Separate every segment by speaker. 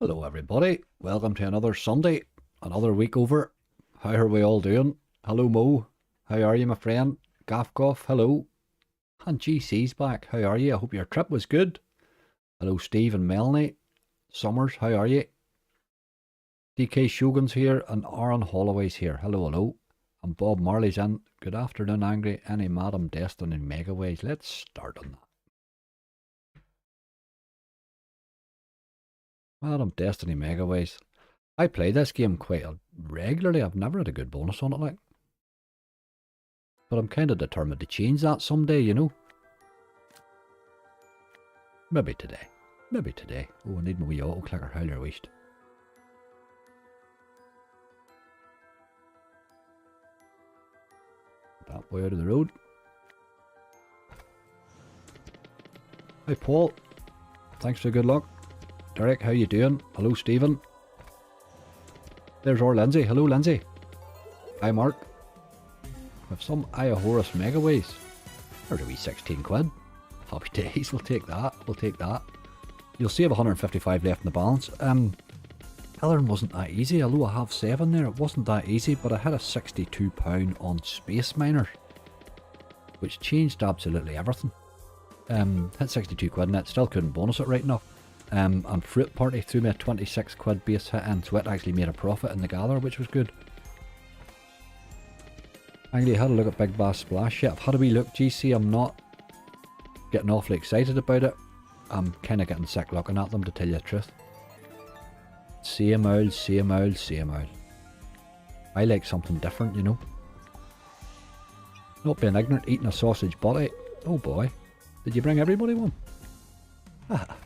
Speaker 1: Hello everybody, welcome to another Sunday, another week over. How are we all doing? Hello Mo, how are you my friend? Gaff Goff, hello. And GC's back, how are you? I hope your trip was good. Hello Steve and Melanie. Summers, how are you? DK Shogun's here and Aaron Holloway's here, hello. And Bob Marley's in. Good afternoon Angry, any Madam Destiny Megaways. Let's start on that. Madam Destiny Megaways. I play this game quite regularly. I've never had a good bonus on it, like. But I'm kind of determined to change that someday, you know. Maybe today. Maybe today. Oh, I need my wee auto-clicker. How you're wished. That way out of the road. Hi Paul. Thanks for the good luck. Derek, how you doing? Hello Stephen. There's our Lindsay. Hello Lindsay. Hi Mark. With some Iahorus Megaways. There's a wee 16 quid. Happy days, we'll take that. We'll take that. You'll see I have 155 left in the balance. Hillern wasn't that easy, although I have 7 there. It wasn't that easy, but I had a £62 on Space Miners, which changed absolutely everything. Hit 62 quid in it, still couldn't bonus it right enough. And Fruit Party threw me a 26 quid base hit in, so it actually made a profit in the gather, which was good. Actually, I had a look at Big Bass Splash yet. I've had a wee look, GC. I'm not getting awfully excited about it. I'm kind of getting sick looking at them, to tell you the truth. Same old, same old, same old. I like something different, you know. Not being ignorant, eating a sausage butty. Oh boy. Did you bring everybody one? Ah.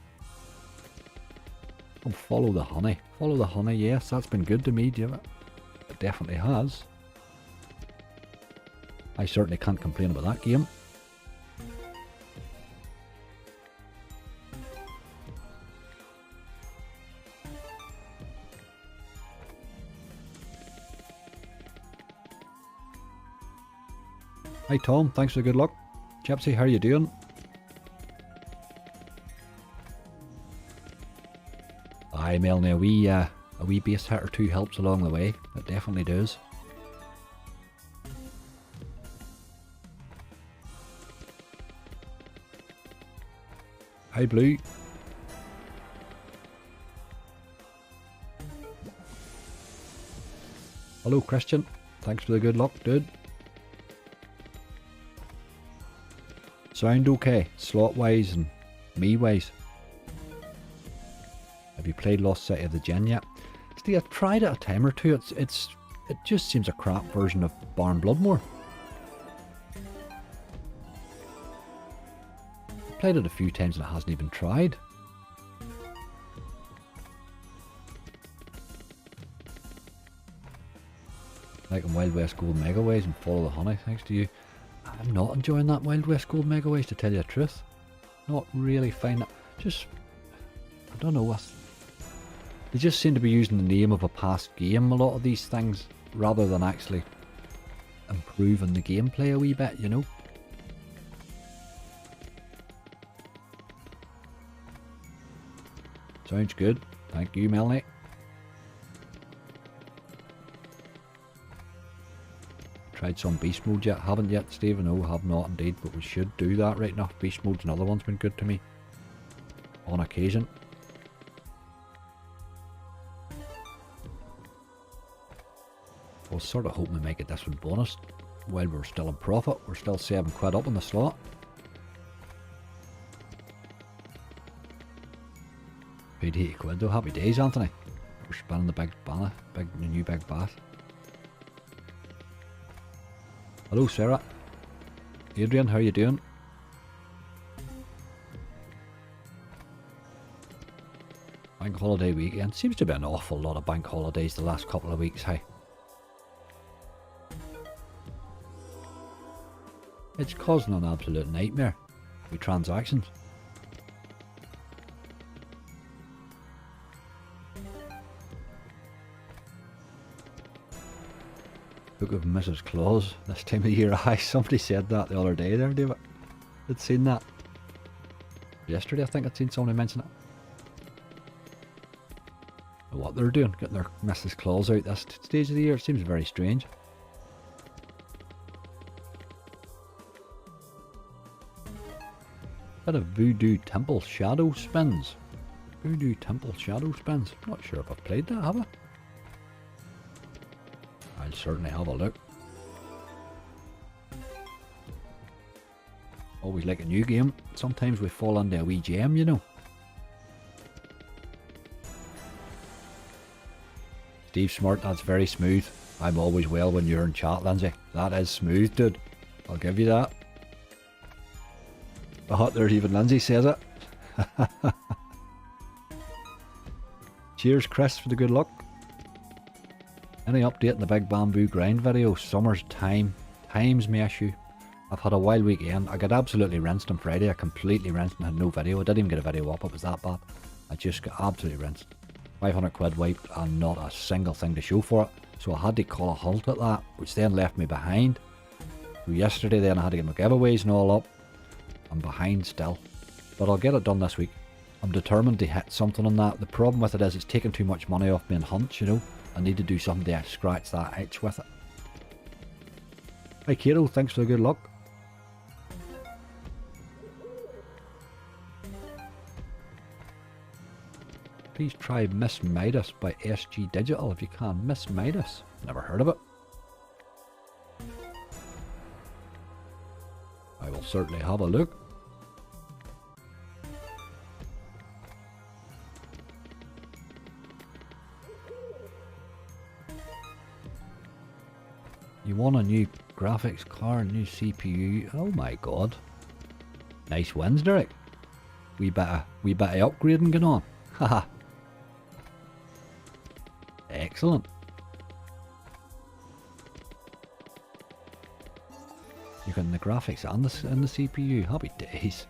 Speaker 1: Oh, follow the honey. Follow the honey, yes, that's been good to me, Jim. It definitely has. I certainly can't complain about that game. Hi Tom, thanks for the good luck. Gypsy, how are you doing? Aye, Melanie, a wee base hit or two helps along the way. It definitely does. Hi, Blue. Hello, Christian. Thanks for the good luck, dude. Sound okay, slot-wise and me-wise. Have you played Lost City of the Gin yet? See, I've tried it a time or two. It just seems a crap version of Barn Bloodmore. I've played it a few times and it hasn't even tried. Like in Wild West Gold Megaways and Follow the Honey, thanks to you. I'm not enjoying that Wild West Gold Megaways, to tell you the truth. Not really finding it. Just, I don't know. They just seem to be using the name of a past game, a lot of these things, rather than actually improving the gameplay a wee bit, you know. Sounds good. Thank you, Melanie. Tried some beast mode yet? Haven't yet, Stephen. No, have not indeed, but we should do that right enough. Beast mode's another one's been good to me. On occasion. I was sort of hoping to make it this one bonus while we're still in profit. We're still 7 quid up in the slot. Paid 80 quid though. Happy days, Anthony. We're spinning the big banner, the new big bass. Hello, Sarah. Adrian, how you doing? Bank holiday weekend. Seems to be an awful lot of bank holidays the last couple of weeks, hey? It's causing an absolute nightmare with transactions. Book of Mrs. Claus this time of year. Aye, somebody said that the other day there, David. I'd seen that. Yesterday I think I'd seen somebody mention it. What they're doing, getting their Mrs. Claus out this stage of the year, seems very strange. Bit of Voodoo Temple shadow spins. Voodoo Temple shadow spins. Not sure if I've played that, have I? I'll certainly have a look. Always like a new game. Sometimes we fall into a wee gem, you know. Steve Smart, that's very smooth. I'm always well when you're in chat, Lindsay. That is smooth, dude. I'll give you that. Oh, there's even Lindsay says it. Cheers, Chris, for the good luck. Any update in the Big Bamboo Grind video? Summer's time's my issue. I've had a wild weekend. I got absolutely rinsed on Friday. I completely rinsed and had no video. I didn't even get a video up. It was that bad. I just got absolutely rinsed. 500 quid wiped and not a single thing to show for it. So I had to call a halt at that, which then left me behind. So yesterday then I had to get my giveaways and all up. I'm behind still. But I'll get it done this week. I'm determined to hit something on that. The problem with it is it's taking too much money off me in hunts, you know. I need to do something to scratch that itch with it. Hi Kato, thanks for the good luck. Please try Miss Midas by SG Digital if you can. Miss Midas. Never heard of it. I will certainly have a look. You want a new graphics card, new CPU. Oh my god. Nice wins, Derek. We bit of upgrading going on. Haha. Excellent. You're getting the graphics and the CPU. Happy days.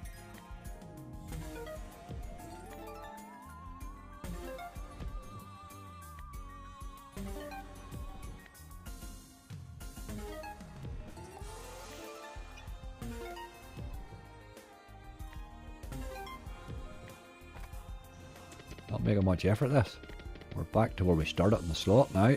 Speaker 1: Not making much effort this. We're back to where we started in the slot now.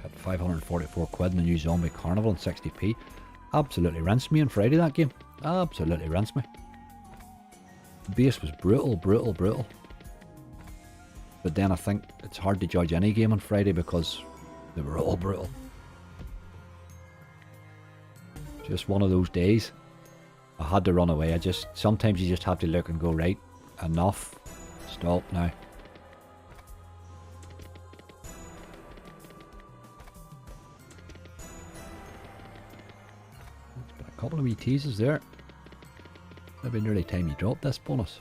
Speaker 1: Got 544 quid in the new zombie Carnival and 60p. Absolutely rinsed me on Friday, that game. Absolutely rinsed me. The base was brutal. But then I think it's hard to judge any game on Friday because they were all brutal. Just one of those days. I had to run away. Sometimes you just have to look and go, right, enough. Stop now. A couple of wee teases there. Maybe nearly time you drop this bonus.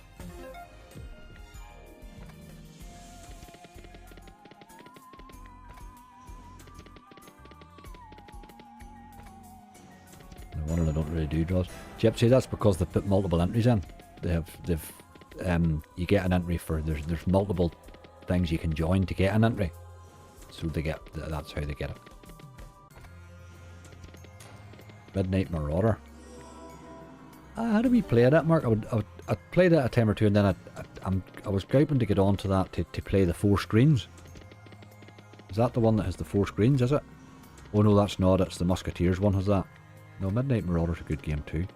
Speaker 1: I don't really do draws. Gypsy, that's because they've put multiple entries in. You get an entry for there's multiple things you can join to get an entry. So that's how they get it. Midnight Marauder. How do we play that, Mark? I played it a time or two, and then I was hoping to get onto that to play the 4 screens. Is that the one that has the 4 screens? Is it? Oh no, that's not. It's the Musketeers one has that. No, Midnight Marauder's a good game too.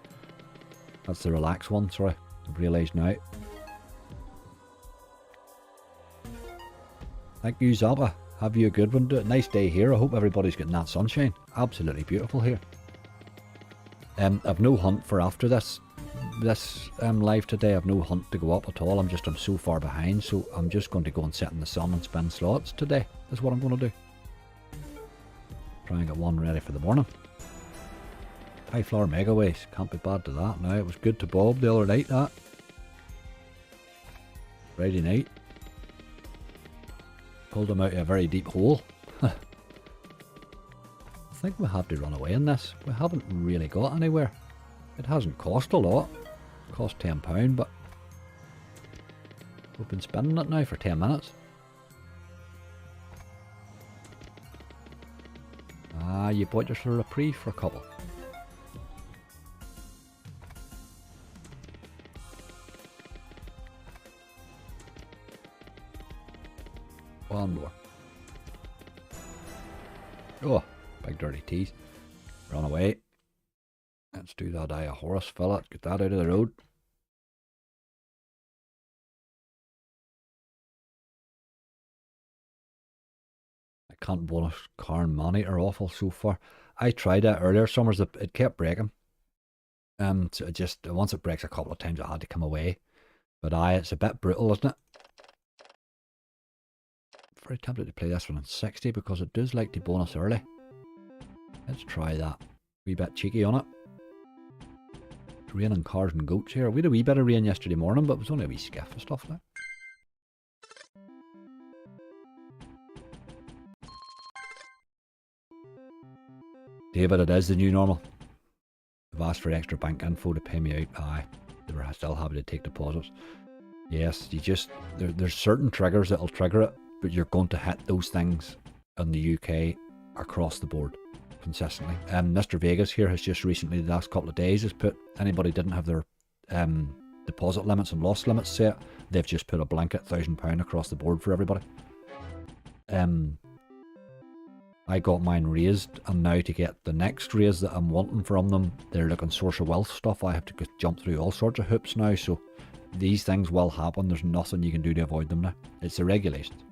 Speaker 1: That's the relax one, sorry. I've realised now. Thank you, Zappa. Have you a good one? Nice day here. I hope everybody's getting that sunshine. Absolutely beautiful here. I've no hunt for after this live today. I've no hunt to go up at all. I'm so far behind, so I'm just going to go and sit in the sun and spin slots today. That's what I'm going to do. Try and get one ready for the morning. High floor megaways, can't be bad to that now. It was good to Bob the other night, that. Friday night. Pulled him out of a very deep hole. I think we have to run away in this. We haven't really got anywhere. It hasn't cost a lot. It cost £10, but we've been spending it now for 10 minutes. You bought yourself a reprieve for a couple. One more. Oh, big dirty teeth. Run away. Let's do that eye of Horus, fill it. Get that out of the road. I can't bonus Carn money are awful so far. I tried that earlier summers, it kept breaking. So it just, once it breaks a couple of times, I had to come away. But it's a bit brutal, isn't it? Very tempted to play this one on 60 because it does like to bonus early. Let's try that. Wee bit cheeky on it. It's raining cars and goats here. We had a wee bit of rain yesterday morning, but it was only a wee skiff and stuff like that. David, it is the new normal. They've asked for extra bank info to pay me out. Aye, they were still happy to take deposits. Yes, you just, there's certain triggers that'll trigger it, but you're going to hit those things in the UK across the board consistently. Mr. Vegas here has just recently, the last couple of days, has put, anybody didn't have their deposit limits and loss limits set, they've just put a blanket £1,000 across the board for everybody. I got mine raised, and now to get the next raise that I'm wanting from them, they're looking source of wealth stuff. I have to jump through all sorts of hoops now, so these things will happen. There's nothing you can do to avoid them now. It's the regulations.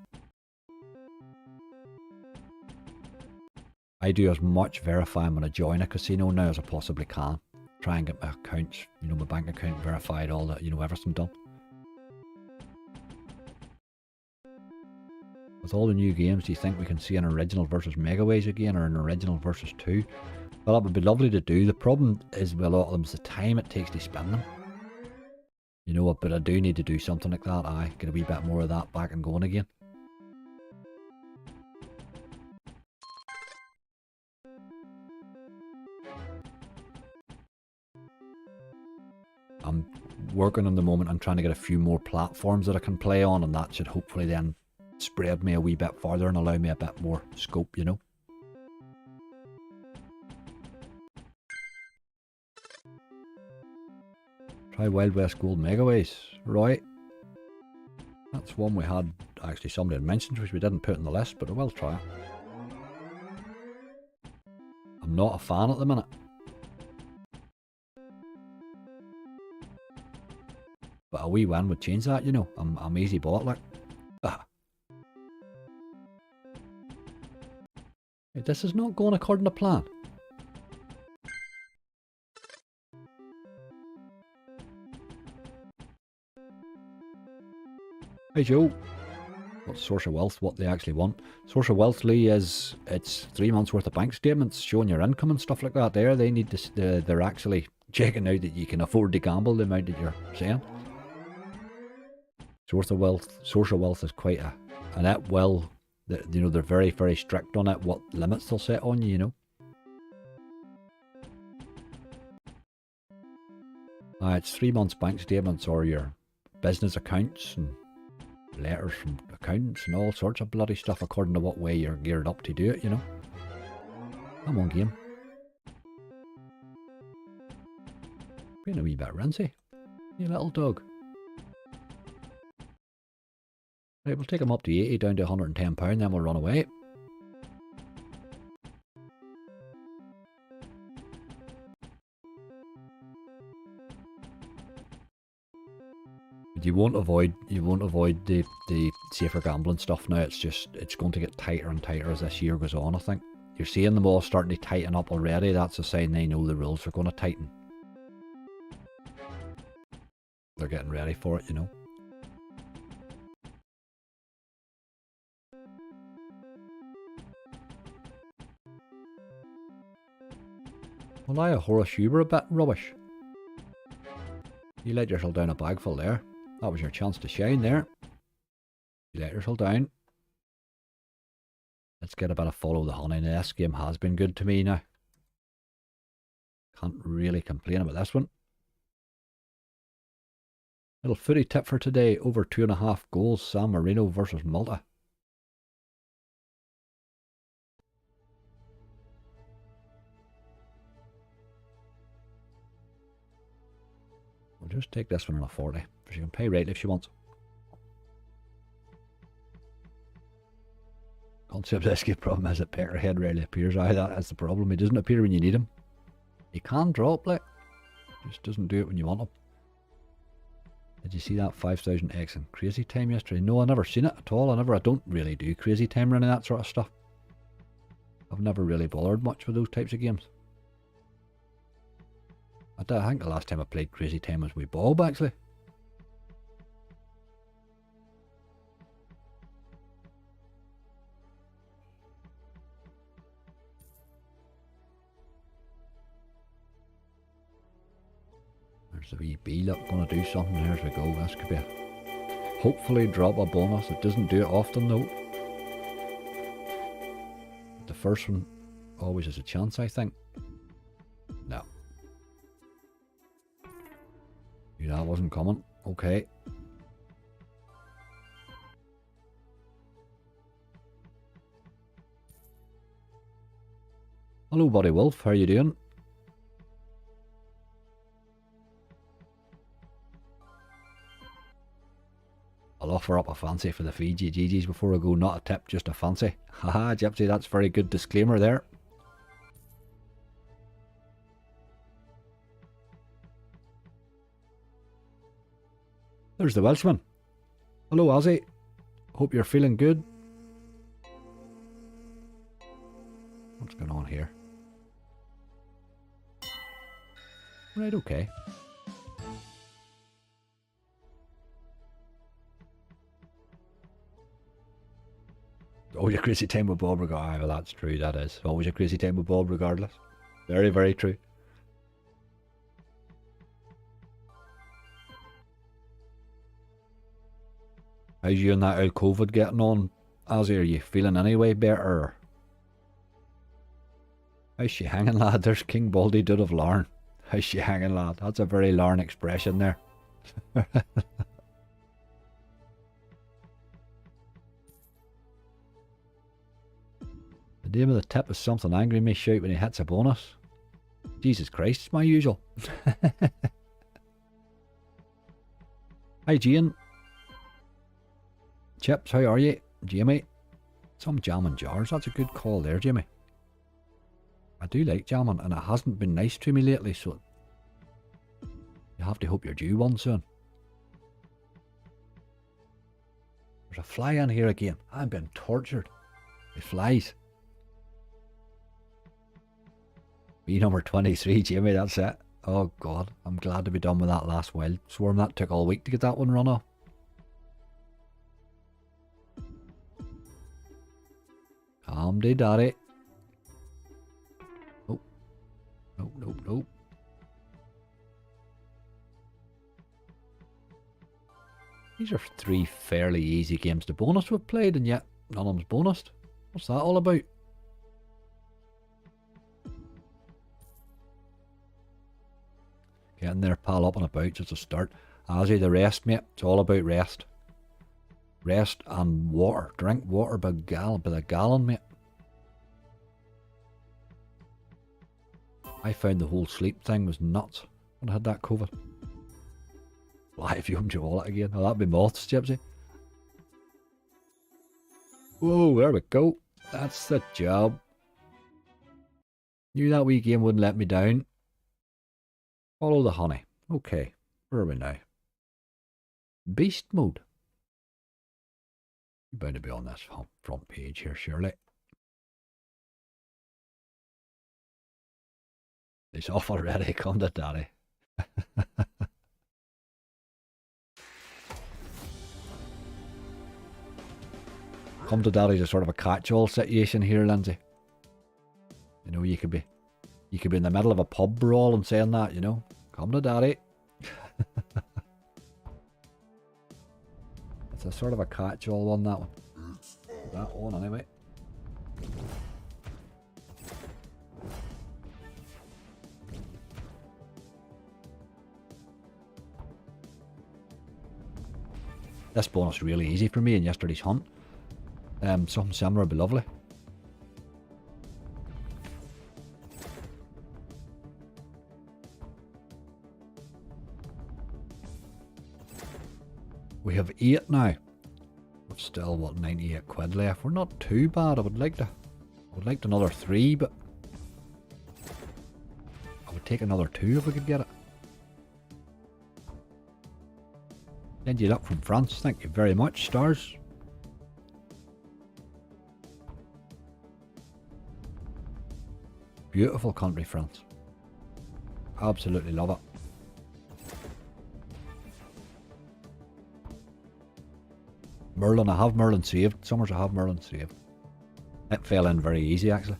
Speaker 1: I do as much verifying when I join a casino now as I possibly can. Try and get my accounts, my bank account verified, all that, everything done. With all the new games, do you think we can see an original versus Megaways again, or an original versus 2? Well, that would be lovely to do. The problem is with a lot of them is the time it takes to spin them. But I do need to do something like that. Get a wee bit more of that back and going again. I'm working on the moment. I'm trying to get a few more platforms that I can play on, and that should hopefully then spread me a wee bit farther and allow me a bit more scope, Try Wild West Gold Megaways, right? That's one we had, actually somebody had mentioned, which we didn't put on the list, but I will try it. I'm not a fan at the minute. But a wee win would change that, I'm easy bought, like. This is not going according to plan. Hey Joe. What's source of wealth? What they actually want? Source of wealth, Lee, is it's 3 months worth of bank statements showing your income and stuff like that. They need to. They're actually checking out that you can afford to gamble the amount that you're saying. Source of wealth is quite and that will. They're very, very strict on it, what limits they'll set on you, It's 3 months bank statements or your business accounts and letters from accountants and all sorts of bloody stuff according to what way you're geared up to do it, Come on, game. Being a wee bit rinsy, you little dog. Right, we'll take him up to 80, down to £110, then we'll run away. But you won't avoid the safer gambling stuff now. It's going to get tighter and tighter as this year goes on, I think. You're seeing them all starting to tighten up already. That's a sign they know the rules are going to tighten. They're getting ready for it, Well, I Horace, you were a bit rubbish. You let yourself down a bagful there. That was your chance to shine there. You let yourself down. Let's get a bit of follow the honey. Now, this game has been good to me now. Can't really complain about this one. Little footy tip for today. Over 2.5 goals. San Marino versus Malta. We'll just take this one on a 40. She can pay rightly if she wants. Concept escape problem is that Peckerhead rarely appears. That's the problem. He doesn't appear when you need him. He can drop, like. Just doesn't do it when you want him. Did you see that 5000X in Crazy Time yesterday? No, I never seen it at all. I don't really do Crazy Time or any of that sort of stuff. I've never really bothered much with those types of games. I think the last time I played Crazy Time was with Bob, actually. There's the wee bee, look, gonna do something. There we go. This could be hopefully drop a bonus. It doesn't do it often though. The first one always has a chance, I think. No. Knew that wasn't coming. Okay. Hello, Buddy Wolf. How are you doing? I'll offer up a fancy for the Fiji GGs before I go. Not a tip, just a fancy. Haha, Gypsy, that's very good disclaimer there. There's the Welshman. Hello, Ozzy. Hope you're feeling good. What's going on here? Right, okay. Always a crazy time with Bob regardless. Well, that's true, that is. Always a crazy time with Bob regardless. Very, very true. How's you and that old COVID getting on, Ozzy? Are you feeling any way better? How's she hanging, lad? There's King Baldy Dude of Larn. How's she hanging, lad? That's a very Larn expression there. The name of the tip is something angry may shout when he hits a bonus. Jesus Christ, it's my usual. Hi, Jane. Chips, how are you? Jamie? Some jamming jars. That's a good call there, Jamie. I do like jamming, and it hasn't been nice to me lately, so you have to hope you're due one soon. There's a fly in here again. I'm being tortured. It flies. Be number 23, Jamie, that's it. Oh God, I'm glad to be done with that last wild swarm. That took all week to get that one run off. Calm day, daddy. Nope. Nope, nope, nope. These are 3 fairly easy games to bonus we've played, and yet none of them's bonused. What's that all about? Getting there, pal, up and about, just a start. Ozzy, the rest, mate. It's all about rest. Rest and water. Drink water by the gallon, mate. I found the whole sleep thing was nuts when I had that COVID. Live opened your wallet again. Oh, that'd be moths, Gypsy. Whoa, there we go. That's the job. Knew that wee game wouldn't let me down. Follow the honey. Okay, where are we now? Beast mode. You're bound to be on this front page here, surely. It's off already. Come to daddy. Come to daddy's a sort of a catch-all situation here, Lindsay. You know, you could be in the middle of a pub brawl and saying that, you know. Come to daddy. It's a sort of a catch-all one, that one. That one, anyway. This bonus is really easy for me in yesterday's hunt. Something similar would be lovely. We have 8 now. We've Still, what, 98 quid left. We're not too bad. I would like another 3, but I would take another 2 if we could get it. Send you up from France. Thank you very much, stars. Beautiful country, France. Absolutely love it. Merlin, I have Merlin saved. Summers I have Merlin saved. It fell in very easy actually.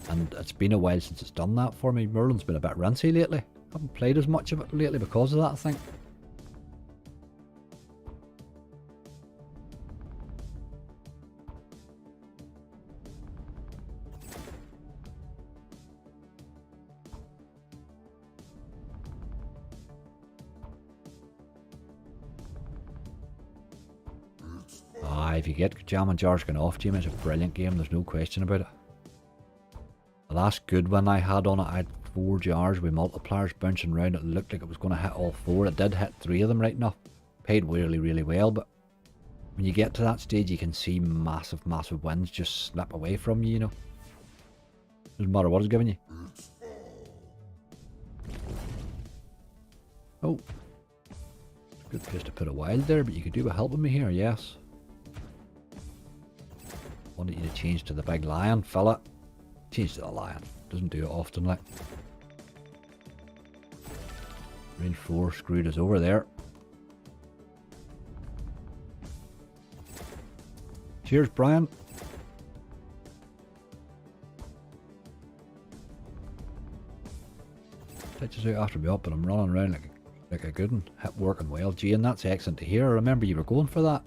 Speaker 1: And it's been a while since it's done that for me. Merlin's been a bit rincy lately. Haven't played as much of it lately because of that, I think. If you get Jam and Jars going off, Jim, it's a brilliant game, there's no question about it. The last good one I had on it, I had 4 jars with multipliers bouncing around. It looked like it was going to hit all 4. It did hit 3 of them right enough. Paid really, really well, but when you get to that stage, you can see massive, massive wins just slip away from you, you know. Doesn't matter what it's giving you. Oh. It's a good place to put a wild there, but you could do with helping me here, yes. Wanted you to change to the big lion, fella. Change to the lion. Doesn't do it often, like. Rail 4 screwed us over there. Cheers, Brian. Touches out after me up, and I'm running around like a good one. Hip working well. Gee, and that's excellent to hear. I remember you were going for that.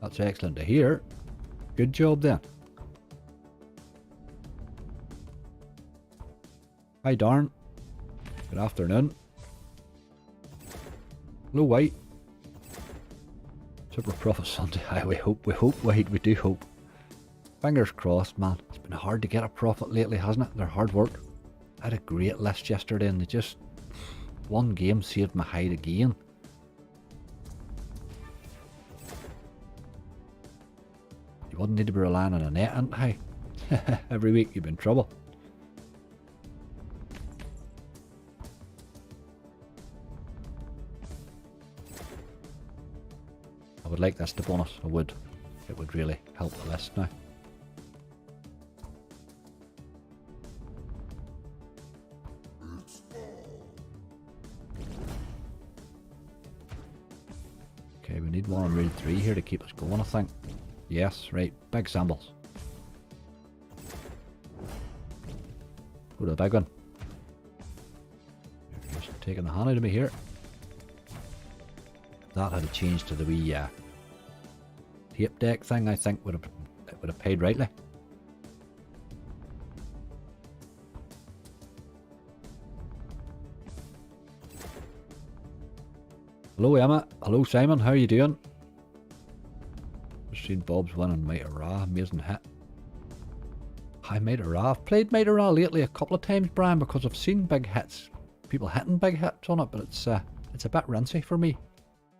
Speaker 1: That's excellent to hear. Good job then. Hi Darn. Good afternoon. Hello White. Super Profit Sunday. We hope, White, we do hope. Fingers crossed, man. It's been hard to get a profit lately, hasn't it? They're hard work. I had a great list yesterday and they just... one game saved my hide again. You wouldn't need to be relying on a net, ain't I? Every week you've been in trouble. I would like this to bonus, I would. It would really help the list now. Okay, we need one on rule 3 here to keep us going, I think. Yes, right, big samples. Go to the big one. You're just taking the hand out of me here. If that had changed to the wee tape deck thing, I think it would have paid rightly. Hello Emma, hello Simon, how are you doing? Seen Bob's winning Might Ra, amazing hit. Hi Might Ra. I've played Might Ra lately a couple of times, Brian, because I've seen big hits, people hitting big hits on it, but it's a bit rinsy for me.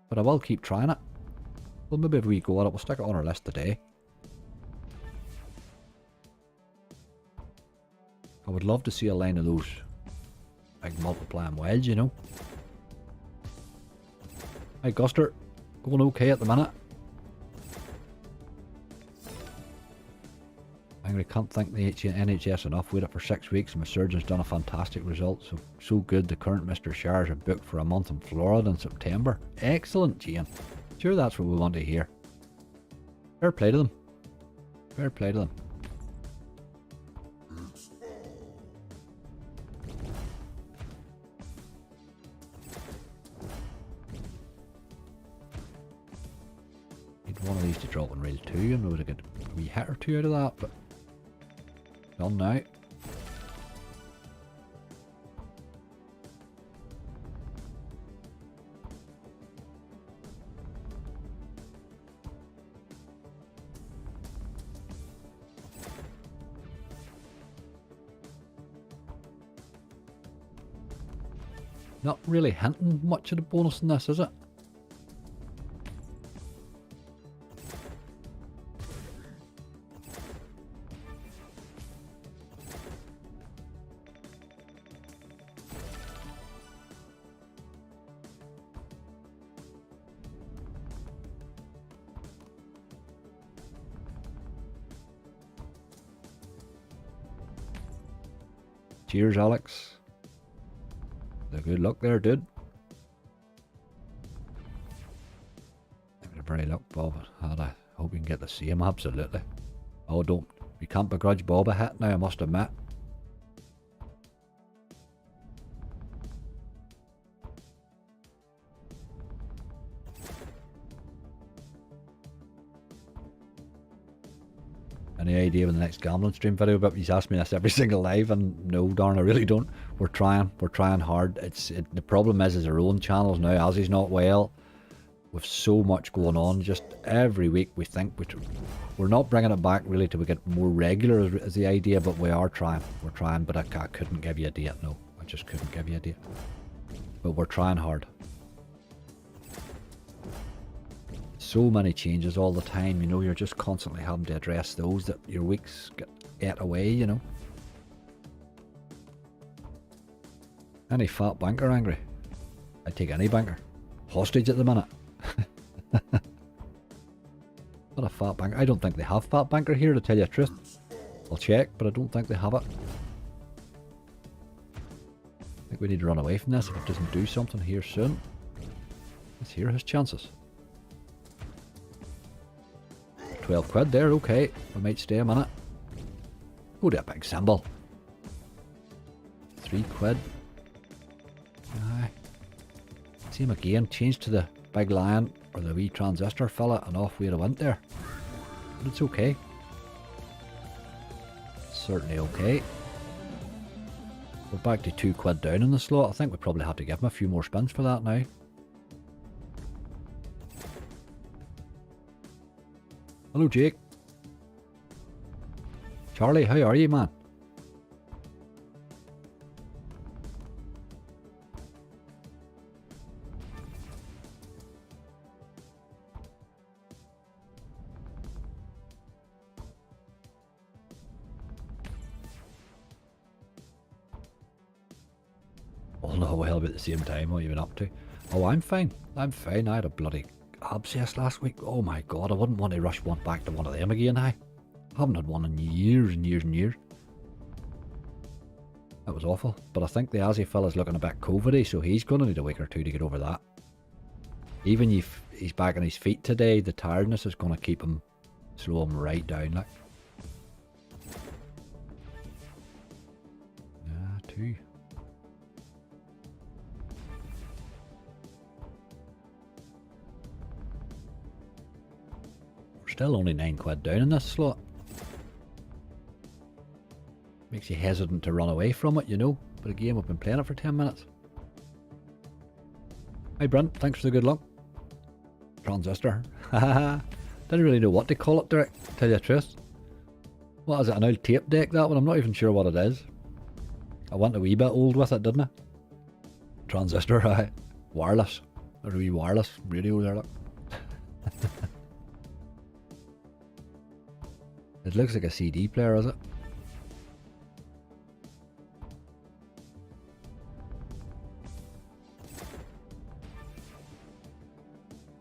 Speaker 1: But I will keep trying it. Well, maybe if we go at it, we'll stick it on our list today. I would love to see a line of those big multiplying wilds, you know. Hi Guster, going okay at the minute. I can't thank the NHS enough. Waited for 6 weeks and my surgeon's done a fantastic result. So good. The current Mr. Shires are booked for a month in Florida in September. Excellent, Jane. Sure, that's what we want to hear. Fair play to them. Fair play to them. Need one of these to drop in rail 2 and we would have got a wee hit or 2 out of that, but done now. Not really hinting much of the bonus in this, is it? Cheers, Alex. Good luck there, dude. Very luck, Bob. I hope you can get the same, absolutely. Oh, don't. You can't begrudge Bob a hit now, I must admit. Any idea when the next gambling stream video? But he's asked me this every single live, and no, darn, I really don't. We're trying hard. The problem is our own channels now, as he's not well. With so much going on, just every week we think we're not bringing it back really till we get more regular as the idea, but we are trying. We're trying, but I couldn't give you a date. No, I just couldn't give you a date. But we're trying hard. So many changes all the time, you know, you're just constantly having to address those that your weeks get ate away, you know. Any fat banker angry? I'd take any banker. Hostage at the minute. Not a fat banker. I don't think they have fat banker here, to tell you the truth. I'll check, but I don't think they have it. I think we need to run away from this if it doesn't do something here soon. Let's hear his chances. 12 quid there, okay. We might stay a minute. Go to a big symbol. 3 quid. Aye. Same again, change to the big lion or the wee transistor fella, and off we went there. But it's okay. Certainly okay. We're back to 2 quid down in the slot. I think we probably have to give him a few more spins for that now. Hello, Jake. Charlie, how are you, man? Oh no, well, about the same time. What have you been up to? Oh, I'm fine. I'm fine. I had a bloody abscess last week. Oh my god, I wouldn't want to rush one back to one of them again. I haven't had one in years and years and years. That was awful. But I think the Aussie fella's looking a bit COVID-y, so he's going to need a week or two to get over that. Even if he's back on his feet today, the tiredness is going to keep him, slow him right down, like. Yeah, 2. Still only 9 quid down in this slot. Makes you hesitant to run away from it, you know. But again, we've been playing it for 10 minutes. Hi Brent, thanks for the good luck. Transistor. Haha. Didn't really know what to call it, Derek, to tell you the truth. What is it, an old tape deck, that one? I'm not even sure what it is. I went a wee bit old with it, didn't I? Transistor, right. Wireless. There's a wee wireless radio there, look. It looks like a CD player, is it?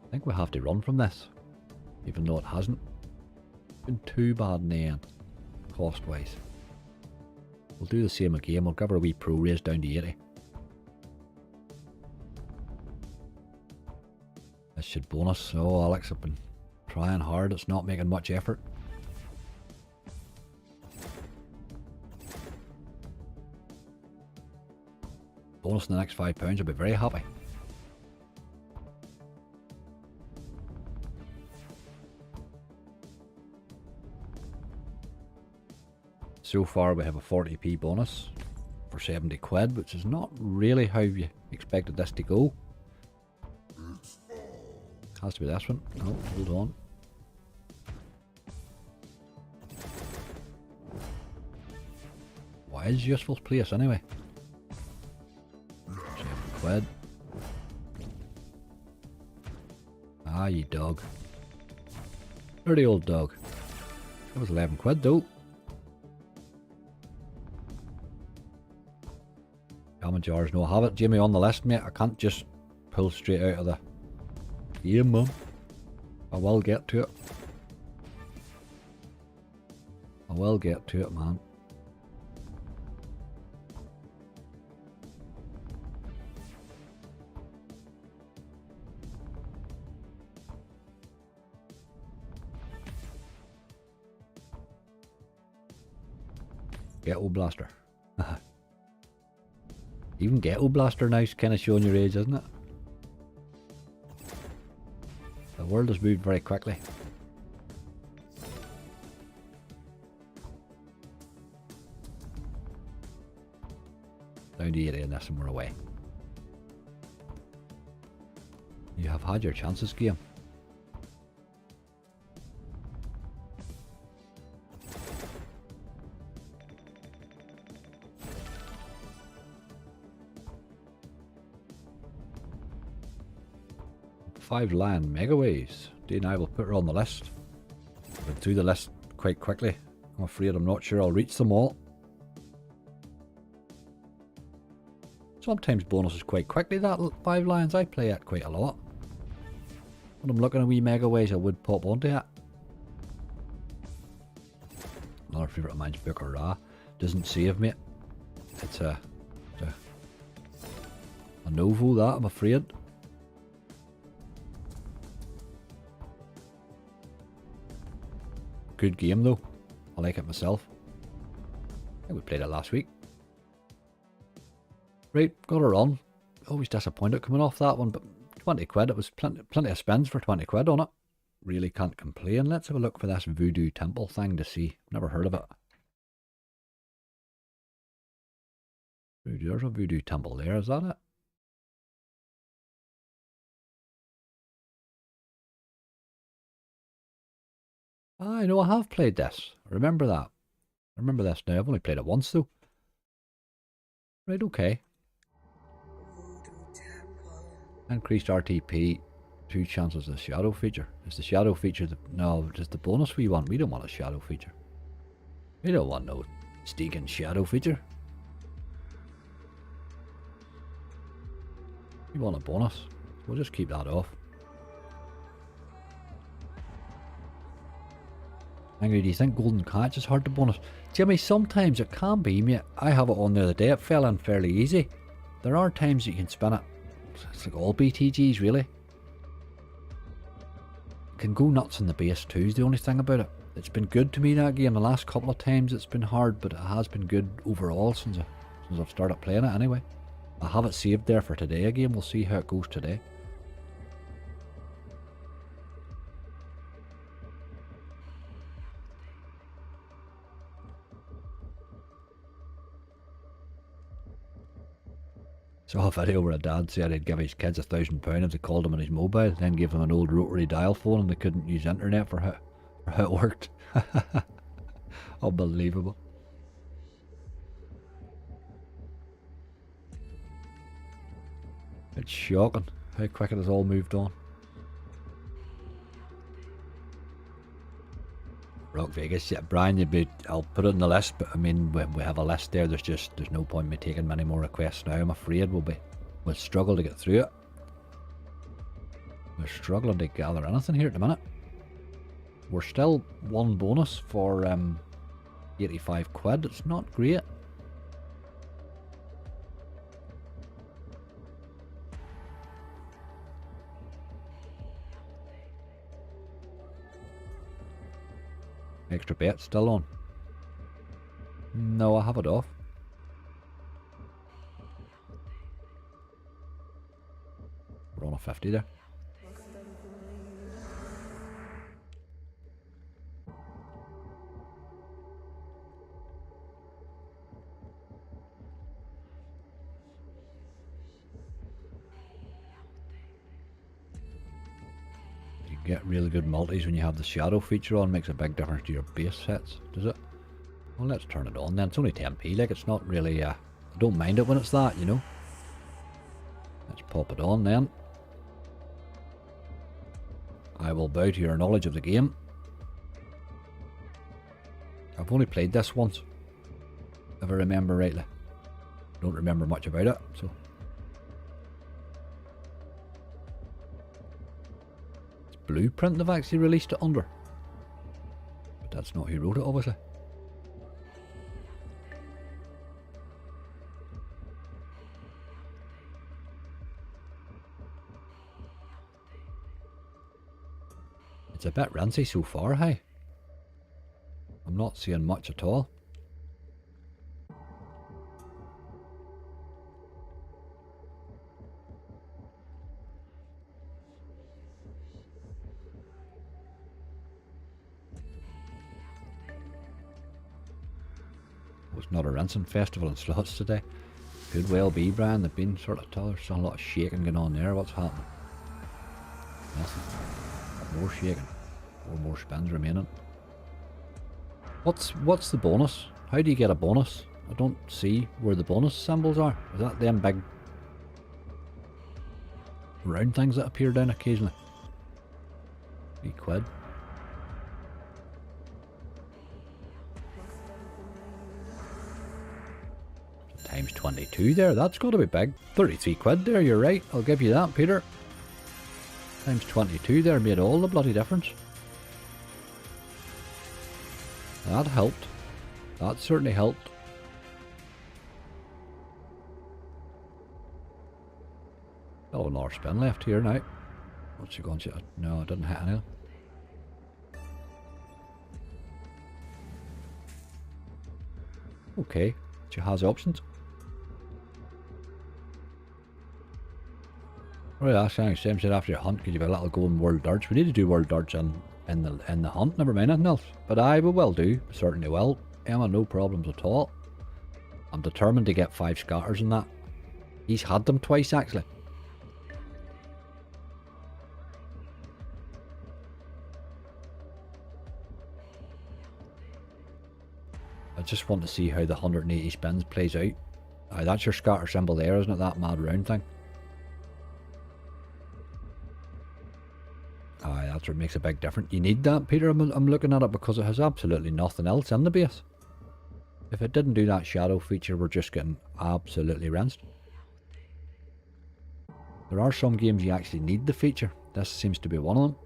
Speaker 1: I think we have to run from this, even though it hasn't been too bad in the end, cost-wise. We'll do the same again. We'll give her a wee pro raise down to 80. This should bonus. Oh, Alex, I've been trying hard. It's not making much effort. Bonus in the next £5, I'll be very happy. So far we have a 40p bonus for 70 quid, which is not really how you expected this to go. Has to be this one. No, hold on. Why is useful place anyway? 7 quid. Ah, you dog. Dirty old dog. That was 11 quid though. Almond jars, no, I have it. Jimmy on the list, mate. I can't just pull straight out of the game, mum. I will get to it. I will get to it, man. Ghetto Blaster. Even Ghetto Blaster now is kind of showing your age, isn't it? The world has moved very quickly. Down to 80 in this and we're away. You have had your chances, game. Five Lion Megaways. Dean and I will put her on the list. We'll do the list quite quickly. I'm afraid I'm not sure I'll reach them all. Sometimes bonuses quite quickly, that 5 Lions. I play it quite a lot. When I'm looking at wee Megaways, I would pop onto it. Another favourite of mine's Booker Ra. Doesn't save, mate. It's a Novo, that, I'm afraid. Good game though. I like it myself. I think we played it last week. Right, got her on. Always disappointed coming off that one, but 20 quid. It was plenty of spends for 20 quid on it. Really can't complain. Let's have a look for this Voodoo Temple thing to see. Never heard of it. There's a Voodoo Temple there, is that it? I know I have played this. I remember that. I remember this now. I've only played it once though. Right, okay. Increased RTP, 2 chances of the shadow feature. Is the shadow feature no, just the bonus we want? We don't want a shadow feature. We don't want no stinking shadow feature. We want a bonus. We'll just keep that off. Angry, do you think Golden Catch is hard to bonus? Jimmy, sometimes it can be, mate. I have it on the other day. It fell in fairly easy. There are times you can spin it. It's like all BTGs, really. It can go nuts in the base too, is the only thing about it. It's been good to me, that game. The last couple of times it's been hard, but it has been good overall since I've started playing it anyway. I have it saved there for today again. We'll see how it goes today. Saw a video where a dad said he'd give his kids £1,000 if they called him on his mobile, then gave them an old rotary dial phone and they couldn't use internet for how it worked. Unbelievable. It's shocking how quick it has all moved on. Rock Vegas, yeah, Brian, I'll put it on the list, but I mean, we have a list there. There's no point in me taking many more requests now. I'm afraid we'll struggle to get through it. We're struggling to gather anything here at the minute. We're still one bonus for 85 quid. It's not great. Extra bet still on. No, I have it off. We're on a 50 there. Get really good multis when you have the shadow feature on. Makes a big difference to your base sets, does it? Well, let's turn it on then. It's only 10p, like it's not really I don't mind it when it's that, you know. Let's pop it on then. I will bow to your knowledge of the game. I've only played this once, if I remember rightly. Don't remember much about it, so Blueprint they've actually released it under, but that's not who wrote it, obviously. It's a bit rincy so far, hey. I'm not seeing much at all. It's not a rinsing festival in slots today. Could well be, Brian. They've been sort of there's still a lot of shaking going on there. What's happening? Nothing. More shaking. 4 more spins remaining. What's the bonus? How do you get a bonus? I don't see where the bonus symbols are. Is that them big round things that appear down occasionally? £3. Times 22 there, that's got to be big. £33 there, you're right. I'll give you that, Peter. Times 22 there made all the bloody difference. That helped. That certainly helped. Oh, another spin left here now. What's she going to? No, I didn't hit anything. Okay, she has options. Right, last thing Sam said after your hunt, could you have a little go in World Darts? We need to do World Darts in the hunt, never mind anything else. But we will do, certainly will. Emma, no problems at all. I'm determined to get 5 scatters in that. He's had them twice actually. I just want to see how the 180 spins plays out. That's your scatter symbol there, isn't it? That mad round thing. That's what makes a big difference. You need that, Peter. I'm looking at it because it has absolutely nothing else in the base. If it didn't do that shadow feature, we're just getting absolutely rinsed. There are some games you actually need the feature. This seems to be one of them.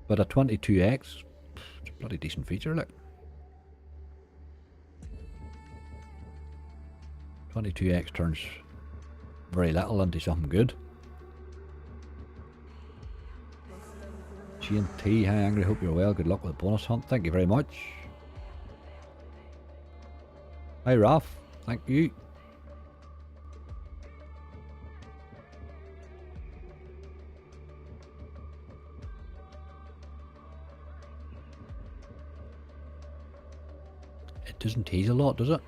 Speaker 1: But a 22x, it's a bloody decent feature, look. 22x turns very little into something good. G&T, hi Angry, hope you're well. Good luck with the bonus hunt. Thank you very much. Hi Ralph, thank you. It doesn't tease a lot, does it?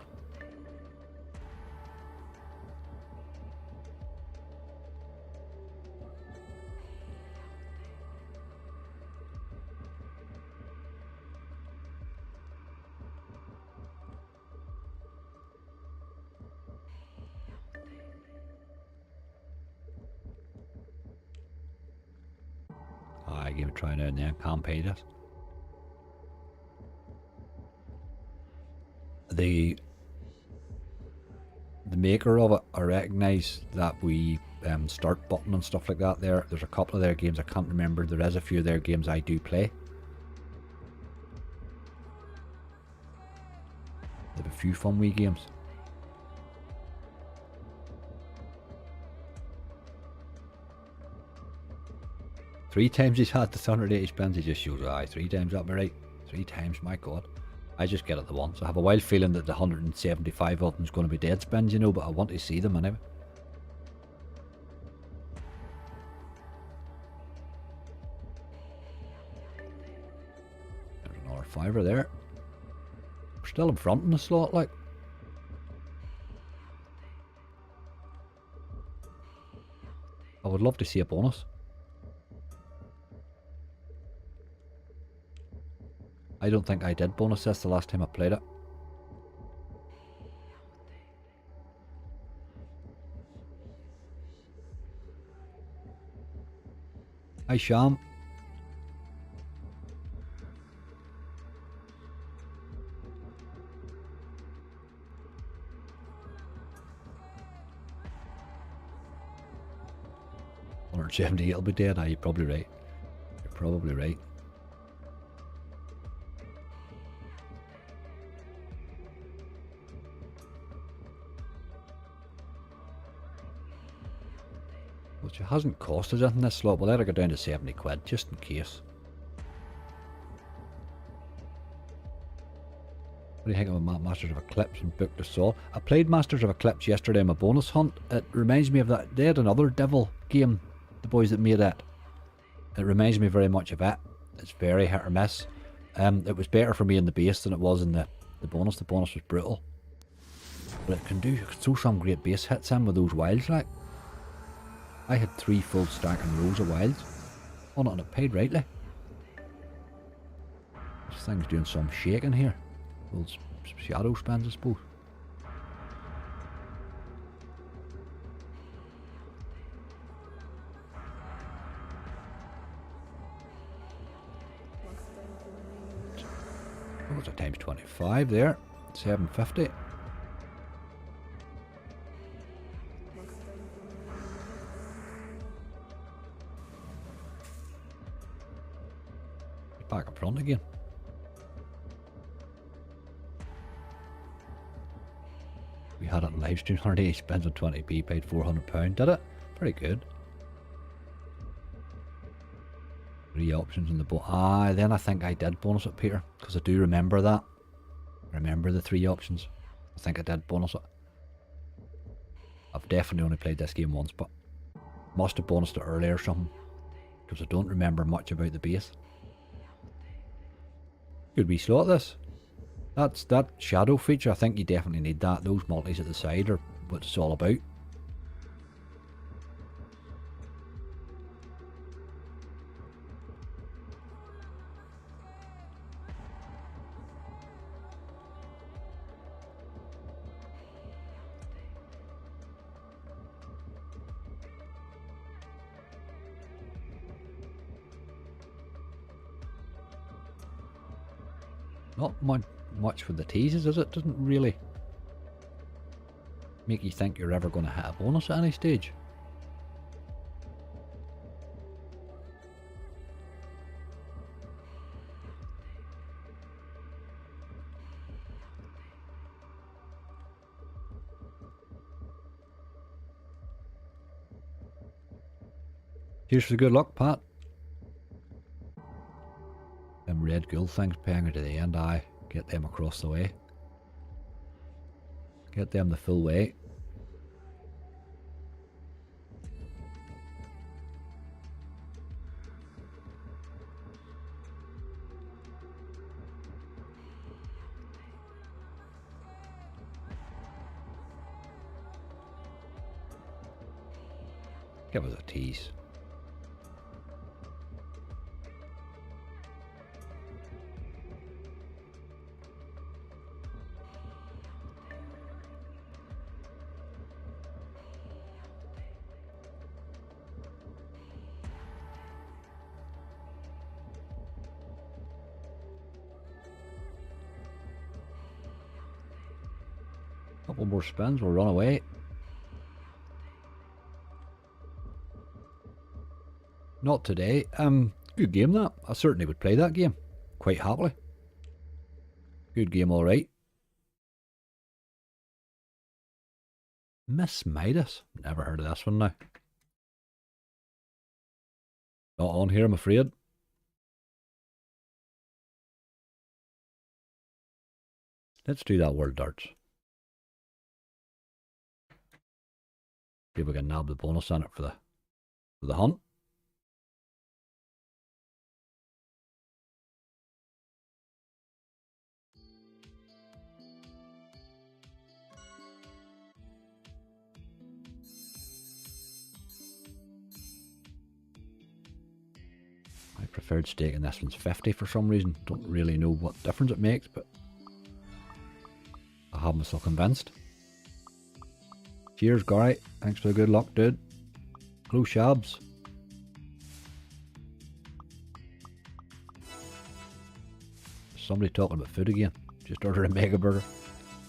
Speaker 1: I give it a try now and then, can't pay this. The maker of it, I recognise that we start button and stuff like that there. There's a couple of their games I can't remember. There is a few of their games I do play. They have a few fun wee games. Three times he's had the 180 spins, he just shows, aye, 3 times, that'd be right. 3 times, my god. I just get it the once. I have a wild feeling that the 175 of them is going to be dead spins, you know, but I want to see them anyway. There's another fiver there. We're still in front in the slot, like. I would love to see a bonus. I don't think I did bonus this the last time I played it. Hi Sham. $178 will be dead. You're probably right. You're probably right. Which it hasn't cost us anything this slot. We'll let it go down to 70 quid just in case. What do you think of Masters of Eclipse and Book the Saw? I played Masters of Eclipse yesterday in my bonus hunt. It reminds me of that. They had another devil game, the boys that made it. It reminds me very much of it. It's very hit or miss. It was better for me in the base than it was in the The bonus was brutal. But it can throw some great base hits in with those wilds, like. I had 3 full stacking rows of wilds on it and it paid rightly. This thing's doing some shaking here. Those shadow spans, I suppose. What was it, times 25 there? 750. Back up front again. We had it in Livestream already. Spends on 20p, paid £400. Did it? Pretty good. 3 options in the boat. Then I think I did bonus it, Peter, because I do remember that. I remember the 3 options. I think I did bonus it. I've definitely only played this game once, but must have bonused it earlier or something, because I don't remember much about the base. Good wee slot this. That's that shadow feature. I think you definitely need that. Those multis at the side are what it's all about. Not much with the teases, is it? Doesn't really make you think you're ever going to hit a bonus at any stage. Here's for the good luck, Pat. Them red ghoul things paying her to the end. I get them across the way. Get them the full way. Give us a tease. Couple more spins, we'll run away. Not today. Good game that. I certainly would play that game quite happily. Good game, alright. Miss Midas. Never heard of this one now. Not on here, I'm afraid. Let's do that world darts. See if we can nab the bonus on it for the hunt. My preferred stake in this one's 50 for some reason. Don't really know what difference it makes, but I have myself convinced. Cheers, Gary. Thanks for the good luck, dude. Hello, Shabs. Somebody talking about food again. Just ordered a mega burger.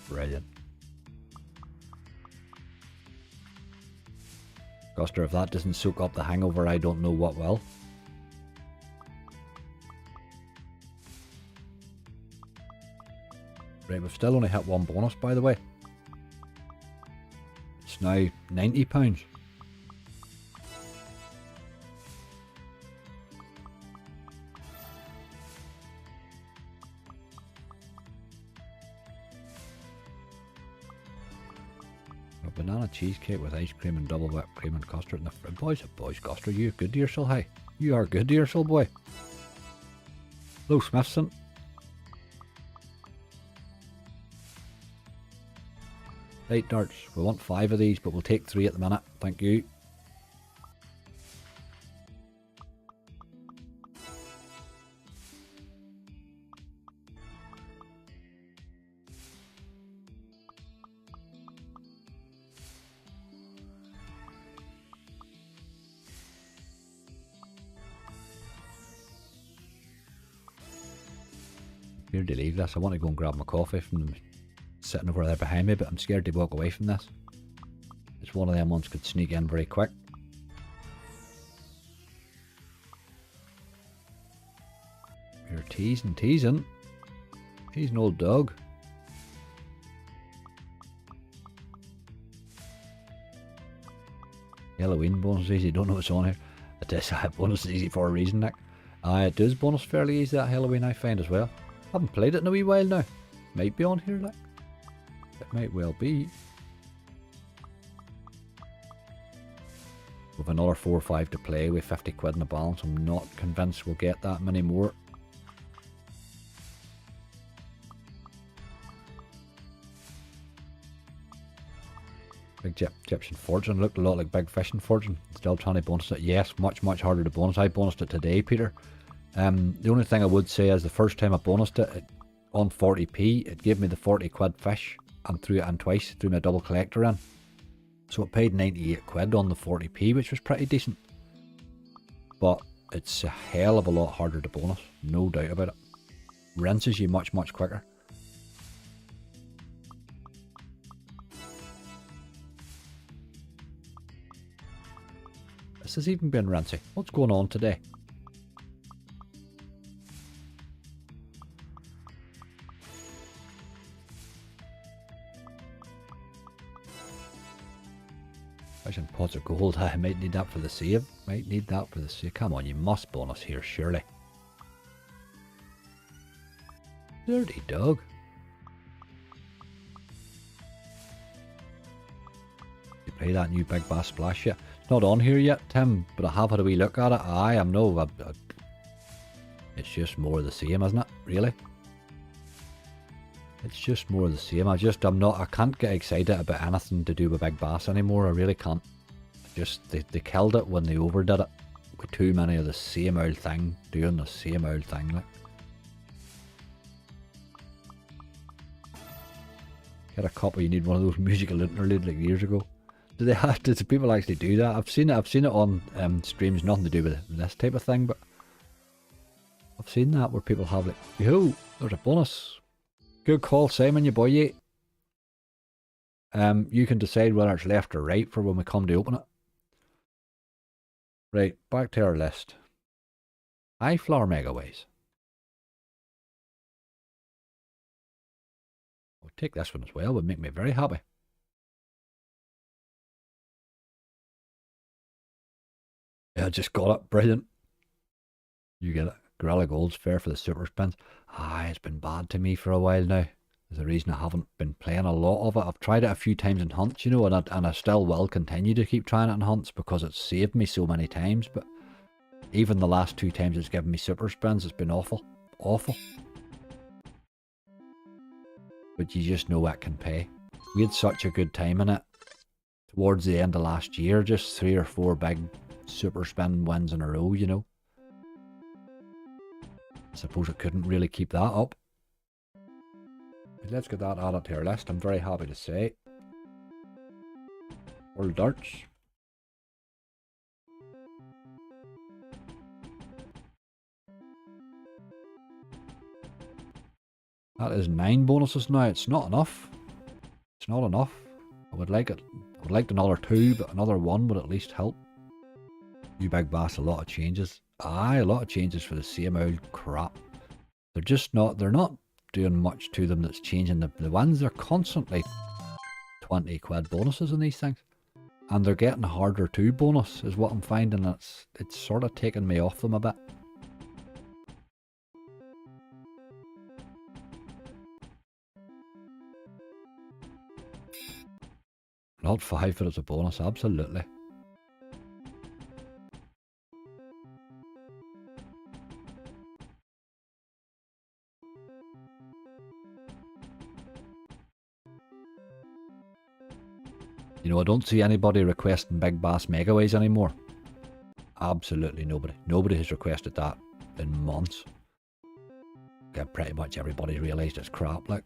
Speaker 1: Brilliant. Guster, if that doesn't soak up the hangover, I don't know what will. Right, we've still only hit one bonus, by the way. It's now £90. A banana cheesecake with ice cream and double whipped cream and custard in the front. Boys, Guster, you good to yourself, hey? You are good to yourself, boy. Hello, Smithson. Right, darts. We want 5 of these, but we'll take 3 at the minute. Thank you. Here to leave this. I want to go and grab my coffee from sitting over there behind me, but I'm scared to walk away from this. It's one of them ones could sneak in very quick. You're teasing. Teasing old dog. Halloween bonus easy. Don't know what's on here. It is bonus easy for a reason, Nick. It does bonus fairly easy that Halloween, I find as well. Haven't played it in a wee while now. Might be on here, like. It might well be. With another 4 or 5 to play with 50 quid in the balance, I'm not convinced we'll get that many more. Big Egyptian Fortune looked a lot like Big Fishing Fortune. Still trying to bonus it. Yes, much harder to bonus. I bonused it today, Peter. The only thing I would say is the first time I bonused it on 40p, it gave me the 40 quid fish and threw it in twice, threw my double collector in. So it paid 98 quid on the 40p, which was pretty decent. But it's a hell of a lot harder to bonus, no doubt about it. Rinses you much quicker. This has even been rinsy. What's going on today? Fishing pots of gold. I might need that for the save. Might need that for the save. Come on, you must bonus here, surely. Dirty dog. You play that new Big Bass Splash yet? It's not on here yet, Tim, but I have had a wee look at it. I'm no. It's just more of the same, isn't it? Really? It's just more of the same. I can't get excited about anything to do with Big Bass anymore. I really can't. They killed it when they overdid it. With too many of the same old thing, doing the same old thing. Like. Get a copy, you need one of those musical interludes like years ago. Did people actually do that? I've seen it on streams, nothing to do with this type of thing, but I've seen that where people have like, yo, there's a bonus. Good call, Simon, you boy. You can decide whether it's left or right for when we come to open it. Right, back to our list. High flower megaways. I'll take this one as well, would make me very happy. Yeah, I just got it, brilliant. You get it. Gorilla Gold's fair for the super spins. It's been bad to me for a while now. There's a reason I haven't been playing a lot of it. I've tried it a few times in hunts, you know, and I still will continue to keep trying it in hunts because it's saved me so many times. But even the last 2 times it's given me super spins, it's been awful. Awful. But you just know it can pay. We had such a good time in it towards the end of last year. Just 3 or 4 big super spin wins in a row, you know. I suppose I couldn't really keep that up. But let's get that added to our list, I'm very happy to say. World darts. That is 9 bonuses now. It's not enough. It's not enough. I would like another 2, but another 1 would at least help. You Big Bass, a lot of changes. A lot of changes for the same old crap. They're not doing much to them that's changing the ones. They're constantly 20 quid bonuses in these things. And they're getting harder to bonus is what I'm finding. It's sort of taking me off them a bit. Not 5, but it's a bonus, absolutely. You know, I don't see anybody requesting Big Bass Megaways anymore. Absolutely nobody. Nobody has requested that in months. Okay, pretty much everybody's realised it's crap, like.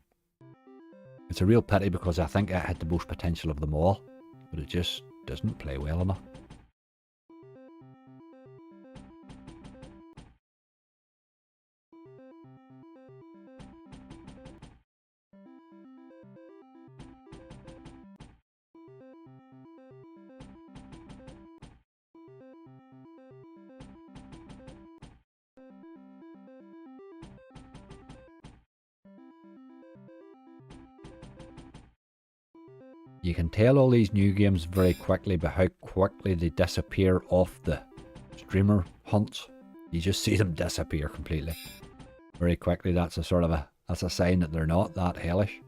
Speaker 1: It's a real pity because I think it had the most potential of them all, but it just doesn't play well enough. You can tell all these new games very quickly by how quickly they disappear off the streamer hunts. You just see them disappear completely. Very quickly, that's a sort of that's a sign that they're not that hellish.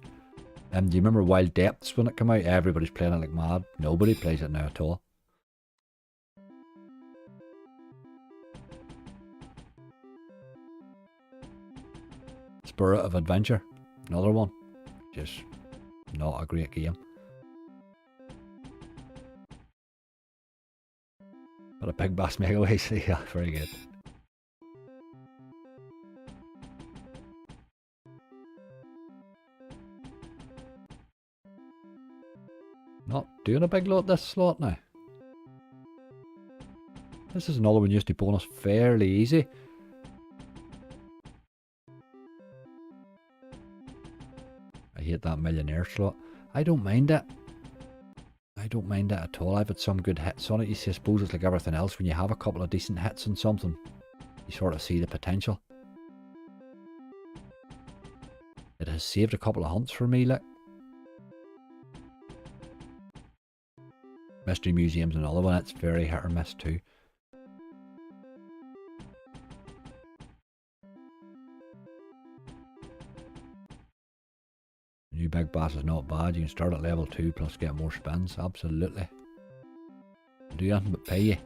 Speaker 1: Do you remember Wild Depths when it came out? Everybody's playing it like mad. Nobody plays it now at all. Spirit of Adventure, another one. Just not a great game. But a Big Bass Megaways, yeah, very good. Not doing a big lot this slot now. This is another one used to bonus fairly easy. I hate that millionaire slot. I don't mind it. I don't mind it at all. I've had some good hits on it. You see, I suppose it's like everything else. When you have a couple of decent hits on something, you sort of see the potential. It has saved a couple of hunts for me, like. Mystery Museum's another one. It's very hit or miss too. New Big Bass is not bad. You can start at level 2 plus get more spins. Absolutely. Do nothing but pay you.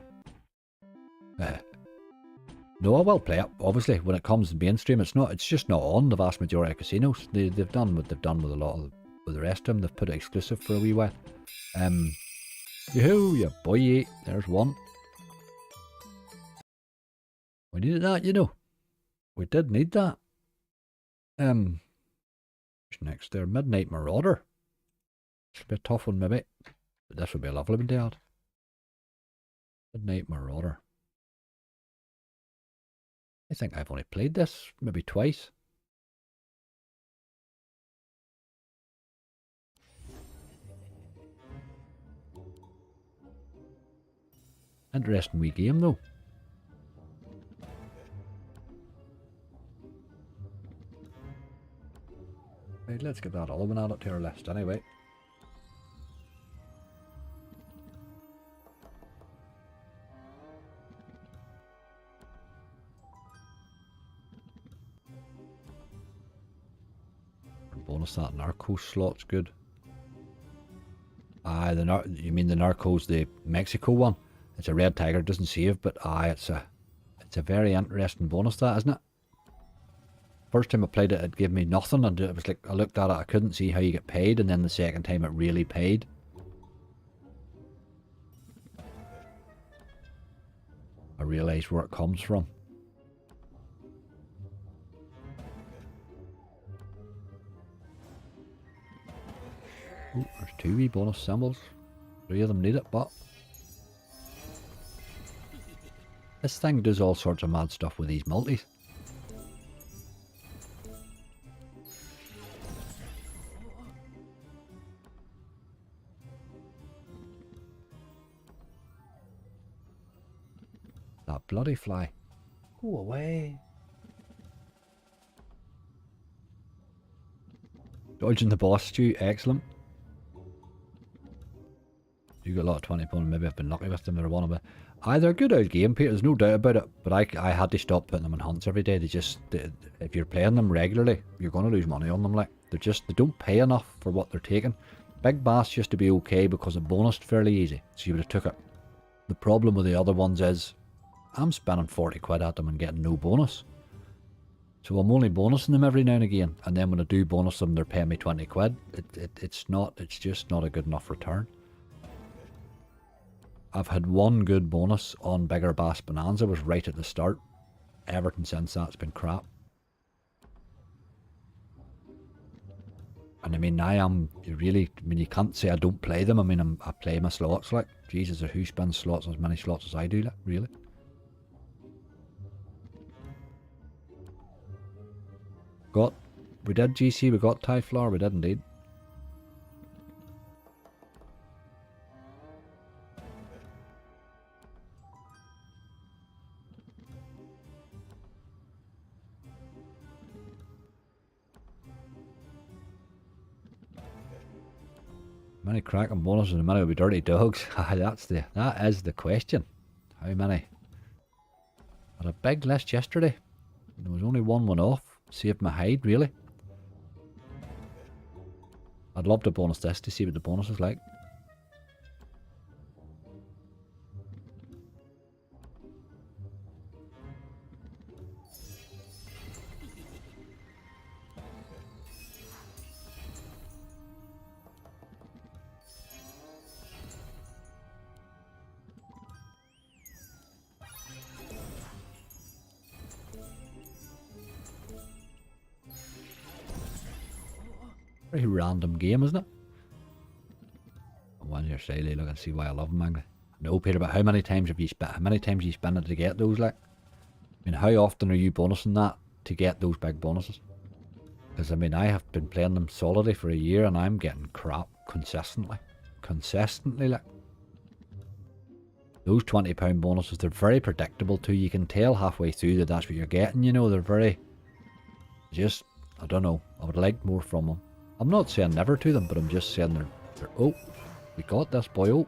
Speaker 1: No, I will play it. Obviously, when it comes to mainstream, it's just not on the vast majority of casinos. They've done what they've done with a lot of with the rest of them. They've put it exclusive for a wee while. Yoo-hoo, you boy. There's one. We needed that, you know. We did need that. Next there, Midnight Marauder. It's a bit tough one maybe, but this would be a lovely one to add. Midnight Marauder. I think I've only played this maybe twice. Interesting wee game though. Right, let's get that other one added to our list anyway. Bonus that Narcos slot's good. You mean the Narcos, the Mexico one? It's a red tiger, doesn't save, but it's a very interesting bonus, that, isn't it? First time I played it, it gave me nothing, and it was like, I looked at it, I couldn't see how you get paid, and then the second time it really paid. I realised where it comes from. Ooh, there's 2 wee bonus symbols. 3 of them need it, but this thing does all sorts of mad stuff with these multis. That bloody fly. Go away. Dodging the boss, Stu. Excellent. You got a lot of 20 pound. Maybe I've been lucky with them. They're one of them. They're a good old game, Peter. There's no doubt about it. But I had to stop putting them in hunts every day. If you're playing them regularly, you're going to lose money on them. Like they don't pay enough for what they're taking. Big Bass used to be okay because it bonused fairly easy, so you would have took it. The problem with the other ones is I'm spending 40 quid at them and getting no bonus. So I'm only bonusing them every now and again, and then when I do bonus them, they're paying me 20 quid. It's just not a good enough return. I've had one good bonus on Bigger Bass Bonanza, was right at the start. Everything since that's been crap. And I mean, you can't say I don't play them. I mean, I play my slots, like, Jesus, who spends slots, as many slots as I do, like, really? We did GC, we got Thai flour, we did indeed. Many cracking bonuses and many will be dirty dogs. That is the question. How many? I had a big list yesterday. There was only one off. Saved my hide, really. I'd love to bonus this to see what the bonus is like. Very random game, isn't it? When you're silly, look and see why I love them, Angry. No, Peter, but how many times you spend it to get those, like? I mean, how often are you bonusing that to get those big bonuses? Because, I mean, I have been playing them solidly for a year and I'm getting crap consistently. Consistently, like. Those £20 bonuses, they're very predictable too. You can tell halfway through that that's what you're getting, you know. They're very... Just, I don't know. I would like more from them. I'm not saying never to them, but I'm just saying they're oh, we got this, boy, oh.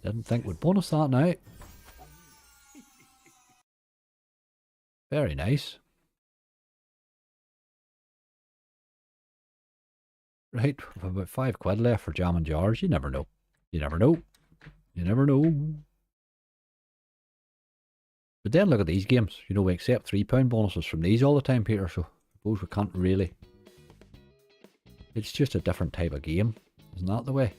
Speaker 1: Didn't think we'd bonus that now. Very nice. Right, we've about £5 left for jam and jars. You never know. You never know. You never know. But then look at these games. You know, we accept £3 bonuses from these all the time, Peter, so I suppose we can't really... It's just a different type of game. Isn't that the way?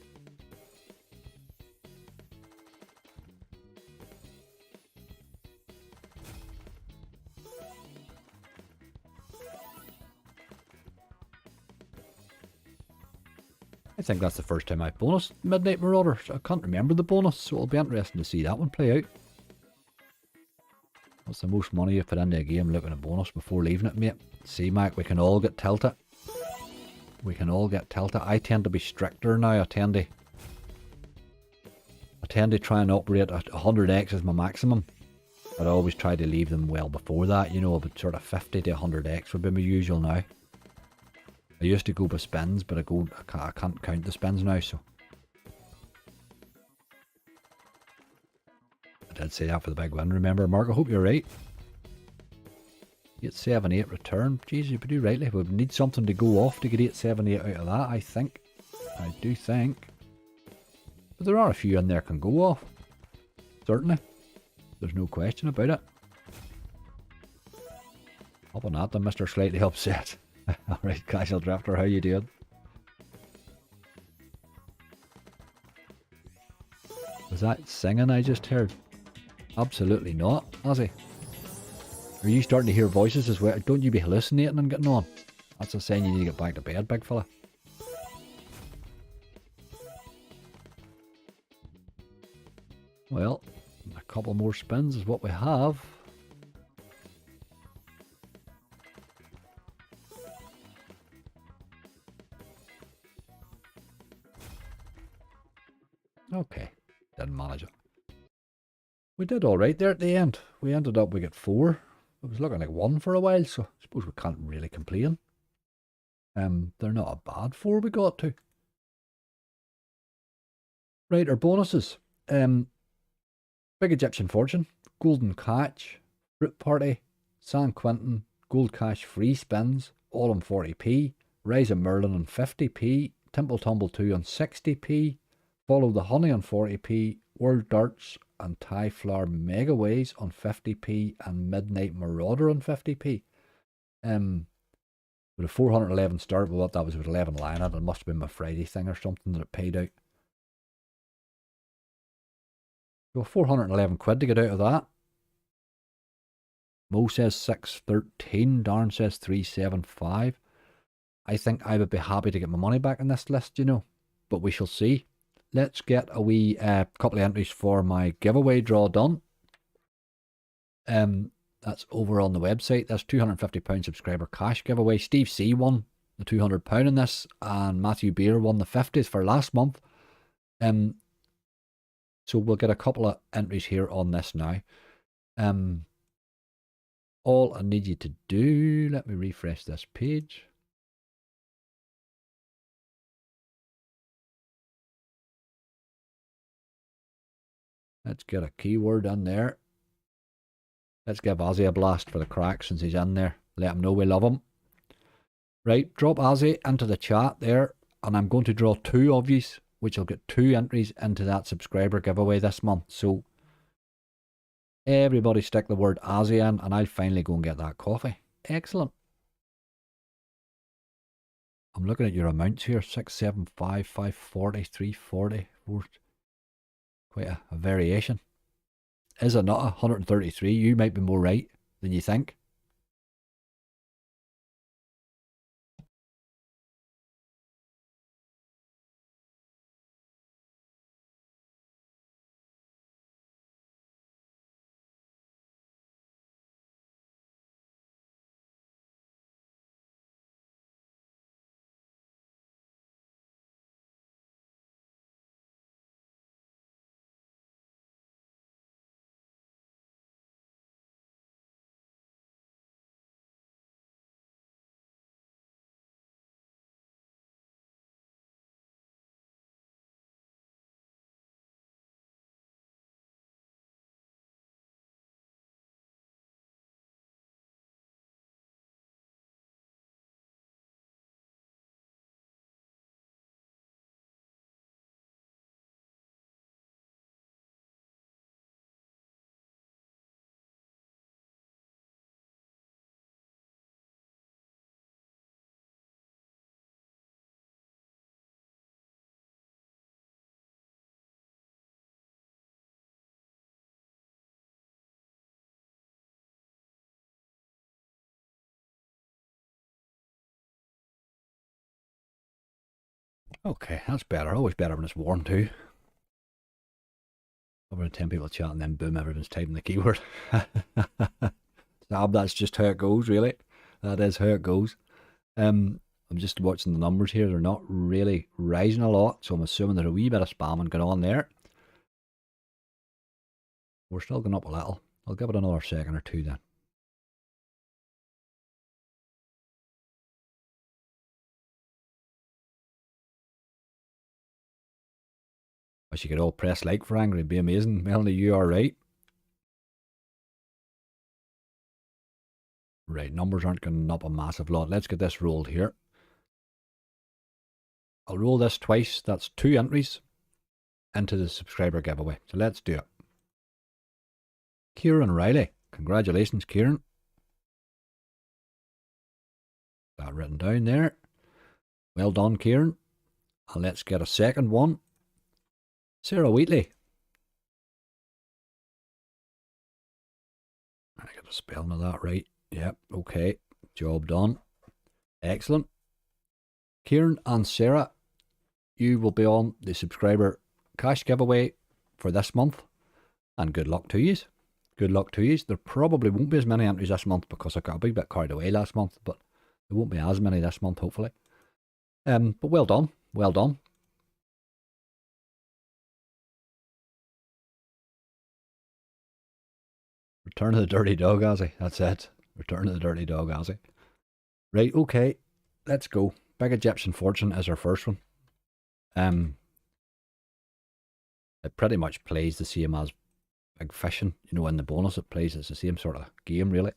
Speaker 1: I think that's the first time I've bonused Midnight Marauder. I can't remember the bonus, so it'll be interesting to see that one play out. What's the most money you've put into a game looking at bonus before leaving it, mate? See, Mac, we can all get tilted. We can all get tilted. I tend to be stricter now. I tend to try and operate at 100x as my maximum. But I always try to leave them well before that, you know, about sort of 50 to 100x would be my usual now. I used to go by spins, but I can't count the spins now, so. I did say that for the big win, remember, Mark? I hope you're right. 878 return. Jeez, you do rightly. We would need something to go off to get 878 out of that, I think. I do think. But there are a few in there can go off. Certainly. There's no question about it. Up on that, then, Mr. Slightly Upset. Alright, Casual Drifter, how you doing? Was that singing I just heard? Absolutely not, Ozzy. Are you starting to hear voices as well? Don't you be hallucinating and getting on? That's a sign you need to get back to bed, big fella. Well, a couple more spins is what we have. Okay, didn't manage it. We did alright there at the end. We ended up, we got 4. It was looking like 1 for a while, so I suppose we can't really complain. They're not a bad 4 we got to. Right, our bonuses. Big Egyptian Fortune, Golden Catch, Fruit Party, San Quentin, Gold Cash free spins, all on 40p, Rise of Merlin on 50p, Temple Tumble 2 on 60p, Follow the Honey on 40p, World Darts and Thai Flour Mega Ways on 50p, and Midnight Marauder on 50p. With a 411 start, well, that was with 11 line. It must have been my Friday thing or something that it paid out. So 411 quid to get out of that. Mo says 613. Darren says 375. I think I would be happy to get my money back in this list, you know. But we shall see. Let's get a wee couple of entries for my giveaway draw done. That's over on the website. That's £250 subscriber cash giveaway. Steve C won the £200 in this, and Matthew Beer won the 50s for last month. So we'll get a couple of entries here on this now. All I need you to do, let me refresh this page. Let's get a keyword in there. Let's give Ozzy a blast for the crack since he's in there. Let him know we love him. Right, drop Ozzy into the chat there, and I'm going to draw 2 of yous, which will get 2 entries into that subscriber giveaway this month. So everybody stick the word Ozzy in, and I'll finally go and get that coffee. Excellent. I'm looking at your amounts here. 675, 540, 340. Quite a variation. Is it not 133? You might be more right than you think. Okay, that's better. Always better when it's warm too. Over 10 people chatting, then boom, everyone's typing the keyword. Stab, that's just how it goes, really. That is how it goes. I'm just watching the numbers here. They're not really rising a lot, so I'm assuming there's a wee bit of spamming going on there. We're still going up a little. I'll give it another second or two then. Wish you could all press like for angry. It'd be amazing. Melanie, you are right. Right, numbers aren't going up a massive lot. Let's get this rolled here. I'll roll this twice. That's 2 entries into the subscriber giveaway. So let's do it. Kieran Riley. Congratulations, Kieran. That written down there. Well done, Kieran. And let's get a second one. Sarah Wheatley. I get the spelling of that right. Yep, okay. Job done. Excellent. Kieran and Sarah, you will be on the subscriber cash giveaway for this month. And good luck to yous. Good luck to yous. There probably won't be as many entries this month because I got a big bit carried away last month, but there won't be as many this month, hopefully. But well done. Well done. Return of the Dirty Dog, Ozzy. That's it. Return of the Dirty Dog, Ozzy. Right, okay. Let's go. Big Egyptian Fortune is our first one. It pretty much plays the same as Big Fishing. You know, in the bonus it plays. It's the same sort of game, really.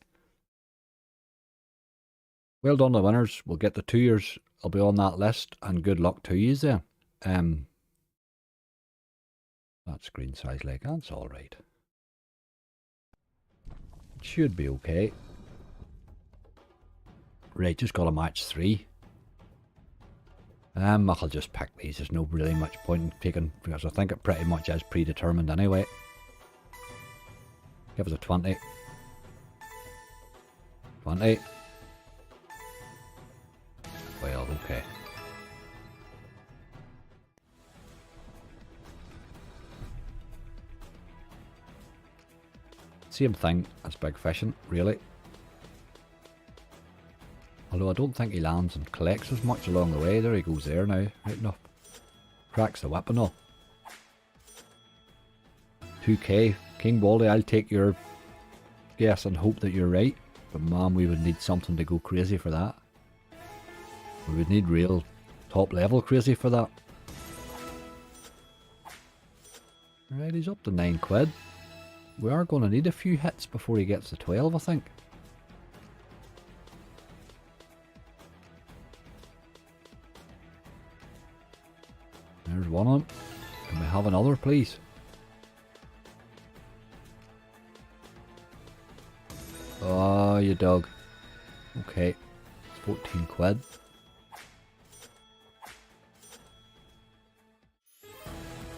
Speaker 1: Well done, the winners. We'll get the 2 years. I'll be on that list, and good luck to you then. That screen size, like, that's alright. Should be okay. Right, just got a match 3. I'll just pick these. There's no really much point in picking because I think it pretty much is predetermined anyway. Give us a 20. 20. 12, okay. Same thing as big fishing, really. Although I don't think he lands and collects as much along the way. There he goes there now, right enough. Cracks the whip and all. 2k. King Baldy, I'll take your guess and hope that you're right. But man, we would need something to go crazy for that. We would need real top level crazy for that. Right, he's up to 9 quid. We are going to need a few hits before he gets to 12, I think. There's one on. Can we have another, please? Oh, you dog. Okay. It's 14 quid.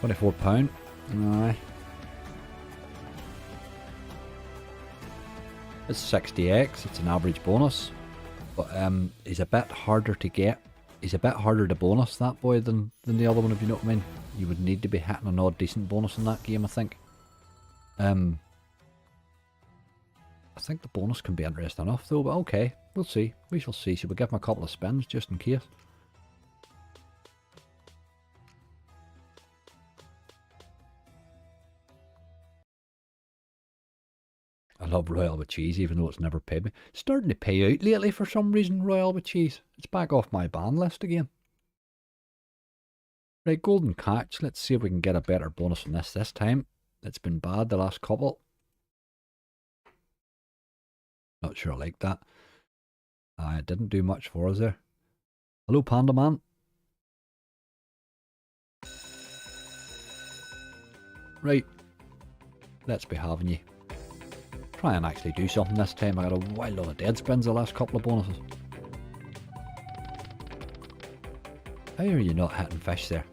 Speaker 1: £24. Aye. It's 60x, it's an average bonus. But he's a bit harder to get. He's a bit harder to bonus, that boy, than the other one, if you know what I mean. You would need to be hitting an odd decent bonus in that game, I think. I think the bonus can be interesting enough though, but okay, we'll see. We shall see. Should we give him a couple of spins just in case? I love Royal with Cheese, even though it's never paid me. It's starting to pay out lately for some reason, Royal with Cheese. It's back off my ban list again. Right, Golden Catch. Let's see if we can get a better bonus than this time. It's been bad the last couple. Not sure I like that. It didn't do much for us there. Hello, Panda Man. Right. Let's be having you. Try and actually do something this time. I got a wild lot of dead spins the last couple of bonuses. How are you not hitting fish there?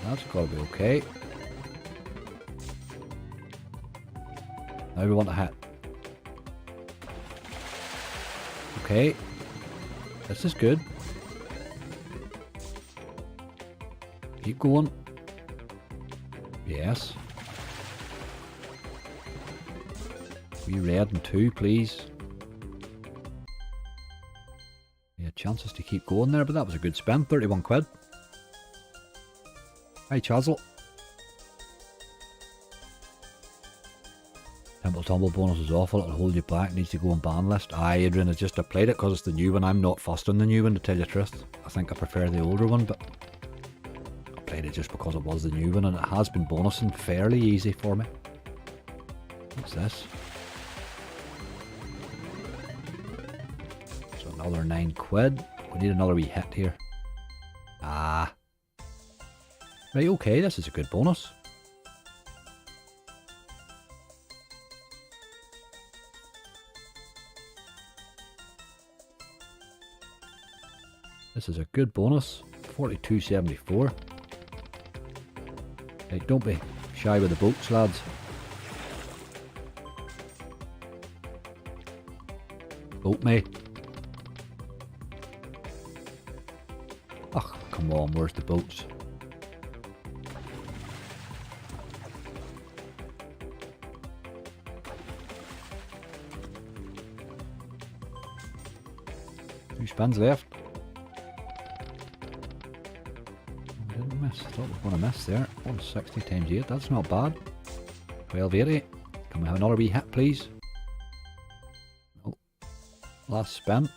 Speaker 1: That's got to be okay. Now we want to hit. Okay. This is good. Keep going. Yes. We red and 2, please. Yeah, chances to keep going there, but that was a good spin. 31 quid. Hi, Chazzle. Temple Tumble bonus is awful. It'll hold you back. Needs to go on ban list. Aye, Adrian, I just played it because it's the new one. I'm not fussed on the new one, to tell you the truth. I think I prefer the older one, but I played it just because it was the new one, and it has been bonusing fairly easy for me. What's this? So another 9 quid. We need another wee hit here. Ah. Right, okay, this is a good bonus. This is a good bonus. 42.74. Right, don't be shy with the boats, lads. Boat me. Ugh, come on, where's the boats? Two spins left. I didn't miss. I thought we were going to miss there. 160 times 8. That's not bad. 1280. Can we have another wee hit, please? Oh. Last spin.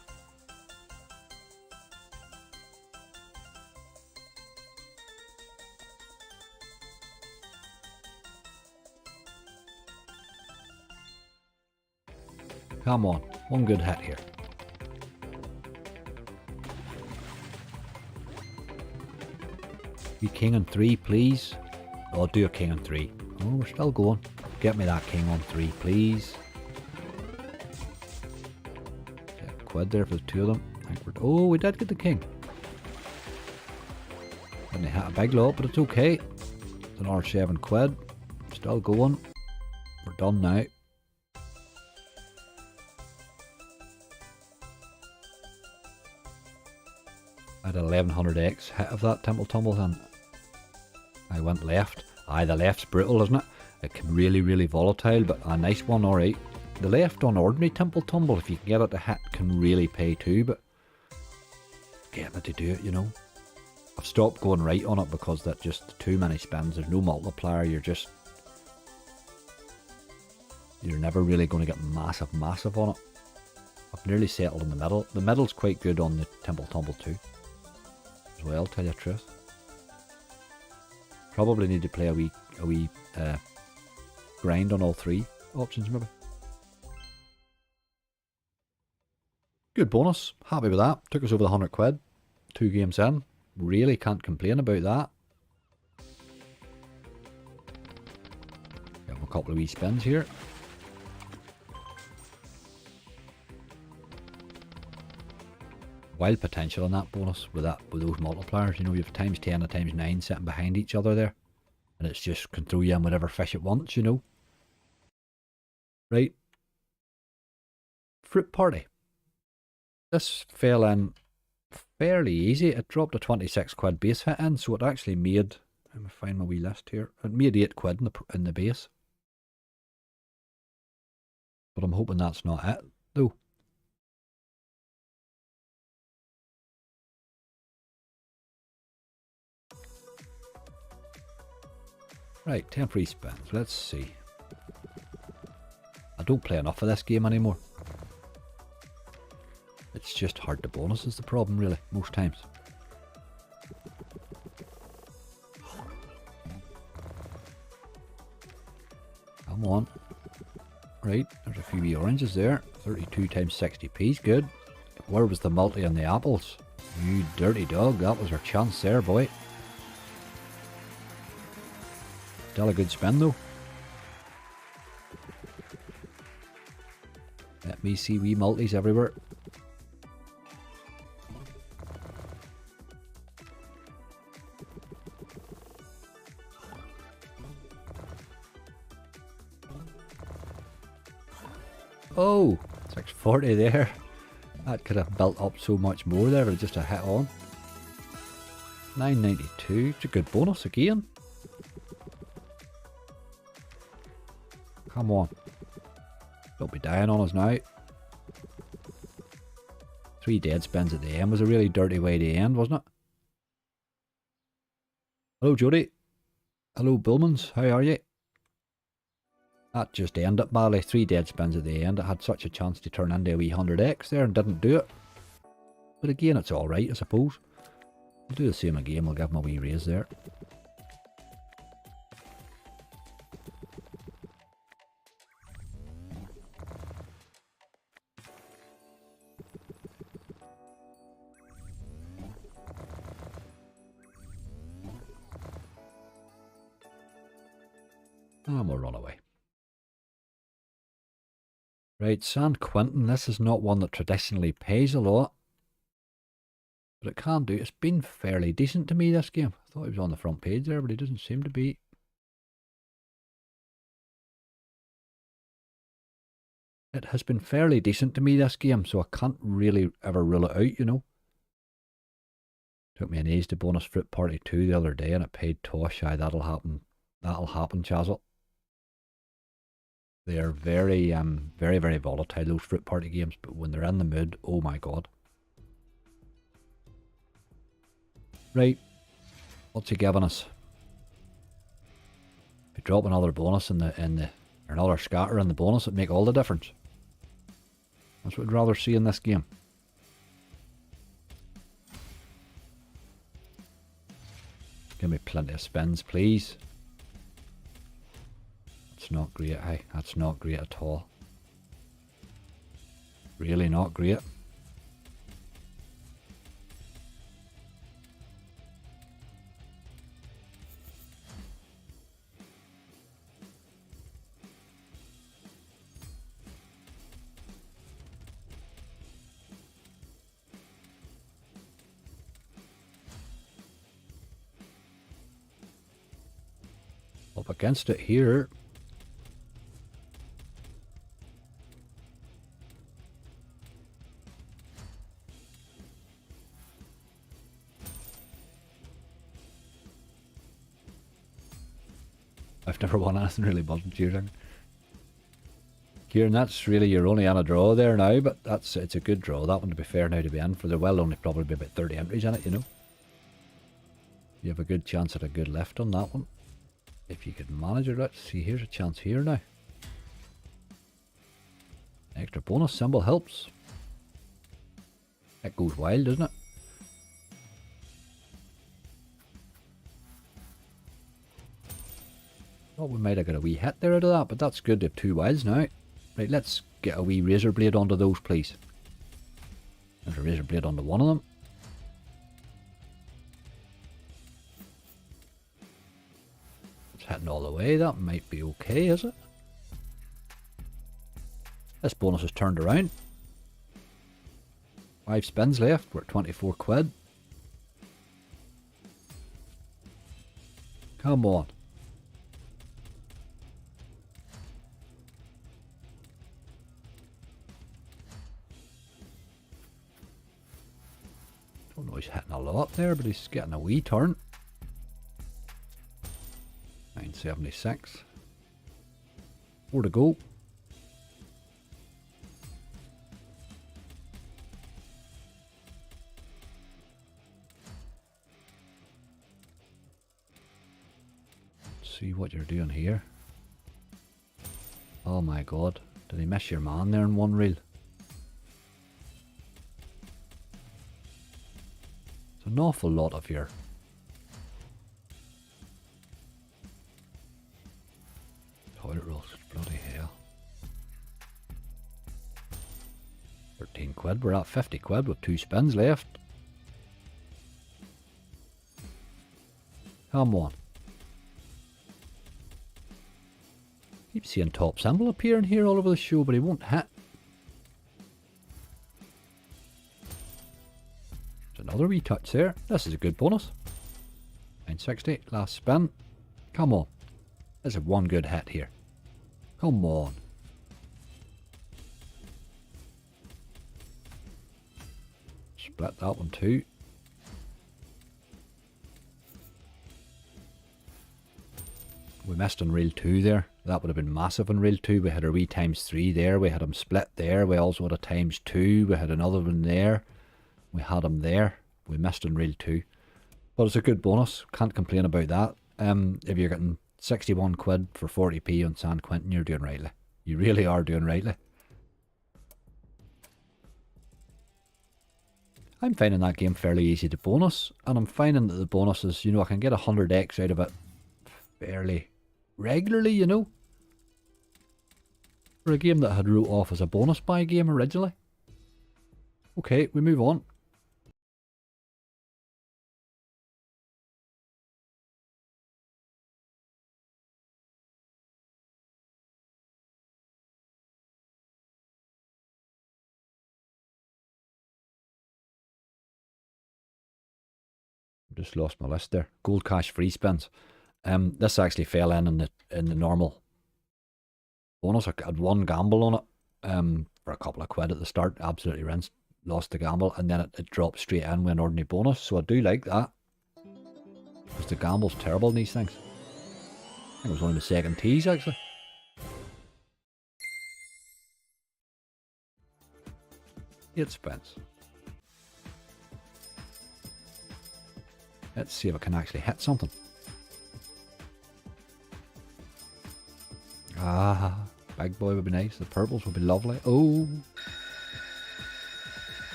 Speaker 1: Come on. One good hit here. King on 3, please. Oh, do a king on 3. Oh, we're still going. Get me that king on 3, please. Quid there for the two of them. I think we're, oh, we did get the king. Didn't hit a big lot, but it's okay. It's another 7 quid. Still going. We're done now. I had 1100x hit of that Temple Tumble and I went left. Aye, the left's brutal, isn't it? It can really volatile, but a nice one, alright. The left on ordinary Temple Tumble, if you can get it to hit, can really pay too, but getting it to do it, you know. I've stopped going right on it because that's just too many spins. There's no multiplier. You're never really going to get massive on it. I've nearly settled in the middle. The middle's quite good on the Temple Tumble too, as well, tell you the truth. Probably need to play a wee grind on all 3 options maybe. Good bonus. Happy with that. Took us over the 100 quid. 2 games in. Really can't complain about that. Got a couple of wee spins here. Wild potential on that bonus with those multipliers. You know, you have times 10 and times 9 sitting behind each other there. And it's just can throw you in whatever fish it wants, you know. Right. Fruit Party. This fell in fairly easy. It dropped a 26 quid base hit in, so it actually made, let me find my wee list here, it made 8 quid in the base. But I'm hoping that's not it, though. Right, 10 free spins, let's see. I don't play enough of this game anymore. It's just hard to bonus is the problem, really, most times. Come on. Right, there's a few wee oranges there. 32 times 60p's good. Where was the multi on the apples? You dirty dog, that was our chance there, boy. Still a good spin though. Let me see wee multis everywhere. Oh, 640 there. That could have built up so much more there with just a hit on. 992, it's a good bonus again. Come on. Don't be dying on us now. 3 dead spins at the end was a really dirty way to end, wasn't it? Hello Jody. Hello Bullmans, how are you? That just ended badly. 3 dead spins at the end. It had such a chance to turn into a wee 100x there and didn't do it. But again, it's alright, I suppose. We'll do the same again. We'll give him a wee raise there. And we'll run away. Right, San Quentin, this is not one that traditionally pays a lot. But it can do. It's been fairly decent to me, this game. I thought he was on the front page there, but he doesn't seem to be. It has been fairly decent to me, this game, so I can't really ever rule it out, you know. Took me an age to bonus Fruit Party 2 the other day and it paid tosh. Aye, that'll happen. That'll happen, Chazzel. They're very volatile, those Fruit Party games, but when they're in the mood, oh my god. Right, what's he giving us? If you drop another bonus or another scatter in the bonus, it'd make all the difference. That's what I'd rather see in this game. Give me plenty of spins, please. That's not great, hey. That's not great at all. Really not great. Up against it here. I've never won anything really button shooting. Kieran, that's really, you're only on a draw there now, but it's a good draw. That one, to be fair now, to be in, for there will only probably be about 30 entries in it, you know. You have a good chance at a good lift on that one. If you could manage it. Let's see, here's a chance here now. Extra bonus symbol helps. It goes wild, doesn't it? Thought we might have got a wee hit there out of that, but that's good to have 2 wilds now. Right, let's get a wee razor blade onto those, please. There's a razor blade onto one of them. It's hitting all the way. That might be okay, is it? This bonus is turned around. 5 spins left. We're at 24 quid. Come on. Don't know, he's hitting a lot there, but he's getting a wee turn. 976. 4 to go. Let's see what you're doing here. Oh my god. Did he miss your man there in one reel? It's an awful lot of your toilet rolls. Bloody hell. 13 quid. We're at 50 quid with 2 spins left. Come on. Keep seeing top symbol appearing here all over the show, but he won't hit. There's another wee touch there. This is a good bonus. 960, last spin. Come on. There's a one good hit here. Come on. Split that one too. We missed on reel 2 there. That would have been massive on reel 2. We had a wee ×3 there. We had him split there. We also had a ×2. We had another one there. We had him there. We missed on reel 2. But it's a good bonus. Can't complain about that. If you're getting 61 quid for 40p on San Quentin, you're doing rightly. You really are doing rightly. I'm finding that game fairly easy to bonus. And I'm finding that the bonuses, you know, I can get 100x out of it fairly regularly, you know. For a game that had wrote off as a bonus buy game originally. Okay, we move on. Just lost my list there. Gold cash free spins. This actually fell in the normal bonus. I had one gamble on it for a couple of quid at the start. Absolutely rinsed. Lost the gamble, and then it dropped straight in with an ordinary bonus. So I do like that, because the gamble's terrible in these things. I think it was only the second tease actually. Eight spins. Let's see if I can actually hit something. Ah, big boy would be nice. The purples would be lovely. Oh,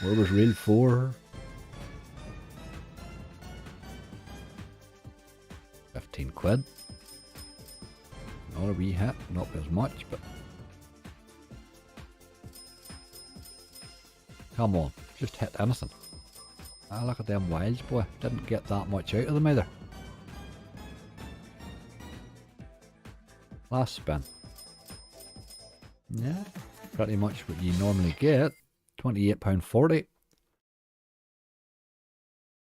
Speaker 1: where was reel 4? 15 quid. Not a wee hit, not as much, but come on, just hit anything. Ah, look at them wilds, boy. Didn't get that much out of them either. Last spin. Yeah, pretty much what you normally get. £28.40.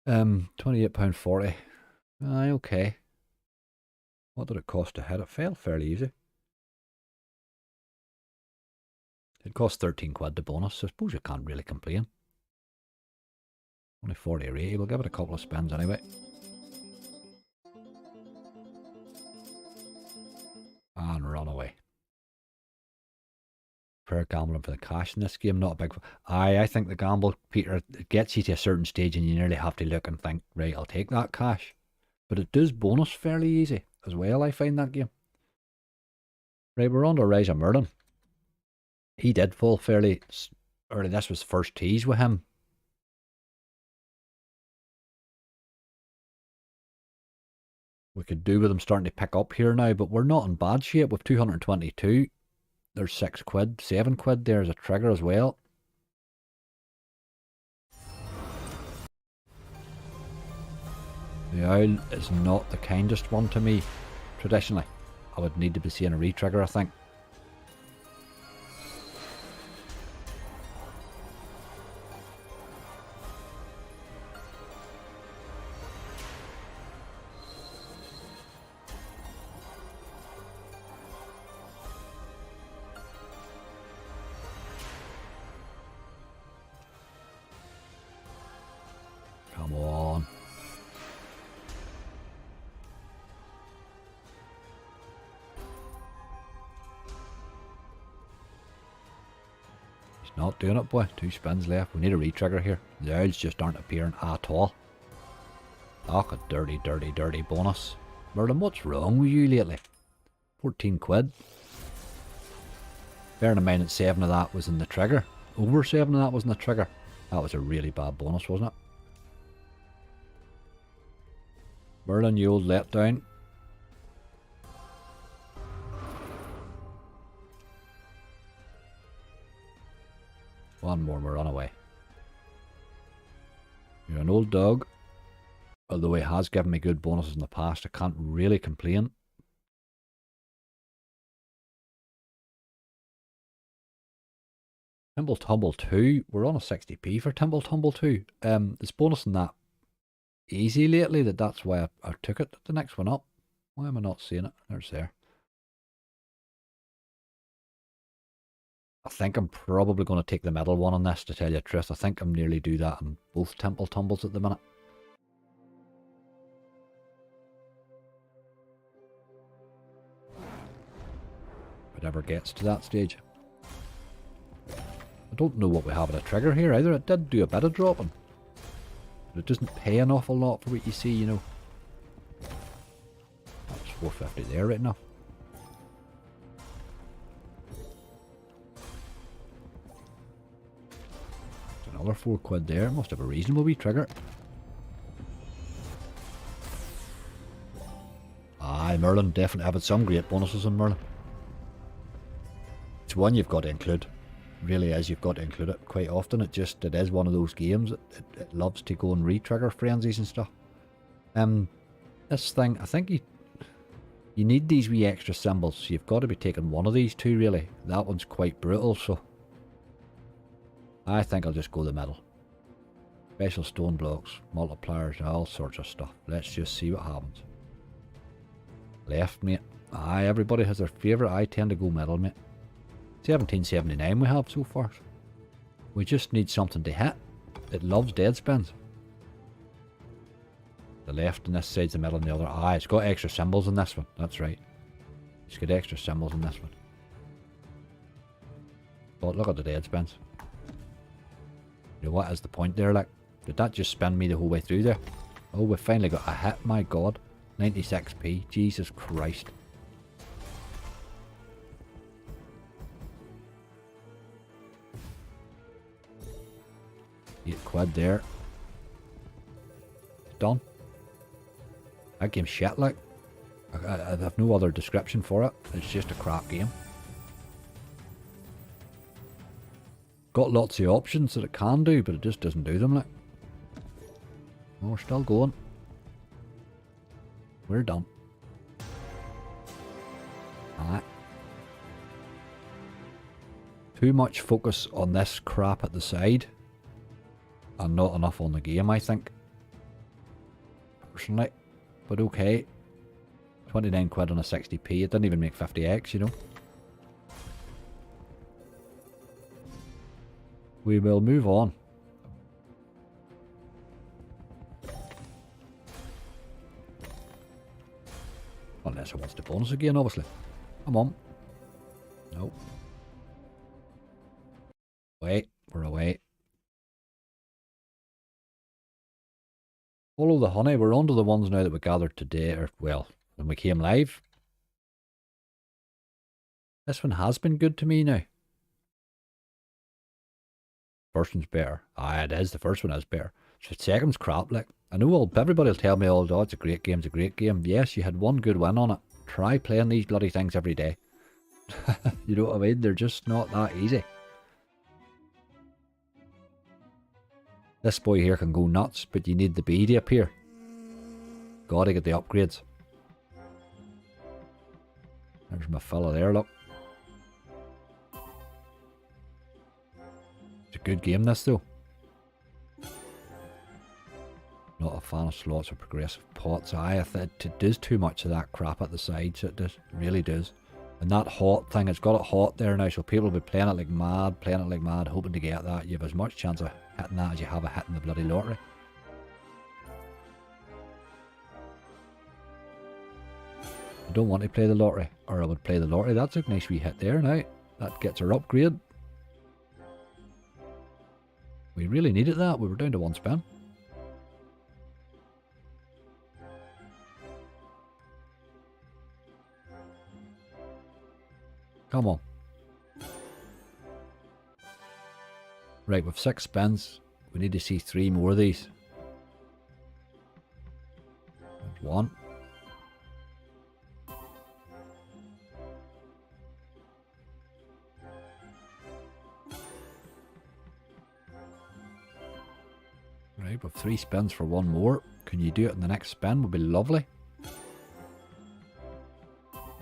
Speaker 1: £28.40. Aye, okay. What did it cost to hit? It fell fairly easy. It cost 13 quid to bonus, so I suppose you can't really complain. Only 40 or 80, we'll give it a couple of spins anyway. And run away. Fair gambling for the cash in this game, not a big... I think the gamble, Peter, it gets you to a certain stage and you nearly have to look and think, right, I'll take that cash. But it does bonus fairly easy as well, I find that game. Right, we're on to Rise of Merlin. He did fall fairly early. This was first tease with him. We could do with him starting to pick up here now, but we're not in bad shape with 222. There's 6 quid, 7 quid there as a trigger as well. The owl is not the kindest one to me, traditionally. I would need to be seeing a re-trigger, I think. Come on. He's not doing it, boy. 2 spins left. We need a re-trigger here. The owls just aren't appearing at all. Oh, a dirty, dirty, dirty bonus. Merlin, what's wrong with you lately? 14 quid. Bearing in mind that 7 of that was in the trigger. Over 7 of that was in the trigger. That was a really bad bonus, wasn't it? Merlin, you old letdown. One more, we're on away. You're an old dog. Although he has given me good bonuses in the past, I can't really complain. Timble Tumble 2. We're on a 60p for Timble Tumble 2. There's bonus in that easy lately, that's why I took it. The next one up. Why am I not seeing it? There's there. I think I'm probably going to take the middle one on this, to tell you the truth. I think I'm nearly do that on both Temple Tumbles at the minute. If it ever gets to that stage. I don't know what we have at a trigger here either. It did do a bit of dropping. But it doesn't pay an awful lot for what you see, you know. That's 450 there right enough. Another 4 quid there. Must have a reasonable wee trigger. Aye, Merlin. Definitely having some great bonuses on Merlin. It's one you've got to include. Really is, you've got to include it quite often. It is one of those games it loves to go and re-trigger frenzies and stuff. This thing, I think you need these wee extra symbols. You've got to be taking one of these two, really. That one's quite brutal, so I think I'll just go the middle. Special stone blocks, multipliers, all sorts of stuff. Let's just see what happens. Left, mate. Aye, everybody has their favourite. I tend to go middle, mate. 1779 we have so far. We just need something to hit. It loves dead spins. The left on this side's the middle and the other. Ah, it's got extra symbols in this one. That's right. It's got extra symbols in this one. But look at the dead spins. You know what is the point there, like? Did that just spin me the whole way through there? Oh, we finally got a hit, my god. 96p. Jesus Christ. £8 there. Done. That game's shit, like. I have no other description for it. It's just a crap game. Got lots of options that it can do, but it just doesn't do them, like. Oh, we're still going. We're done. Alright. Too much focus on this crap at the side. And not enough on the game, I think. Personally. But okay. 29 quid on a 60p. It didn't even make 50x, you know. We will move on. Unless it wants the bonus again, obviously. Come on. Nope. Wait, we're away. Follow the honey. We're on to the ones now that we gathered today, or well, when we came live. This one has been good to me now. First one's better. Ah, it is. The first one is better. So the second's crap, like. I know everybody will tell me, oh, it's a great game, it's a great game. Yes, you had one good win on it. Try playing these bloody things every day. You know what I mean? They're just not that easy. This boy here can go nuts, but you need the bee to appear. Gotta get the upgrades. There's my fella there, look. It's a good game, this, though. Not a fan of slots or progressive pots. It does too much of that crap at the sides. It does. It really does. And that hot thing, it's got it hot there now, so people will be playing it like mad, hoping to get that. You have as much chance of hitting that as you have of hitting the bloody lottery. I don't want to play the lottery, or I would play the lottery. That's a nice wee hit there now. That gets our upgrade. We really needed that. We were down to one spin. Come on. Right, with 6 spins, we need to see 3 more of these. There's 1. Right, with 3 spins for 1 more. Can you do it in the next spin? Would be lovely.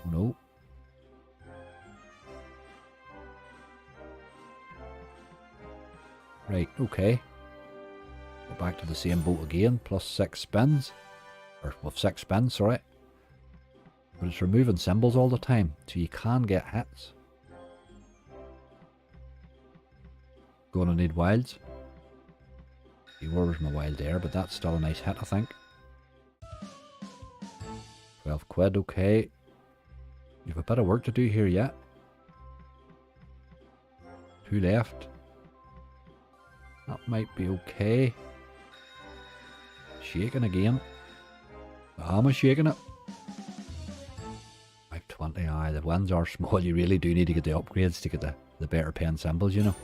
Speaker 1: No. Right, okay. Go back to the same boat again, plus 6 spins. Or with 6 spins, sorry. But it's removing symbols all the time, so you can get hits. Gonna need wilds. See, where was my wild there, but that's still a nice hit, I think. 12 quid, okay. You have a bit of work to do here yet. 2 left. That might be okay. Shaking again. Am I shaking it? 520, aye, the wins are small. You really do need to get the upgrades to get the better paying symbols, you know.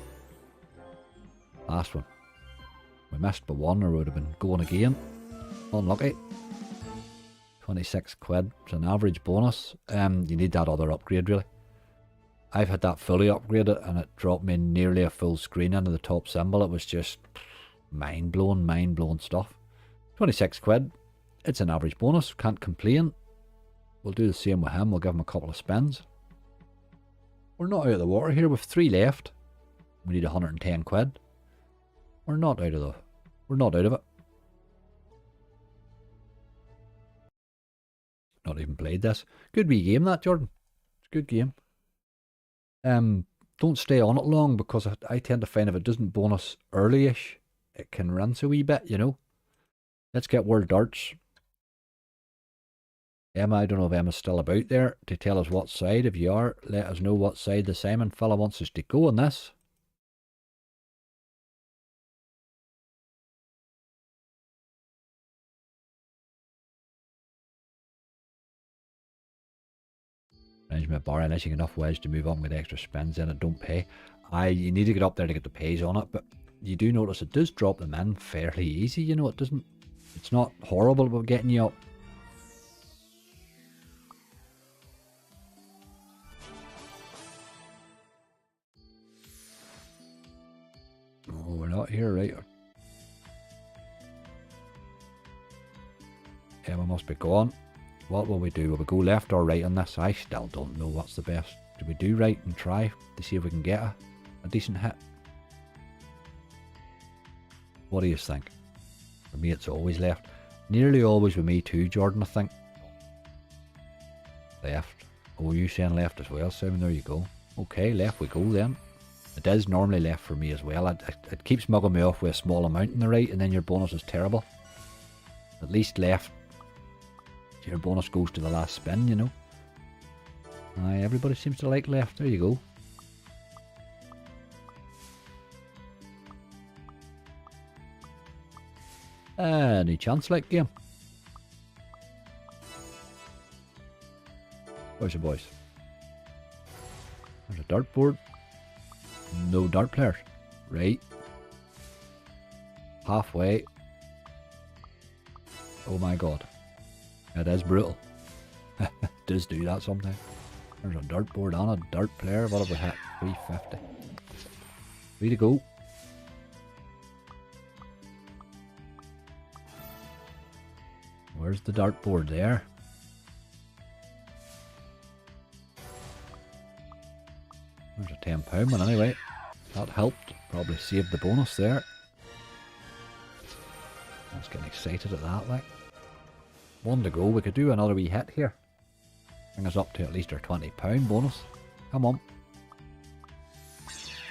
Speaker 1: Last one. We missed by 1 or we would have been going again. Unlucky. 26 quid. It's an average bonus. You need that other upgrade, really. I've had that fully upgraded and it dropped me nearly a full screen into the top symbol. It was just mind-blowing stuff. 26 quid. It's an average bonus. Can't complain. We'll do the same with him. We'll give him a couple of spins. We're not out of the water here. With 3 left. We need 110 quid. We're not out of it. Not even played this. Good wee game that, Jordan. It's a good game. Don't stay on it long because I tend to find if it doesn't bonus early-ish, it can rinse a wee bit, you know. Let's get World Darts. Emma, I don't know if Emma's still about there to tell us what side. If you are, let us know what side the Simon fella wants us to go on this. Management bar, unless you get enough wedge to move up and get extra spins in it, don't pay. You need to get up there to get the pays on it, but you do notice it does drop them in fairly easy, you know. It's not horrible about getting you up. Oh, we're not here, right? Emma must be gone. What will we do? Will we go left or right on this? I still don't know what's the best. Do we do right and try to see if we can get a decent hit? What do you think? For me, it's always left. Nearly always with me too, Jordan, I think. Left. Oh, you saying left as well, Simon? There you go. Okay, left we go then. It is normally left for me as well. It keeps mugging me off with a small amount on the right, and then your bonus is terrible. At least left. Your bonus goes to the last spin, you know. Aye, everybody seems to like left. There you go. Any chance like game? Where's the boys? There's a dartboard. No dart players. Right. Halfway. Oh my god. It is brutal. It does do that sometimes. There's a dartboard and a dart player. What have we hit? 350. 3 to go. Where's the dartboard there? There's a £10 one anyway. That helped. Probably saved the bonus there. I was getting excited at that, like. 1 to go. We could do another wee hit here. Bring us up to at least our £20 bonus. Come on.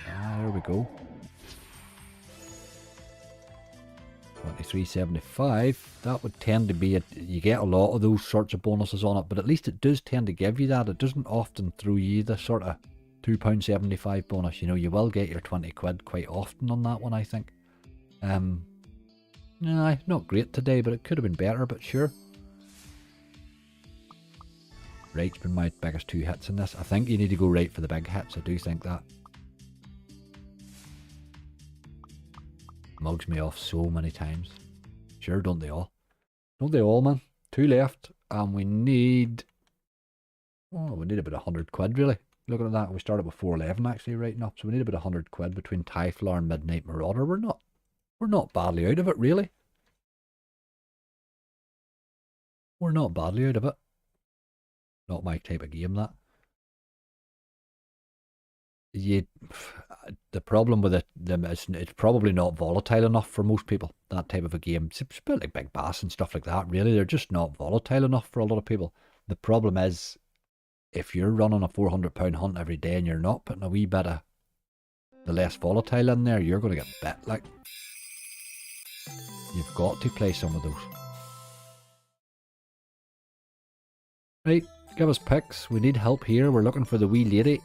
Speaker 1: Ah, there we go. 23.75. That would tend to be it. You get a lot of those sorts of bonuses on it, but at least it does tend to give you that. It doesn't often throw you the sort of £2.75 bonus. You know, you will get your 20 quid quite often on that one, I think. Nah, not great today, but it could have been better, but sure. Right's been my biggest 2 hits in this. I think you need to go right for the big hits. I do think that. Mugs me off so many times. Sure, don't they all? Don't they all, man? 2 left, and we need... Oh, we need about 100 quid, really. Looking at that, we started with 411 actually writing up, so we need about 100 quid between Typhlar and Midnight Marauder. We're not badly out of it, really. We're not badly out of it. Not my type of game, that. The problem with it, it's probably not volatile enough for most people, that type of a game. It's a bit like Big Bass and stuff like that, really. They're just not volatile enough for a lot of people. The problem is, if you're running a £400 hunt every day and you're not putting a wee bit of the less volatile in there, you're going to get bit, like. You've got to play some of those. Right, give us picks. We need help here. We're looking for the wee lady.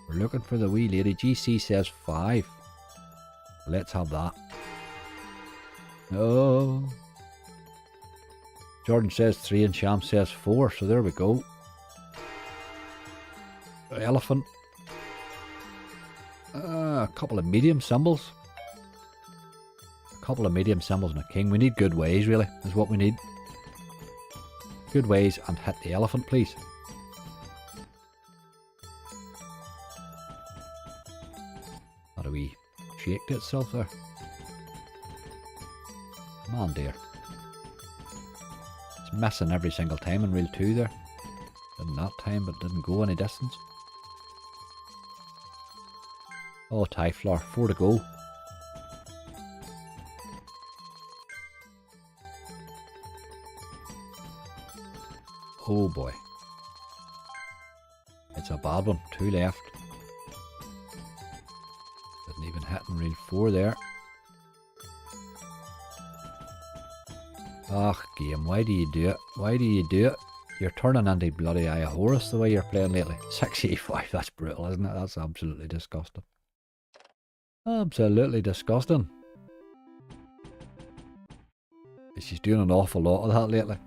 Speaker 1: We're looking for the wee lady. GC says 5. Let's have that. Oh. Jordan says 3 and Sham says 4. So there we go. Elephant. A couple of medium symbols. A couple of medium symbols and a king. We need good ways, really, is what we need. Good ways and hit the elephant, please. Had a wee shake to itself there. Man, dear. It's missing every single time in reel 2 there. Didn't that time, but didn't go any distance. Oh, Typhlar, 4 to go. Oh boy. It's a bad one. 2 left. Didn't even hit in reel 4 there. Ugh, game, why do you do it? Why do you do it? You're turning into bloody Eye of Horus the way you're playing lately. 685, that's brutal, isn't it? That's absolutely disgusting. Absolutely disgusting. She's doing an awful lot of that lately.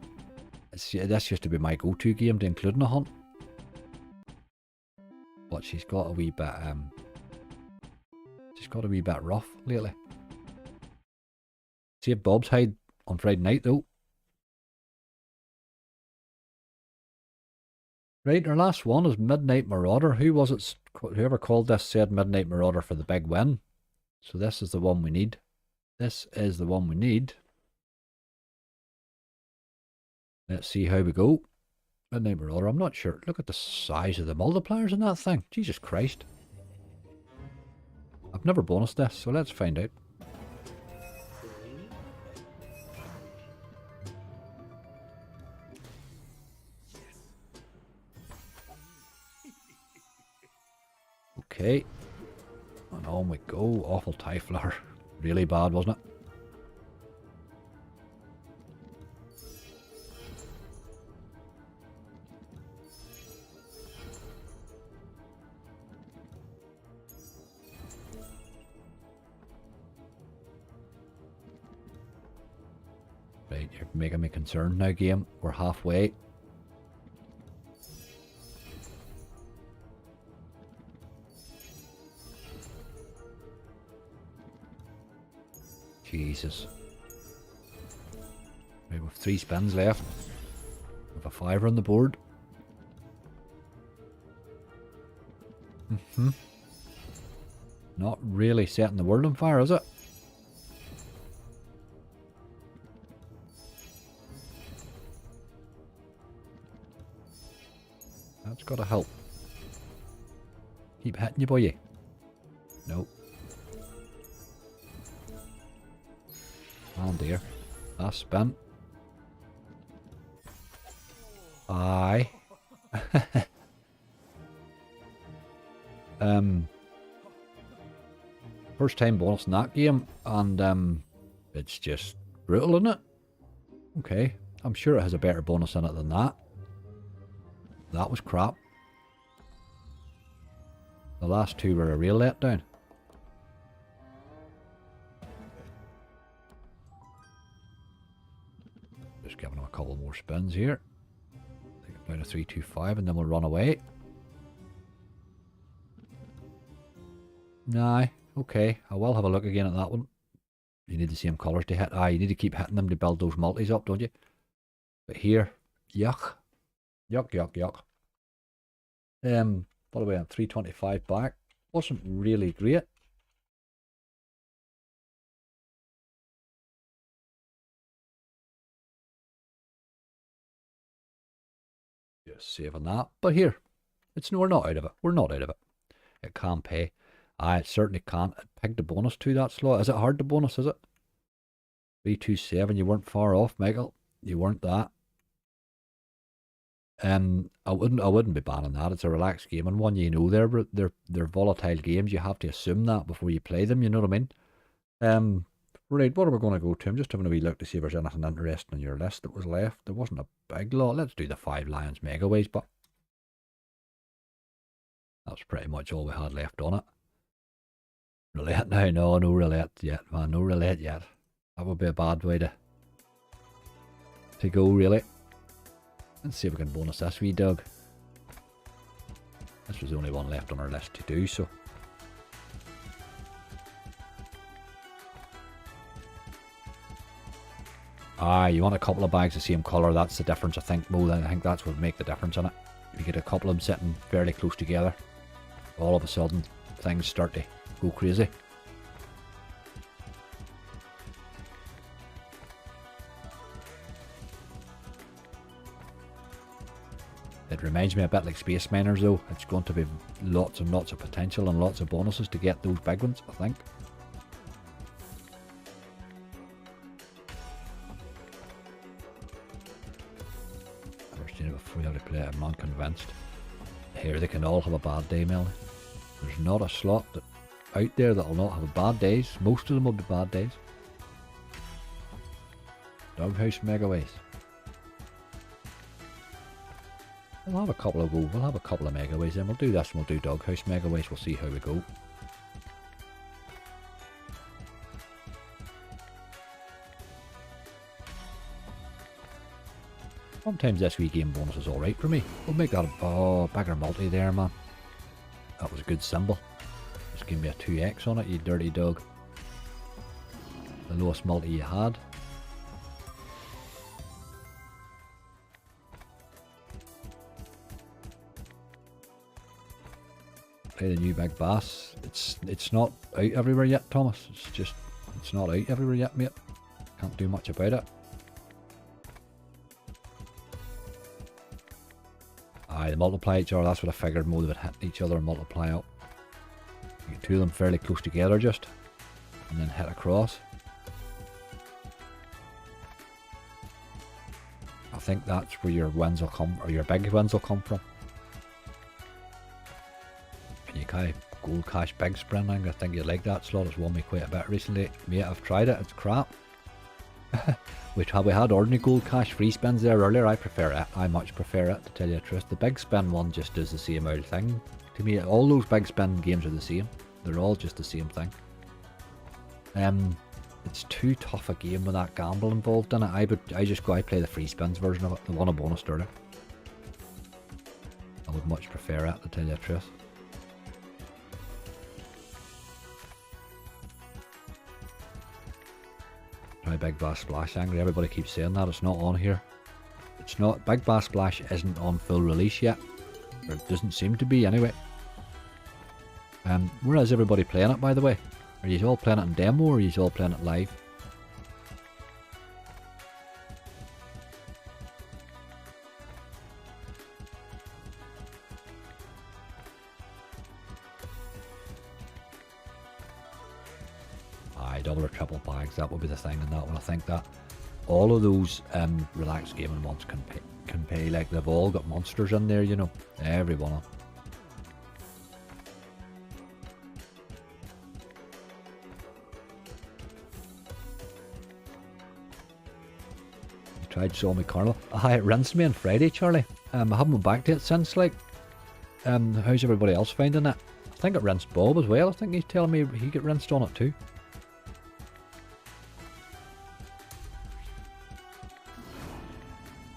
Speaker 1: This used to be my go-to game to include in a hunt. But she's got a wee bit, rough lately. Saved Bob's hide on Friday night though. Right, our last one is Midnight Marauder. Who was it? Whoever called this said Midnight Marauder for the big win. So this is the one we need. This is the one we need. Let's see how we go. Midnight Marauder, I'm not sure. Look at the size of the multipliers in that thing. Jesus Christ. I've never bonused this, so let's find out. Okay. And on we go. Awful tie flower. Really bad, wasn't it? Right, you're making me concerned now, game. We're halfway. Jesus. Right, we've 3 spins left. We've a 5 on the board. Not really setting the world on fire, is it? That's gotta help. Keep hitting you, boy. Nope. Oh dear. Last spin. Aye. First time bonus in that game, and it's just brutal, isn't it? Okay, I'm sure it has a better bonus in it than that. That was crap. The last 2 were a real letdown. Just giving them a couple more spins here. Take it down to 325 and then we'll run away. Nah, okay. I will have a look again at that one. You need the same colours to hit. You need to keep hitting them to build those multis up, don't you? But here, yuck. Yuck, yuck, yuck. What are we at? 325 back. Wasn't really great. Just saving that. But here, we're not out of it. We're not out of it. It can pay. It certainly can't. It pegged the bonus to that slot. Is it hard to bonus, is it? 327, you weren't far off, Michael. You weren't that. I wouldn't be banning that. It's a relaxed game, and one you know they're volatile games. You have to assume that before you play them. You know what I mean? Right. What are we going to go to? I'm just having a wee look to see if there's anything interesting on your list that was left. There wasn't a big lot. Let's do the 5 Lions Megaways, but that's pretty much all we had left on it. Roulette now? No roulette yet, man. No roulette yet. That would be a bad way to go, really. Let's see if we can bonus this wee dog. This was the only one left on our list to do, so. You want a couple of bags the same colour, that's the difference, I think, Mo. I think that's what would make the difference in it. If you get a couple of them sitting fairly close together, all of a sudden, things start to go crazy. It reminds me a bit like Space Miners though. It's going to be lots and lots of potential and lots of bonuses to get those big ones, I think. I've never seen it before how to play it. I'm not convinced. Here they can all have a bad day, Melanie. There's not a slot out there that will not have bad days. Most of them will be bad days. Doghouse Megaways. We'll have a couple of Megaways then. We'll do this and we'll do Doghouse Megaways. We'll see how we go. Sometimes this wee game bonus is alright for me. We'll make that a bigger multi there, man. That was a good symbol. Just give me a 2x on it, you dirty dog. The lowest multi you had. Play the new big bass. It's not out everywhere yet, Thomas. It's not out everywhere yet, mate. Can't do much about it. The multiply each other, that's what I figured. More would hit each other and multiply up. You get 2 of them fairly close together just, and then hit across. I think that's where your wins will come, or your big wins will come from. And you kind of Gold Cash Big Spin. I think you like that slot. It's won me quite a bit recently. Mate, I've tried it. It's crap. we had ordinary Gold Cash free spins there earlier. I prefer it. I much prefer it, to tell you the truth. The Big Spin one just does the same old thing. To me, all those Big Spin games are the same. They're all just the same thing. It's too tough a game with that gamble involved in it. I play the free spins version of it, the one a bonus earlier. I would much prefer it, to tell you the truth. Try Big Bass Splash. Angry, everybody keeps saying that. It's not on here. It's not. Big Bass Splash isn't on full release yet. Or it doesn't seem to be anyway. Where is everybody playing it, by the way? Are you all playing it in demo, or are you all playing it live? Aye, double or triple bags, that would be the thing in that one. I think that all of those relaxed gaming ones can pay, like they've all got monsters in there, you know. Every one of them. Tried Show Me Carnival. Aye, it rinsed me on Friday, Charlie. I haven't been back to it since, like. How's everybody else finding it? I think it rinsed Bob as well. I think he's telling me he got rinsed on it too.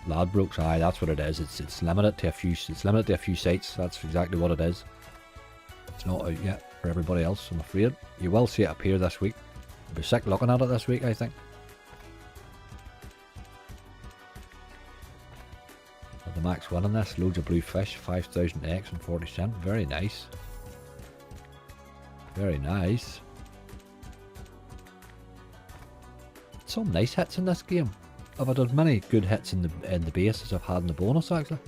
Speaker 1: Ladbrokes, aye, that's what it is. It's limited to a few. It's limited to a few sites. That's exactly what it is. It's not out yet for everybody else, I'm afraid. You will see it appear this week. I'll be sick looking at it this week, I think. The max win on this, loads of blue fish, 5,000x and 40 cent. Very nice. Very nice. Some nice hits in this game. I've had as many good hits in the base as I've had in the bonus, actually.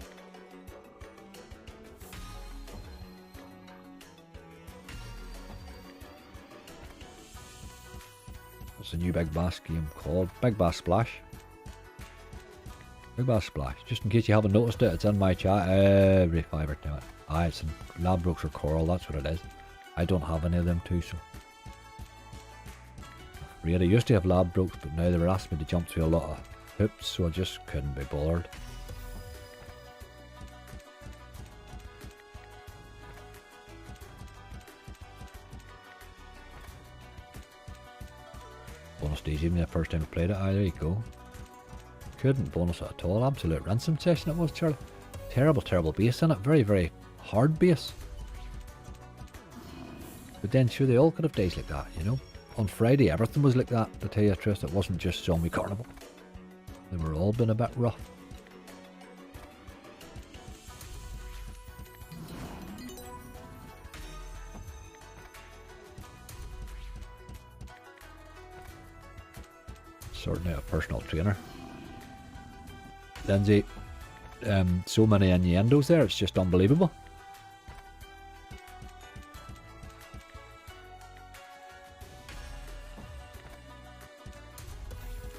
Speaker 1: What's the new Big Bass game called? Big Bass Splash. Big Bass Splash. Just in case you haven't noticed it, it's in my chat every 5 or 10 minutes. Aye, it's in Ladbrokes or Coral, that's what it is. I don't have any of them too, so. Really, I used to have Ladbrokes, but now they were asking me to jump through a lot of hoops, so I just couldn't be bothered. Bonus days, even the first time I played it. Aye, there you go. Couldn't bonus it at all. Absolute ransom session it was, Charlie. Terrible, terrible base in it. Very, very hard base. But then, sure, they all could have days like that, you know. On Friday, everything was like that, to tell you the truth. It wasn't just Zombie Carnival. They were all been a bit rough. Sorting out a personal trainer. Lindsay, so many innuendos there, it's just unbelievable.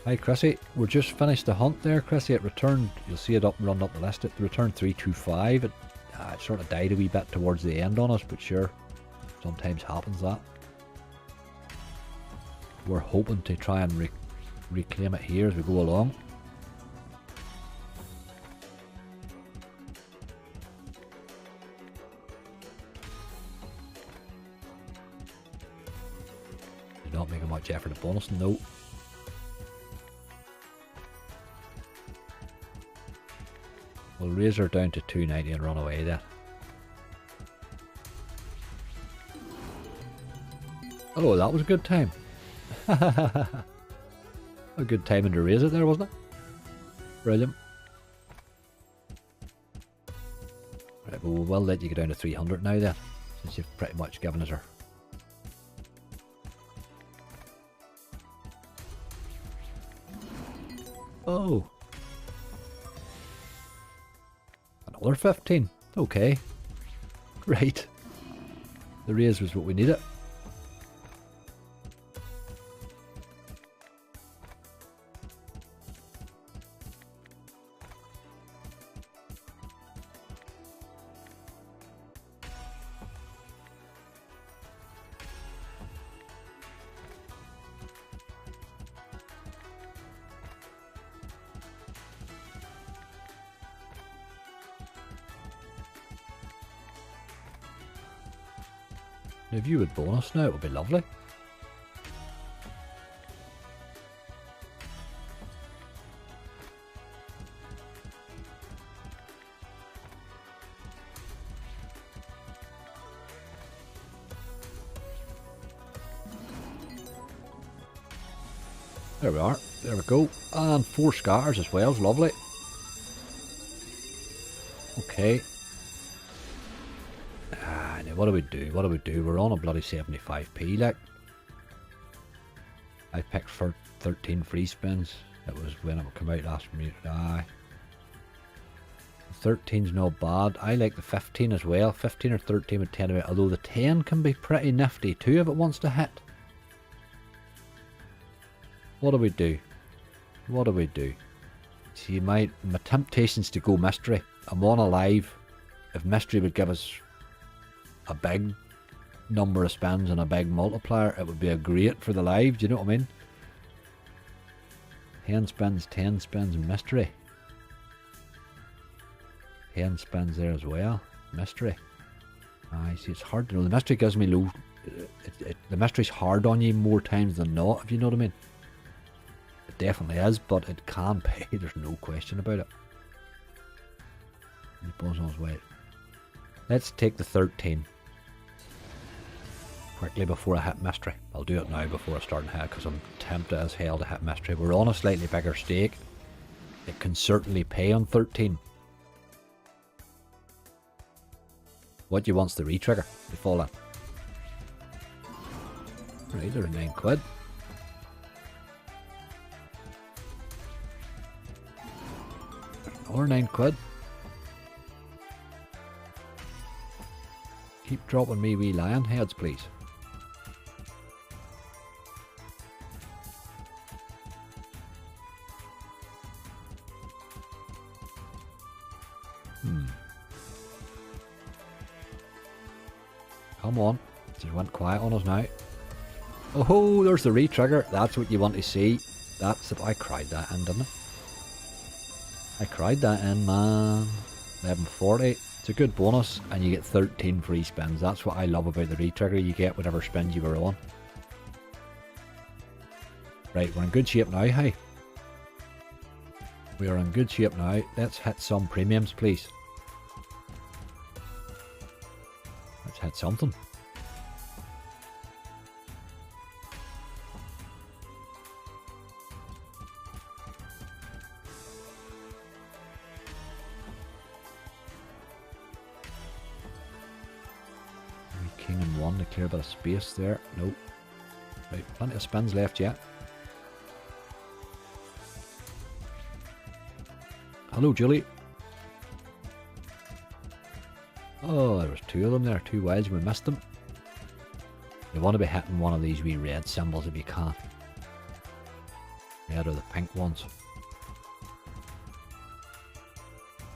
Speaker 1: Hi Chrissy, we're just finished the hunt there, Chrissy. It returned, you'll see it up and run up the list, it returned 325. It sort of died a wee bit towards the end on us, but sure, sometimes happens that. We're hoping to try and reclaim it here as we go along. Did not make much effort at bonus, no. We'll raise her down to 290 and run away there. Oh, that was a good time. A good timing to raise it there, wasn't it? Brilliant. Right, well, we'll let you get down to 300 now then, since you've pretty much given us her. Oh. Another 15. Okay. Great. The raise was what we needed. If you would bonus now, it would be lovely. There we are. There we go. And 4 scatters as well. Lovely. Okay. Now what do we do? What do we do? We're on a bloody 75p, like. I picked for 13 free spins. That was when it would come out last minute. Aye. 13's not bad. I like the 15 as well. 15 or 13 with 10 of it. Although the 10 can be pretty nifty too if it wants to hit. What do we do? What do we do? See, my temptation's to go mystery. I'm on a live. If mystery would give us a big number of spins and a big multiplier, it would be a great for the live. Do you know what I mean? 10 spins, mystery. 10 spins there as well. Mystery. I see, it's hard to know. The mystery gives me low. The mystery's hard on you more times than not, if you know what I mean. It definitely is, but it can pay. There's no question about it. Wait. Let's take the 13. Quickly before I hit mystery. I'll do it now before I start and hit because I'm tempted as hell to hit mystery. We're on a slightly bigger stake. It can certainly pay on 13. What do you want's the retrigger? They fall in. Right, there's 9 quid. Or 9 quid. Keep dropping me wee lion heads, please. Come on. Just went quiet on us now. Oh, there's the re-trigger. That's what you want to see. That's it. I cried that in, didn't I? I cried that in, man. 1140. It's a good bonus, and you get 13 free spins. That's what I love about the re-trigger. You get whatever spins you were on. Right, we're in good shape now, hey. We are in good shape now. Let's hit some premiums, please. Let's hit something. King and 1 to clear a bit of space there. Nope. Right, plenty of spins left yet. Hello, Julie. Oh, there was 2 of them there. 2 wilds. We missed them. You want to be hitting one of these wee red symbols if you can. Red or the pink ones.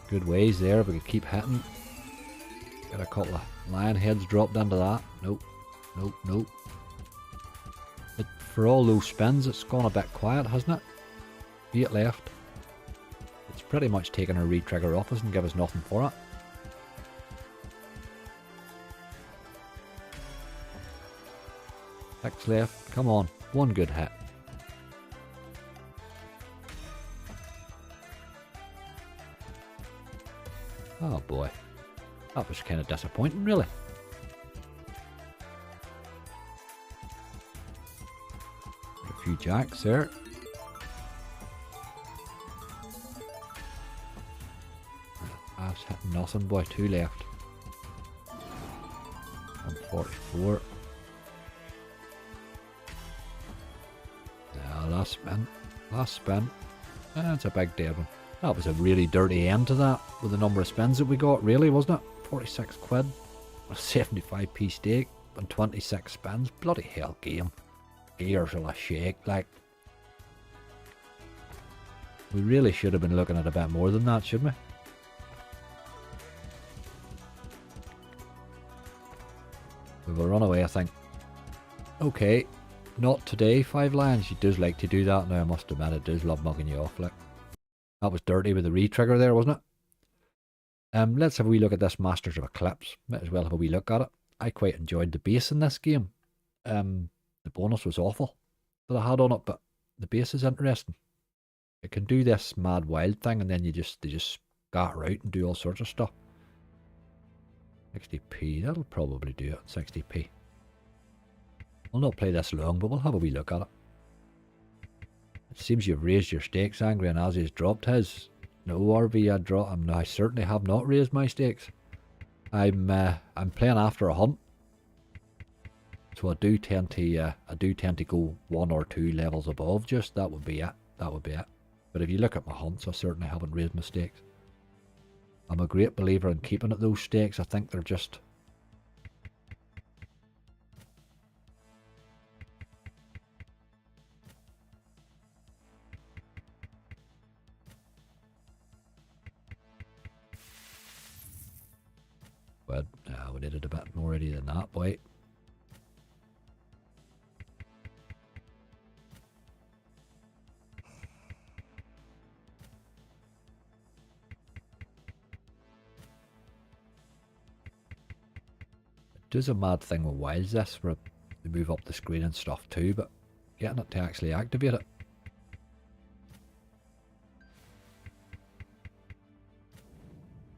Speaker 1: Good ways there if we could keep hitting. Got a couple of lion heads dropped into that. Nope. Nope, nope. But for all those spins, it's gone a bit quiet, hasn't it? 8 left. It's pretty much taken our re-trigger off us and give us nothing for it. Six left. Come on. One good hit. Oh boy. That was kind of disappointing, really. A few jacks there. I was hitting nothing, boy. 2 left. 144. Last spin. Last spin. That's a big dead one. That was a really dirty end to that with the number of spins that we got, really, wasn't it? 46 quid. A 75p stake and 26 spins. Bloody hell game. Gears will a shake, like. We really should have been looking at a bit more than that, shouldn't we? We will run away, I think. Okay. Not today, 5 lions. She does like to do that now, I must admit. It does love mugging you off, like. That was dirty with the re-trigger there, wasn't it? Let's have a wee look at this Masters of Eclipse. Might as well have a wee look at it. I quite enjoyed the base in this game. The bonus was awful that I had on it, but the base is interesting. It can do this mad wild thing, and then they just scatter out and do all sorts of stuff. 60p, that'll probably do it. 60p. I'll not play this long, but we'll have a wee look at it. It seems you've raised your stakes, Angry, and Ozzy's dropped his. No, RV, I certainly have not raised my stakes. I'm playing after a hunt, so I do tend to go 1 or 2 levels above. Just that would be it. That would be it. But if you look at my hunts, I certainly haven't raised my stakes. I'm a great believer in keeping at those stakes. I think they're just... But we did it a bit more already than that, boy. It does a mad thing with wilds this, where they move up the screen and stuff too, but getting it to actually activate it.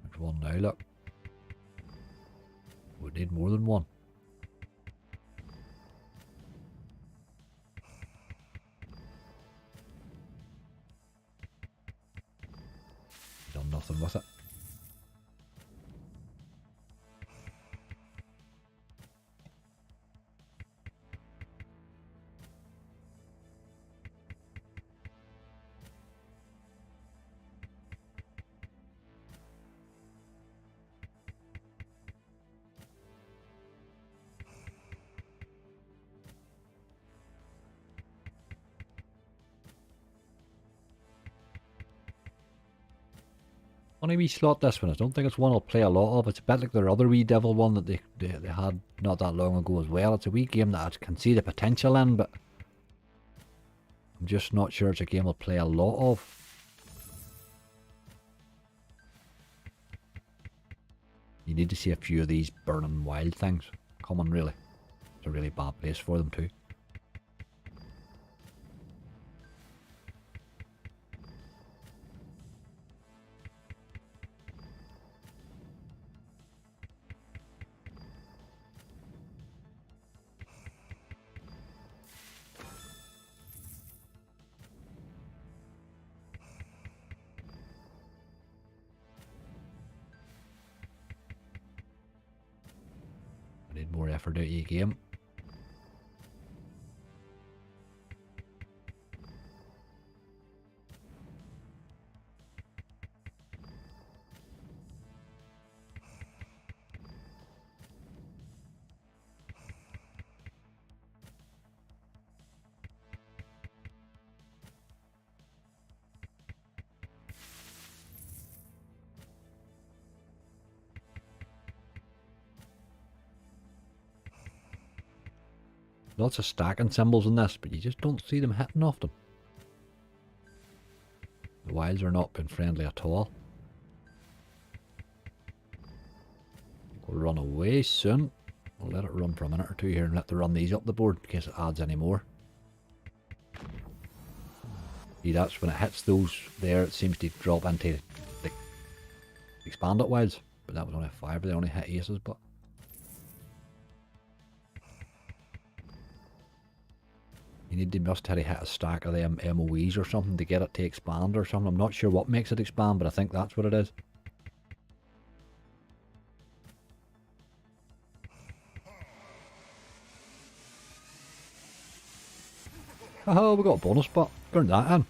Speaker 1: There's one now, look. We need more than one. Done nothing with it. Funny wee slot, this one. I don't think it's one I'll play a lot of. It's a bit like their other wee devil one that they had not that long ago as well. It's a wee game that I can see the potential in, but I'm just not sure it's a game I'll play a lot of. You need to see a few of these burning wild things coming, really. It's a really bad place for them too. More effort out of your game. Lots of stacking symbols in this, but you just don't see them hitting often. The wilds are not being friendly at all. We'll run away soon. We'll let it run for a minute or two here and let them run these up the board in case it adds any more. See, that's when it hits those there, it seems to drop into the expanded wilds. But that was only 5, they only hit aces, but... You must hit a stack of them MOEs or something to get it to expand or something. I'm not sure what makes it expand, but I think that's what it is. Oh, we got a bonus spot. Burn that in.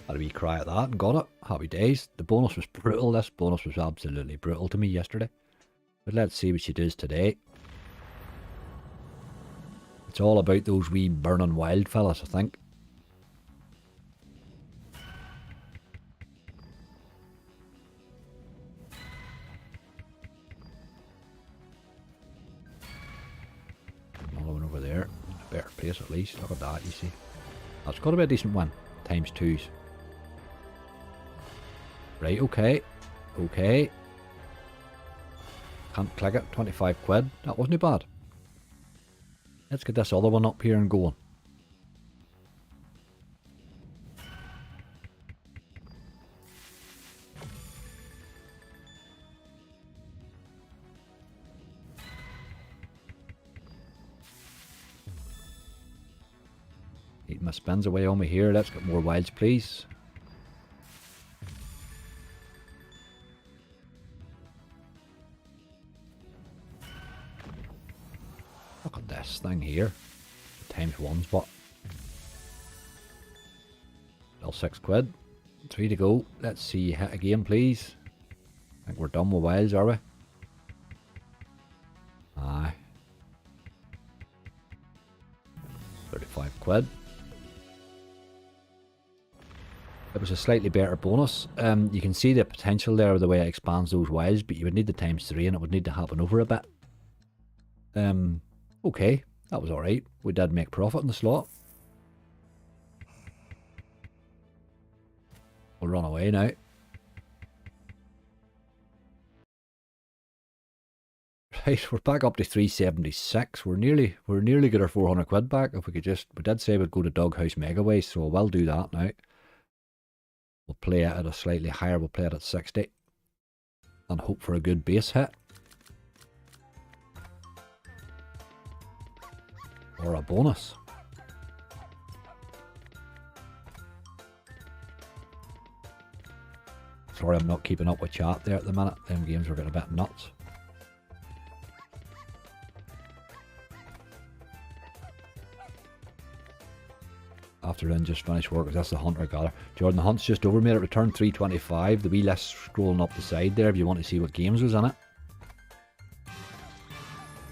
Speaker 1: Had a wee cry at that and got it. Happy days. The bonus was brutal. This bonus was absolutely brutal to me yesterday. But let's see what she does today. It's all about those wee burning wild fellas, I think. Another one over there. A better place at least. Look at that, you see. That's got to be a decent one. Times 2s. Right, okay. Okay. Can't click it. 25 quid. That wasn't bad. Let's get this other one up here and going. Eating my spins away on me here. Let's get more wilds, please. Look at this thing here. Times ones, but still 6 quid. 3 to go. Let's see you hit again, please. I think we're done with wilds, are we? Aye. 35 quid. It was a slightly better bonus. You can see the potential there, the way it expands those wilds, but you would need the times 3 and it would need to happen over a bit. Okay, that was alright. We did make profit in the slot. We'll run away now. Right, we're back up to 376. We're nearly got our 400 quid back. If we could just, we did say we'd go to Doghouse Megaways, so we'll do that now. We'll play it at a slightly higher. We'll play it at 60 and hope for a good base hit. Or a bonus. Sorry, I'm not keeping up with chat there at the minute. Them games are getting a bit nuts. After Lynn just finished work, that's the hunter gather. Jordan, the hunt's just over, made it return 325. The wee list scrolling up the side there if you want to see what games was in it.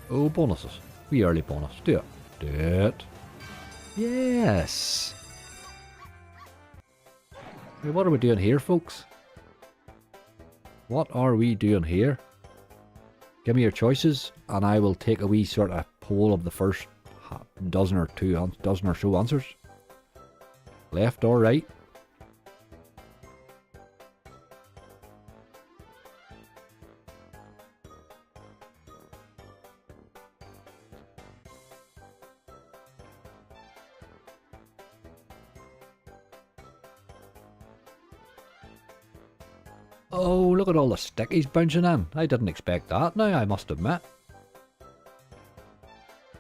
Speaker 1: Oh, bonuses. Wee early bonus. Do it. Do it. Yes. Hey, what are we doing here, folks? What are we doing here? Give me your choices, and I will take a wee sort of poll of the first dozen or so answers. Left or right? Oh, look at all the stickies bouncing in. I didn't expect that now, I must admit.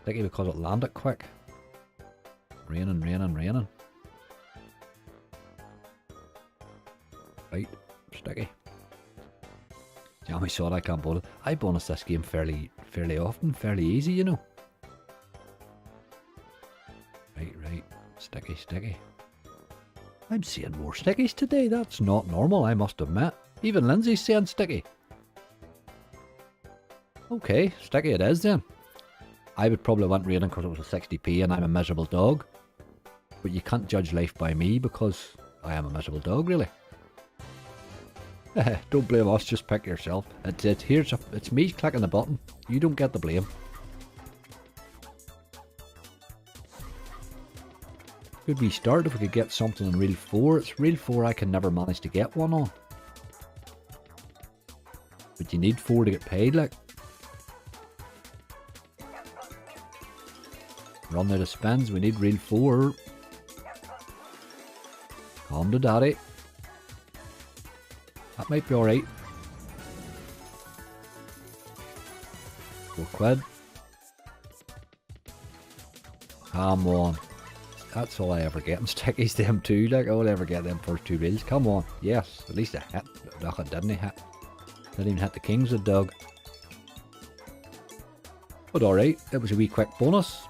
Speaker 1: Sticky because it landed quick. Raining, raining, raining. Right, sticky. Jammy shot, I can't bonus. I bonus this game fairly often, fairly easy, you know. Right, right. Sticky, sticky. I'm seeing more stickies today. That's not normal, I must admit. Even Lindsay's saying sticky. Okay, sticky it is then. I would probably want raining because it was a 60p and I'm a miserable dog. But you can't judge life by me because I am a miserable dog, really. Don't blame us, just pick yourself. It's me clicking the button. You don't get the blame. Good wee start if we could get something in Reel 4. It's Reel 4 I can never manage to get one on. But you need 4 to get paid, like. Run out of spins, we need Reel 4. Come to daddy. That might be alright. 4 quid. Come on. That's all I ever get in stickies, them two. Like, all I ever get them first 2 reels. Come on. Yes, at least a hit. Look, it didn't hit. Didn't even hit the kings of dog. But alright, it was a wee quick bonus.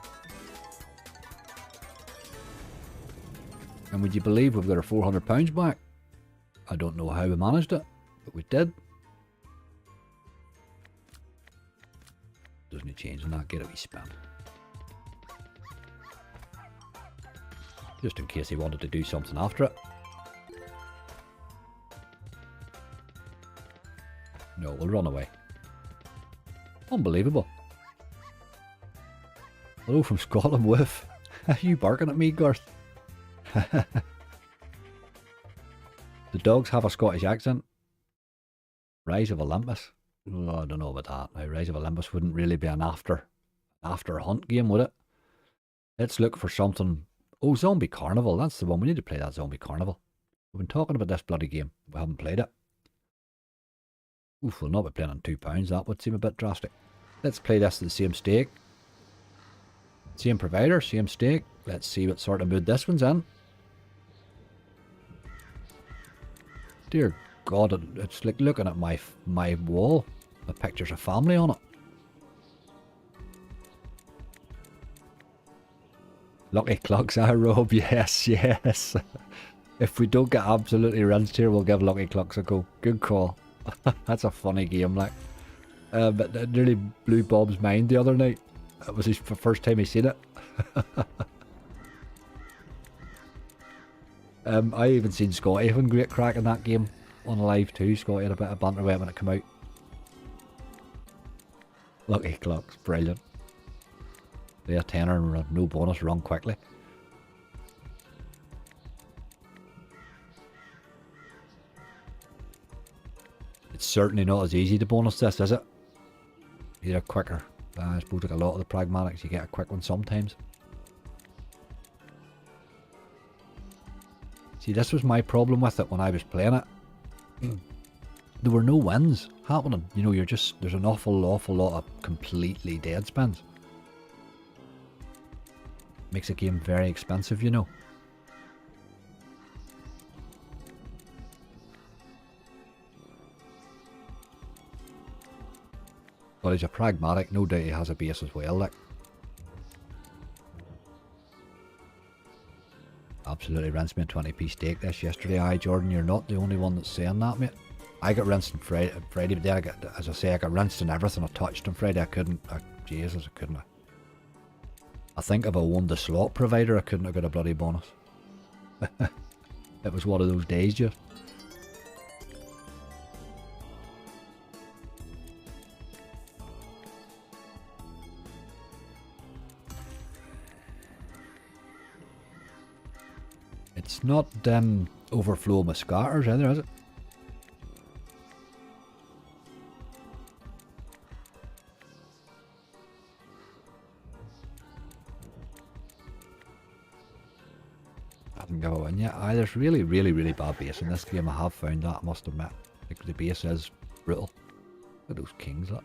Speaker 1: And would you believe we've got our £400 back? I don't know how we managed it, but we did. Doesn't it change on that? Get a wee spin. Just in case he wanted to do something after it. No, we'll run away. Unbelievable. Hello from Scotland, Whiff. Are you barking at me, Garth? The dogs have a Scottish accent. Rise of Olympus. Well, I don't know about that. Now, Rise of Olympus wouldn't really be an after hunt game, would it? Let's look for something. Oh, Zombie Carnival. That's the one. We need to play that Zombie Carnival. We've been talking about this bloody game. We haven't played it. Oof, we'll not be playing on £2. That would seem a bit drastic. Let's play this at the same stake. Same provider, same stake. Let's see what sort of mood this one's in. Dear God, it's like looking at my wall. The pictures of family on it. Lucky Clocks, Rob. Yes, yes. If we don't get absolutely rinsed here, we'll give Lucky Clocks a go. Good call. That's a funny game, like. But it nearly blew Bob's mind the other night. It was his first time he seen it. I even seen Scotty having great crack in that game on live too. Scotty had a bit of banter with it when it came out. Lucky Clocks, brilliant. Play a tenner and no bonus, run quickly. It's certainly not as easy to bonus this, is it? You get a quicker. I suppose like a lot of the pragmatics, you get a quick one sometimes. See, this was my problem with it when I was playing it. There were no wins happening. You know, there's an awful lot of completely dead spins. Makes a game very expensive, you know. But he's a pragmatic, no doubt he has a base as well, like. Absolutely rinsed me a 20p stake this yesterday. Aye, Jordan, you're not the only one that's saying that, mate. I got rinsed on Friday, but then as I say, I got rinsed in everything I touched on Friday. Jesus, I couldn't. I think if I won the slot provider, I couldn't have got a bloody bonus. It was one of those days, just. It's not overflow with scatters either, is it? I haven't got a win yet. Aye, there's really bad base in this game. I have found that, I must admit. Like, the base is brutal. Look at those kings, look.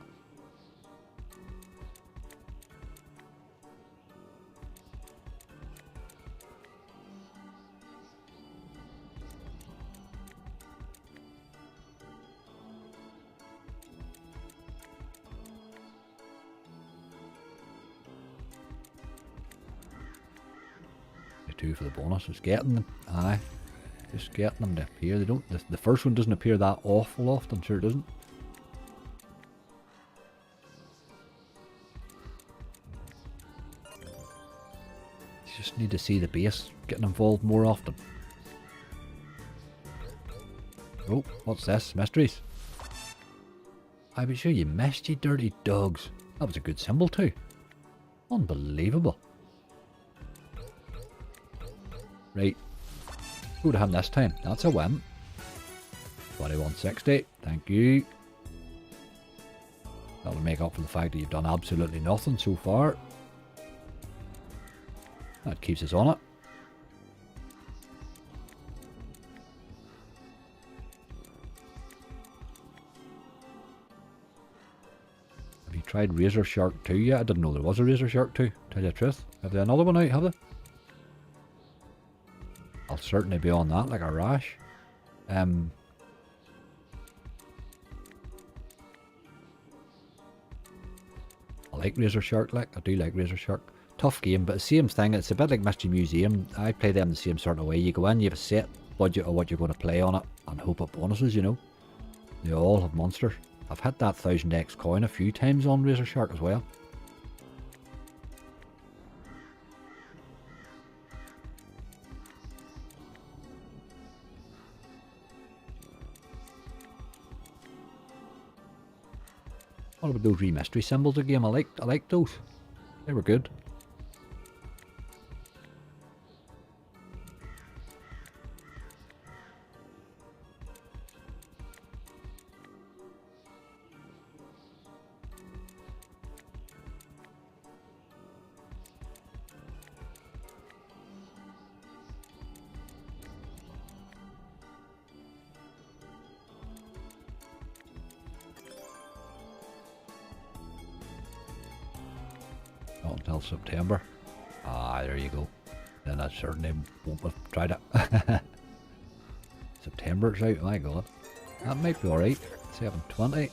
Speaker 1: Two for the bonus. It's getting them. Aye. Just getting them to appear. They don't. The first one doesn't appear that awful often. Sure it doesn't. You just need to see the base getting involved more often. Oh, what's this? Mysteries. I was sure you missed, you dirty dogs. That was a good symbol too. Unbelievable. Right, go to him this time. That's a win. 2160. Thank you. That'll make up for the fact that you've done absolutely nothing so far. That keeps us on it. Have you tried Razor Shark 2 yet? I didn't know there was a Razor Shark 2, tell you the truth. Have they another one out, have they? I'll certainly be on that like a rash. I like Razor Shark, like. I do like Razor Shark. Tough game, but the same thing. It's a bit like Mystery Museum. I play them the same sort of way. You go in, you have a set budget of what you're going to play on it, and hope it bonuses, you know. They all have monsters. I've hit that 1000x coin a few times on Razor Shark as well. What about those re-mystery symbols again? I like those. They were good. Not until September. Ah, there you go. Then I certainly won't have tried it. September's out, my god. That might be alright. 720.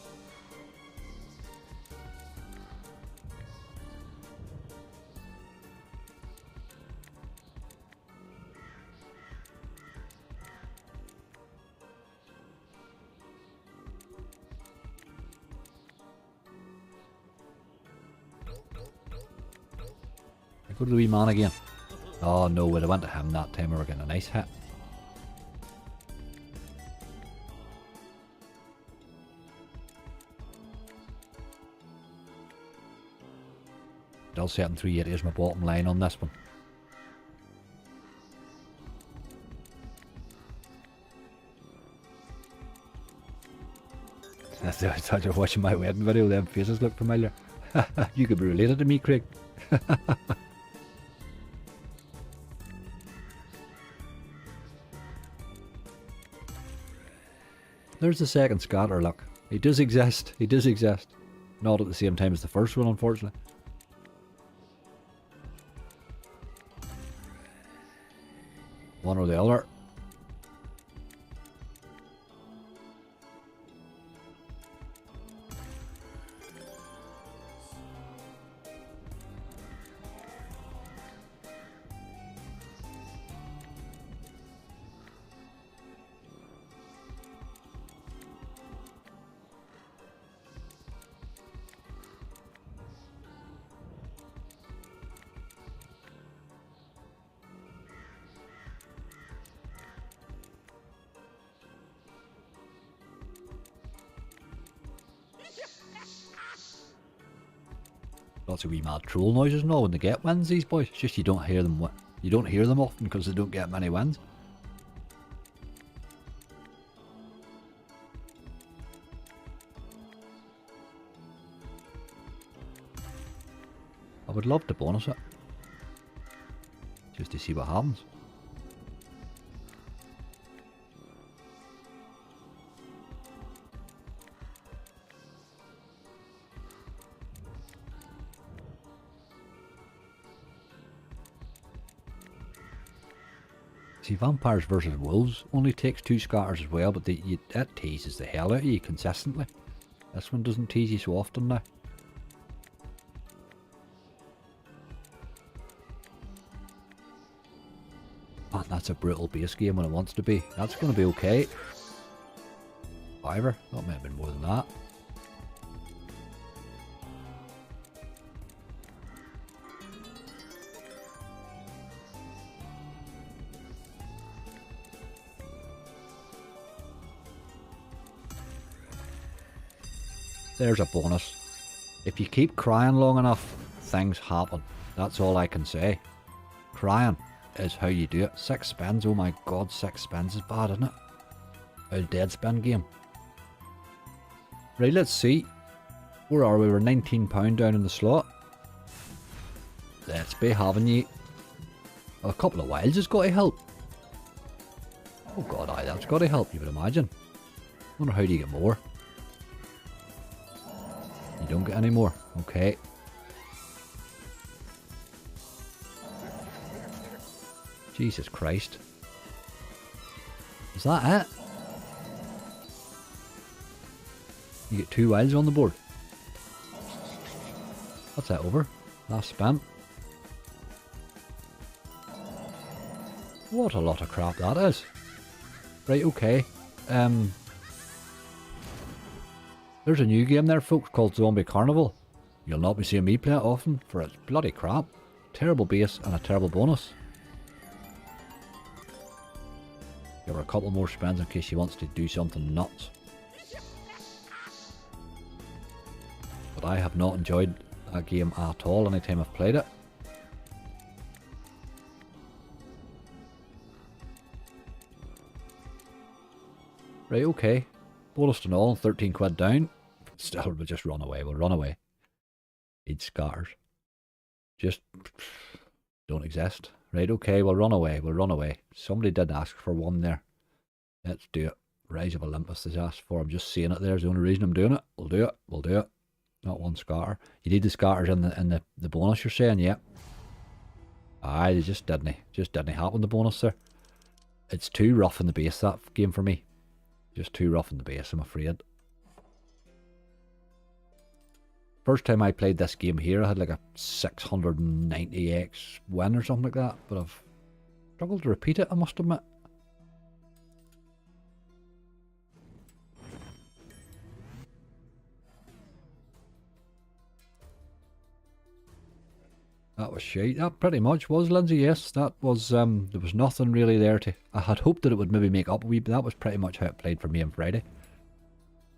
Speaker 1: Go to the wee man again. Oh no, we'd have went to him that time. We were getting a nice hit. Still setting 380 is my bottom line on this one. I thought you were watching my wedding video, them faces look familiar. You could be related to me, Craig. There's the second scatter, look. He does exist. He does exist. Not at the same time as the first one, unfortunately. One or the other. Lots of wee mad troll noises now when they get wins, these boys. It's just you don't hear them. You don't hear them often because they don't get many wins. I would love to bonus it, just to see what happens. See, Vampires versus Wolves only takes 2 scatters as well, but that teases the hell out of you consistently. This one doesn't tease you so often now. Man, that's a brutal base game when it wants to be. That's going to be okay. Fiver, that might have been more than that. There's a bonus. If you keep crying long enough, things happen. That's all I can say. Crying is how you do it. 6 spins, oh my god, 6 spins is bad, isn't it? A dead spin game. Right, let's see. Where are we? We're £19 down in the slot. Let's be having you. A couple of wilds has got to help. Oh god, aye, that's got to help, you would imagine. Wonder how do you get more? You don't get any more. Okay. Jesus Christ. Is that it? You get 2 wilds on the board. What's that over? Last spin. What a lot of crap that is. Right, okay. There's a new game there, folks, called Zombie Carnival. You'll not be seeing me play it often, for it's bloody crap. Terrible base and a terrible bonus. Give her a couple more spins in case she wants to do something nuts. But I have not enjoyed that game at all anytime I've played it. Right, okay. Bonus and all, 13 quid down. Still, we'll just run away. We'll run away. Need scatters. Just don't exist. Right, okay, we'll run away. We'll run away. Somebody did ask for one there. Let's do it. Rise of Olympus is asked for. I'm just saying it there. It's the only reason I'm doing it. We'll do it. We'll do it. Not one scatter. You need the scatters in the bonus, you're saying, yeah. Aye, they just didn't happen, the bonus there. It's too rough in the base, that game for me. Just too rough in the base, I'm afraid. First time I played this game here, I had like a 690x win or something like that, but I've struggled to repeat it, I must admit. That was shite. That pretty much was, Lindsay, yes. That was, there was nothing really there to... I had hoped that it would maybe make up a wee, but that was pretty much how it played for me on Friday.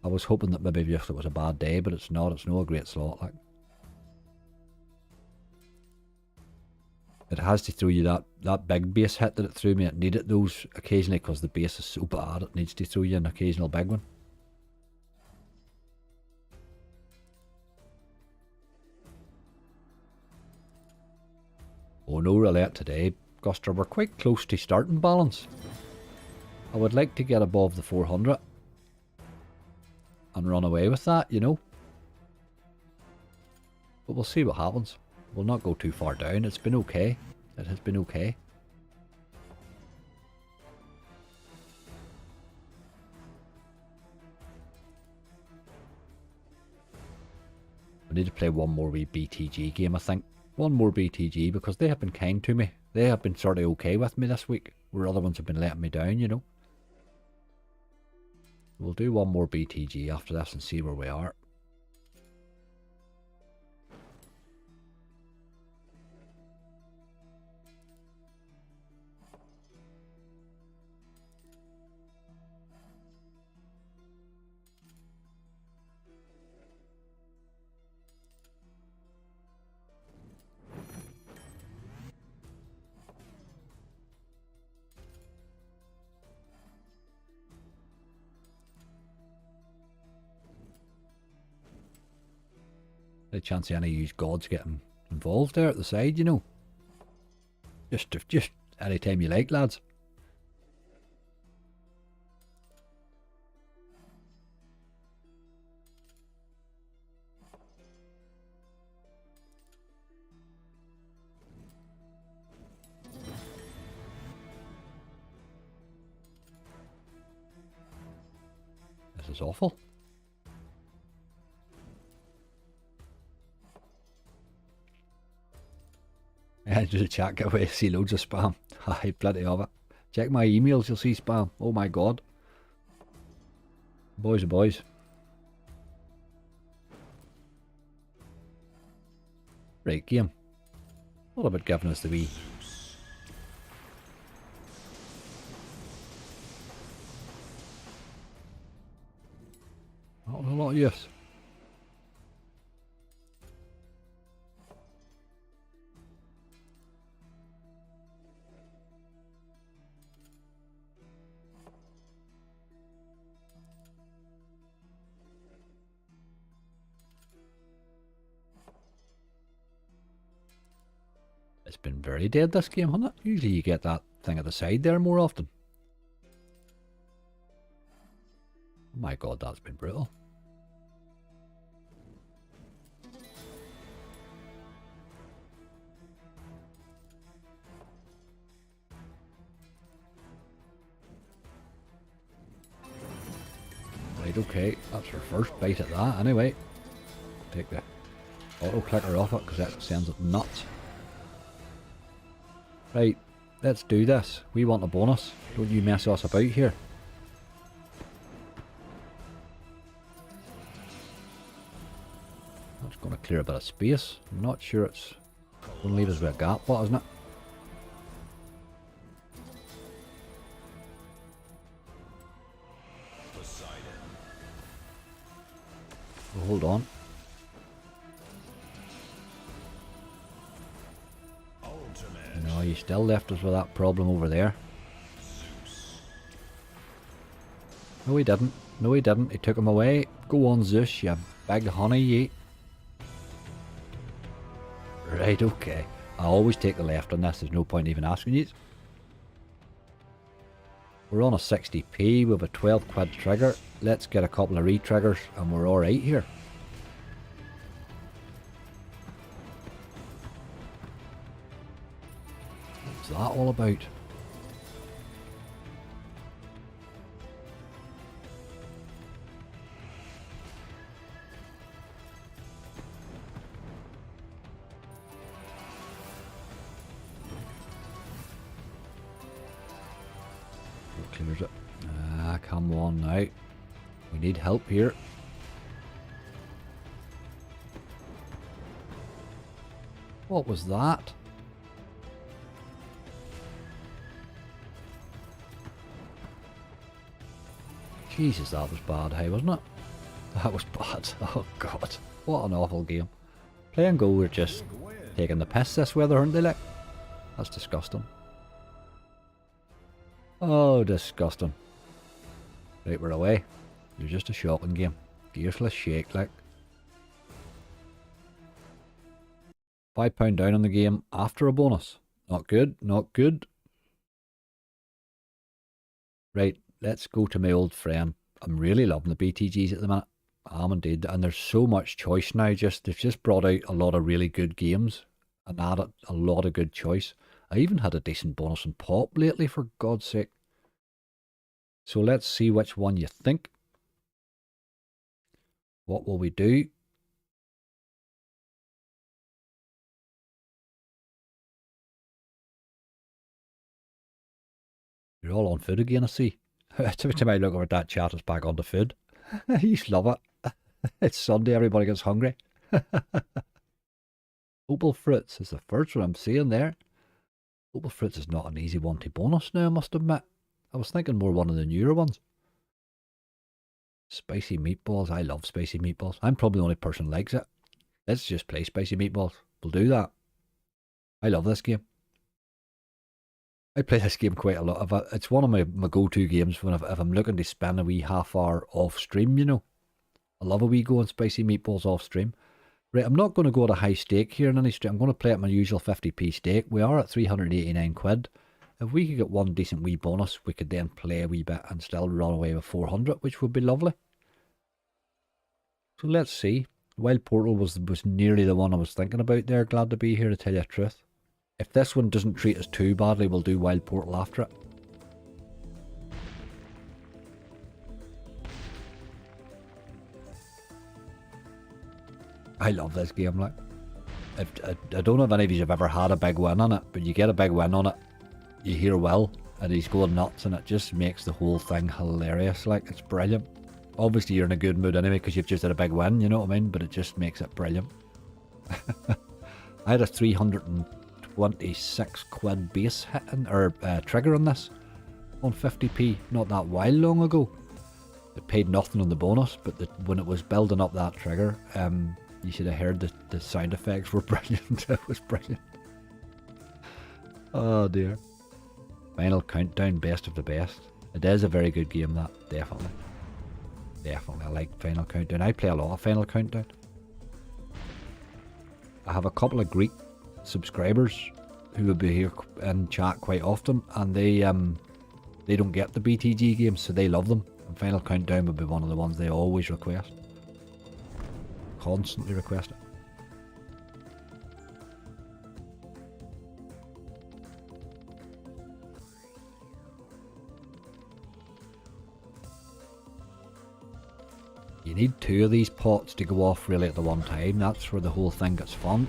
Speaker 1: I was hoping that maybe just it was a bad day, but it's not. It's no a great slot, like. It has to throw you that big base hit that it threw me. It needed those occasionally because the base is so bad. It needs to throw you an occasional big one. Oh, no roulette today, Guster. We're quite close to starting balance. I would like to get above the 400 and run away with that, you know. But we'll see what happens. We'll not go too far down. It's been okay. It has been okay. We need to play one more wee BTG game, I think. One more BTG, because they have been kind to me. They have been sort of okay with me this week, where other ones have been letting me down, you know. We'll do one more BTG after this and see where we are. A chance of any of you gods getting involved there at the side, you know. Just any time you like, lads. This is awful. Enter the chat giveaway, see loads of spam. Aye, plenty of it. Check my emails, you'll see spam. Oh my god. Boys are boys. Right, game. What about giving us the wee? Not a lot of use. It's been very dead this game, hasn't it? Usually you get that thing at the side there more often. Oh my god, that's been brutal. Right, okay, that's our first bite at that anyway. Take the auto clicker off it because that sends it nuts. Right, let's do this. We want a bonus. Don't you mess us about here. That's going to clear a bit of space. I'm not sure it's going to leave us with a gap, but isn't it? Well, hold on. No, you still left us with that problem over there. No, he didn't. No, he didn't. He took him away. Go on, Zeus, you big honey, ye. Right, okay. I always take the left on this. There's no point even asking you. We're on a 60p. We have a 12 quid trigger. Let's get a couple of re-triggers and we're alright here. What's that all about? Clears it. Ah, come on now. We need help here. What was that? Jesus, that was bad, hey, wasn't it? That was bad. Oh god. What an awful game. Play and Go were just taking the piss this weather, aren't they, like? That's disgusting. Oh, disgusting. Right, we're away. You're just a shocking game. Gearsless shake, like. £5 down on the game after a bonus. Not good, not good. Right, let's go to my old friend. I'm really loving the BTGs at the minute. I am indeed. And there's so much choice now. They've just brought out a lot of really good games and added a lot of good choice. I even had a decent bonus in Pop lately, for God's sake. So let's see which one you think. What will we do? You're all on food again, I see. Every time I look over at that chat, it's back onto food. You love it. It's Sunday, everybody gets hungry. Opal Fruits is the first one I'm seeing there. Opal Fruits is not an easy one to bonus now, I must admit. I was thinking more one of the newer ones. Spicy meatballs. I love spicy meatballs. I'm probably the only person who likes it. Let's just play spicy meatballs. We'll do that. I love this game. I play this game quite a lot. It's one of my go-to games if I'm looking to spend a wee half hour off stream, you know. I love a wee go on spicy meatballs off stream. Right, I'm not going to go at a high stake here in any stream. I'm going to play at my usual 50p stake. We are at 389 quid. If we could get one decent wee bonus, we could then play a wee bit and still run away with 400, which would be lovely. So let's see. Wild Portal was nearly the one I was thinking about there. Glad to be here, to tell you the truth. If this one doesn't treat us too badly, we'll do Wild Portal after it. I love this game, like. I don't know if any of you have ever had a big win on it, but you get a big win on it, you hear Will, and he's going nuts, and it just makes the whole thing hilarious, like, it's brilliant. Obviously you're in a good mood anyway, because you've just had a big win, you know what I mean, but it just makes it brilliant. I had a 326 quid base hitting, or trigger on this, on 50p, not that while long ago. It paid nothing on the bonus, but when it was building up that trigger, you should have heard the sound effects were brilliant. It was brilliant. Oh dear. Final Countdown, best of the best. It is a very good game, that, definitely. Definitely, I like Final Countdown. I play a lot of Final Countdown. I have a couple of Greek subscribers who will be here in chat quite often, and they don't get the BTG games, so they love them. And Final Countdown would be one of the ones they always request. Constantly request it. You need two of these pots to go off really at the one time. That's where the whole thing gets fun.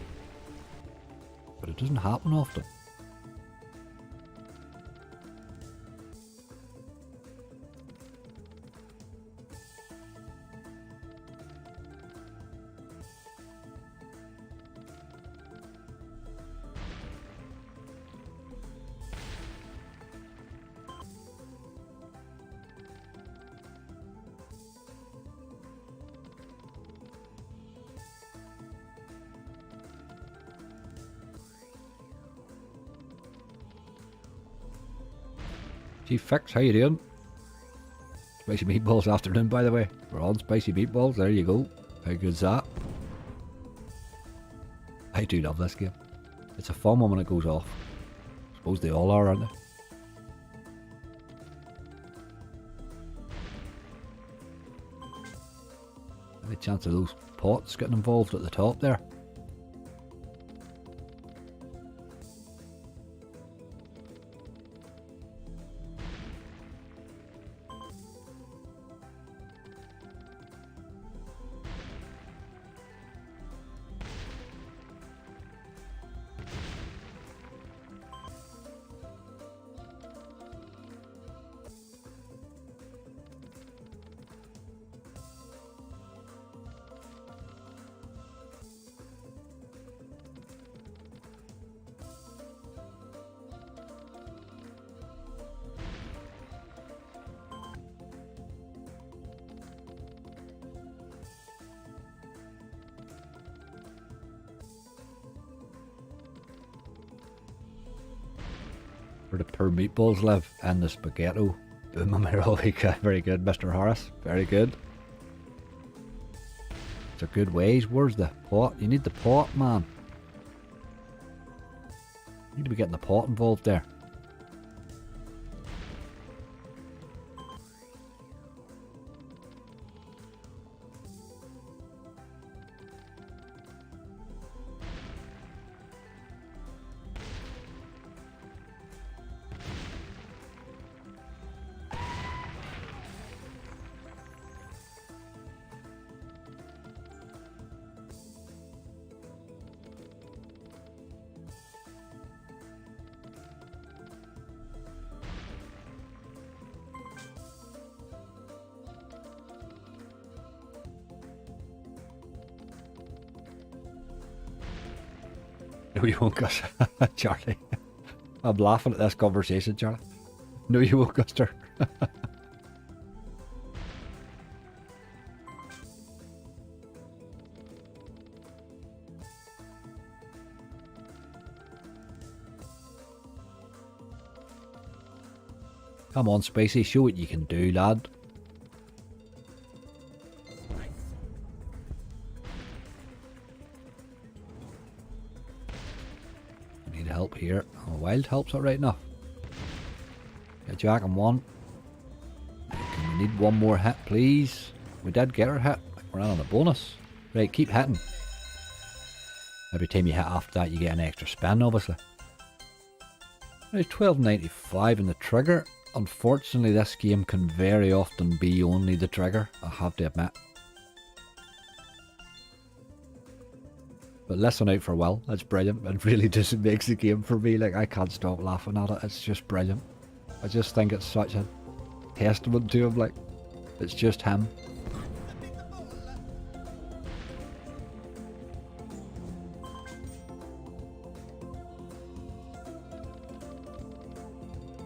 Speaker 1: But it doesn't happen often. Gee, Fix, how you doing? Spicy meatballs afternoon, by the way. We're on spicy meatballs, there you go. How good's that? I do love this game. It's a fun one when it goes off. I suppose they all are, aren't they? Any chance of those pots getting involved at the top there? Where the poor meatballs live and the spaghetto. Boom, America. Very good, Mr. Harris. Very good. It's a good ways. Where's the pot? You need the pot, man. You need to be getting the pot involved there. No, you won't, Gus. Charlie. I'm laughing at this conversation, Charlie. No, you won't, Guster. Come on, Spacey. Show what you can do, lad. Help here. Oh, wild helps it right enough. Get Jack on one. We need one more hit, please. We did get our hit. We're on a bonus. Right, keep hitting. Every time you hit after that, you get an extra spin, obviously. There's $12.95 in the trigger. Unfortunately, this game can very often be only the trigger, I have to admit. But listen out for Will, it's brilliant. It really just makes the game for me. Like, I can't stop laughing at it. It's just brilliant. I just think it's such a testament to him. Like, it's just him.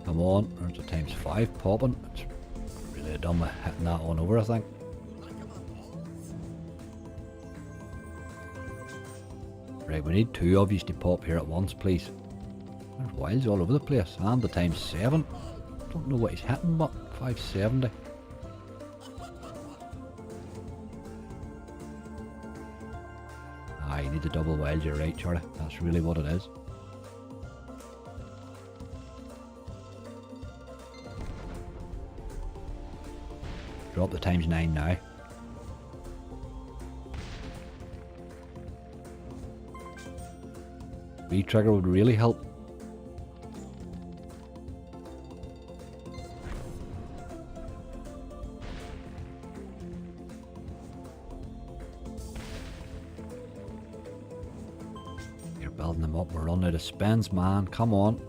Speaker 1: Come on, there's a ×5 popping. It's really done with hitting that one over, I think. Right, we need two of you to pop here at once, please. There's wilds all over the place. And the ×7. Don't know what he's hitting, but 570. Ah, you need the double wild, you're right, Charlie. That's really what it is. Drop the ×9 now. V-trigger would really help. You're building them up. We're running out of spins, man. Come on.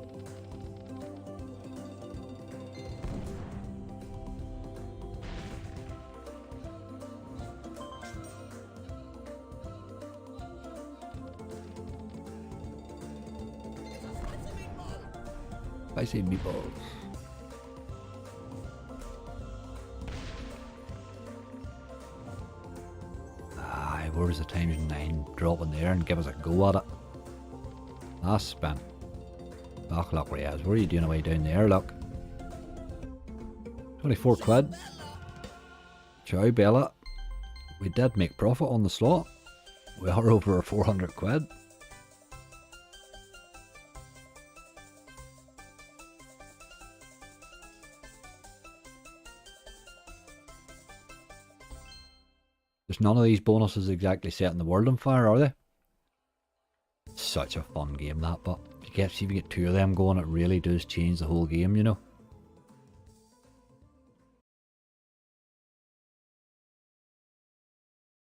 Speaker 1: Spicy meatballs. Aye, where's the ×9 drop in there and give us a go at it? Last spin. Back luck, Riaz. What are you doing away down there, look? 24 quid. Ciao, Bella. We did make profit on the slot. We are over 400 quid. There's none of these bonuses exactly setting the world on fire, are they? Such a fun game, that, but if you get two of them going, it really does change the whole game, you know.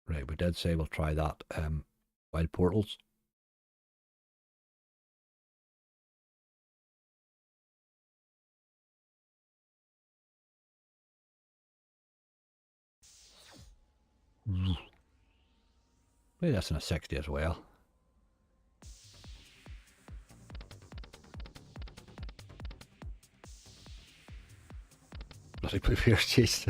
Speaker 1: Right, we did say we'll try that wild portals. Maybe that's in a 60 as well. Bloody prepare chase.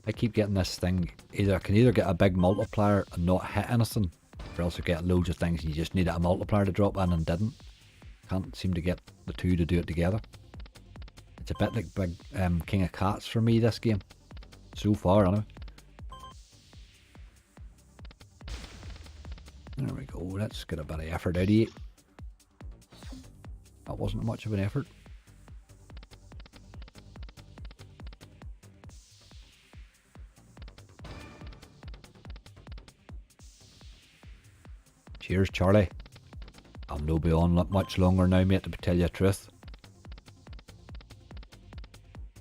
Speaker 1: I keep getting this thing, I can either get a big multiplier and not hit anything, or else I get loads of things and you just need a multiplier to drop in and didn't. Can't seem to get the two to do it together. It's a bit like big King of Cats for me, this game. So far, anyway. There we go, let's get a bit of effort out of it. That wasn't much of an effort. Cheers, Charlie. I'm no be on much longer now, mate, to tell you the truth.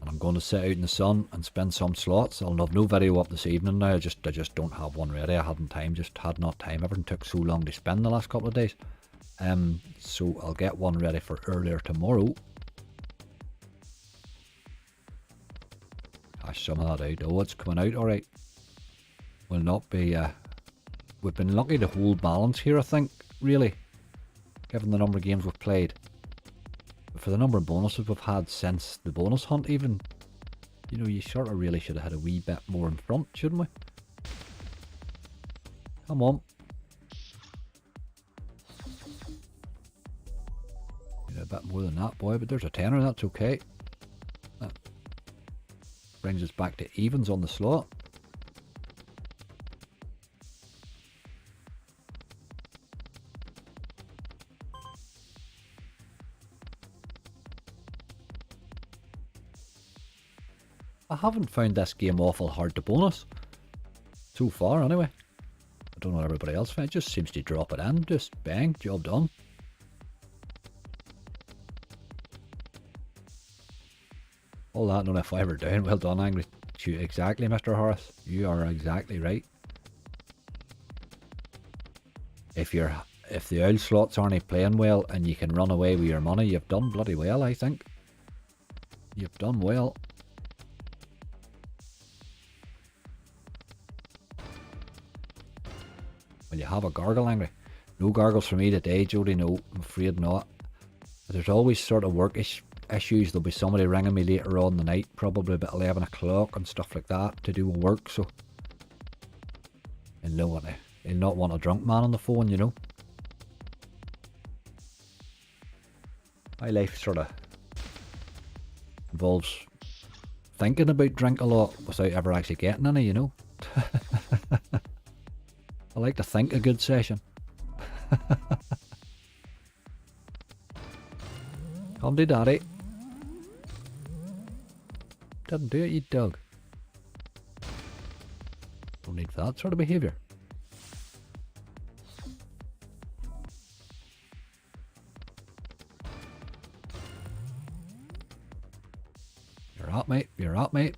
Speaker 1: And I'm going to sit out in the sun and spend some slots. I'll have no video up this evening now. I just don't have one ready. I hadn't time, just had not time. Everything took so long to spend the last couple of days. So I'll get one ready for earlier tomorrow. Hash some of that out. Oh, it's coming out alright. Will not be, we've been lucky to hold balance here, I think, really, given the number of games we've played. But for the number of bonuses we've had since the bonus hunt even, you know, you sort of really should have had a wee bit more in front, shouldn't we? Come on. Need a bit more than that, boy, but there's a tenner, that's okay. That brings us back to evens on the slot. I haven't found this game awful hard to bonus. So far, anyway. I don't know what everybody else finds. It just seems to drop it in. Just bang, job done. All that and a fiver down. Well done, Angry. Shoot, exactly, Mr. Horace. You are exactly right. If the owl slots aren't playing well and you can run away with your money, you've done bloody well, I think. You've done well. Will you have a gargle, Angry? No gargles for me today, Jody. No, I'm afraid not. There's always sort of work issues. There'll be somebody ringing me later on the night, probably about 11 o'clock and stuff like that to do with work, so he'll not want a drunk man on the phone, you know. My life sort of involves thinking about drink a lot without ever actually getting any, you know. I like to think a good session. Come to daddy. Didn't do it, you dog. Don't need that sort of behaviour. You're up, mate. You're up, mate.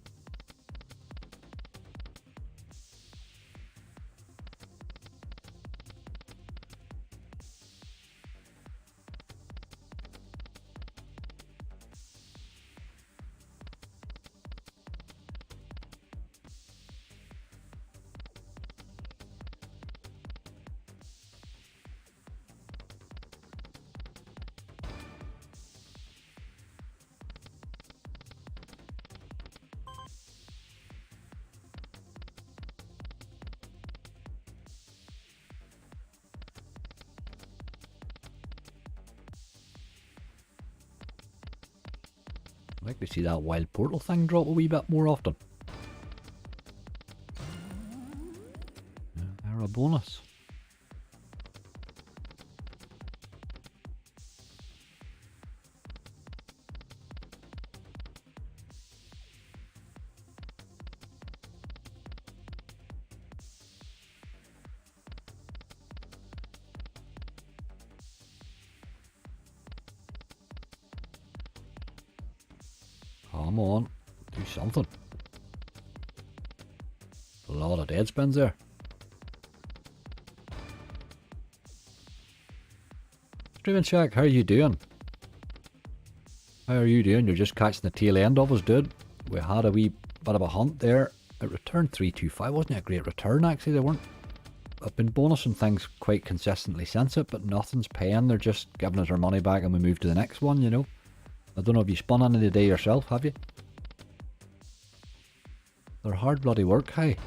Speaker 1: I'd like to see that wild portal thing drop a wee bit more often. They're a bonus. Come on, do something. A lot of dead spins there. Streaming Shack, how are you doing? How are you doing? You're just catching the tail end of us, dude. We had a wee bit of a hunt there. It returned 325. Wasn't it a great return, actually? They weren't. I've been bonusing things quite consistently since it, but nothing's paying. They're just giving us our money back and we move to the next one, you know. I don't know if you spun any today yourself, have you? They're hard bloody work, hey.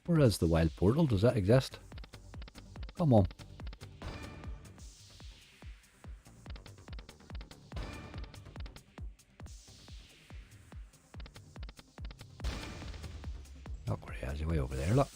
Speaker 1: Where is the wild portal? Does that exist? Come on. Look where he is, way over there, look.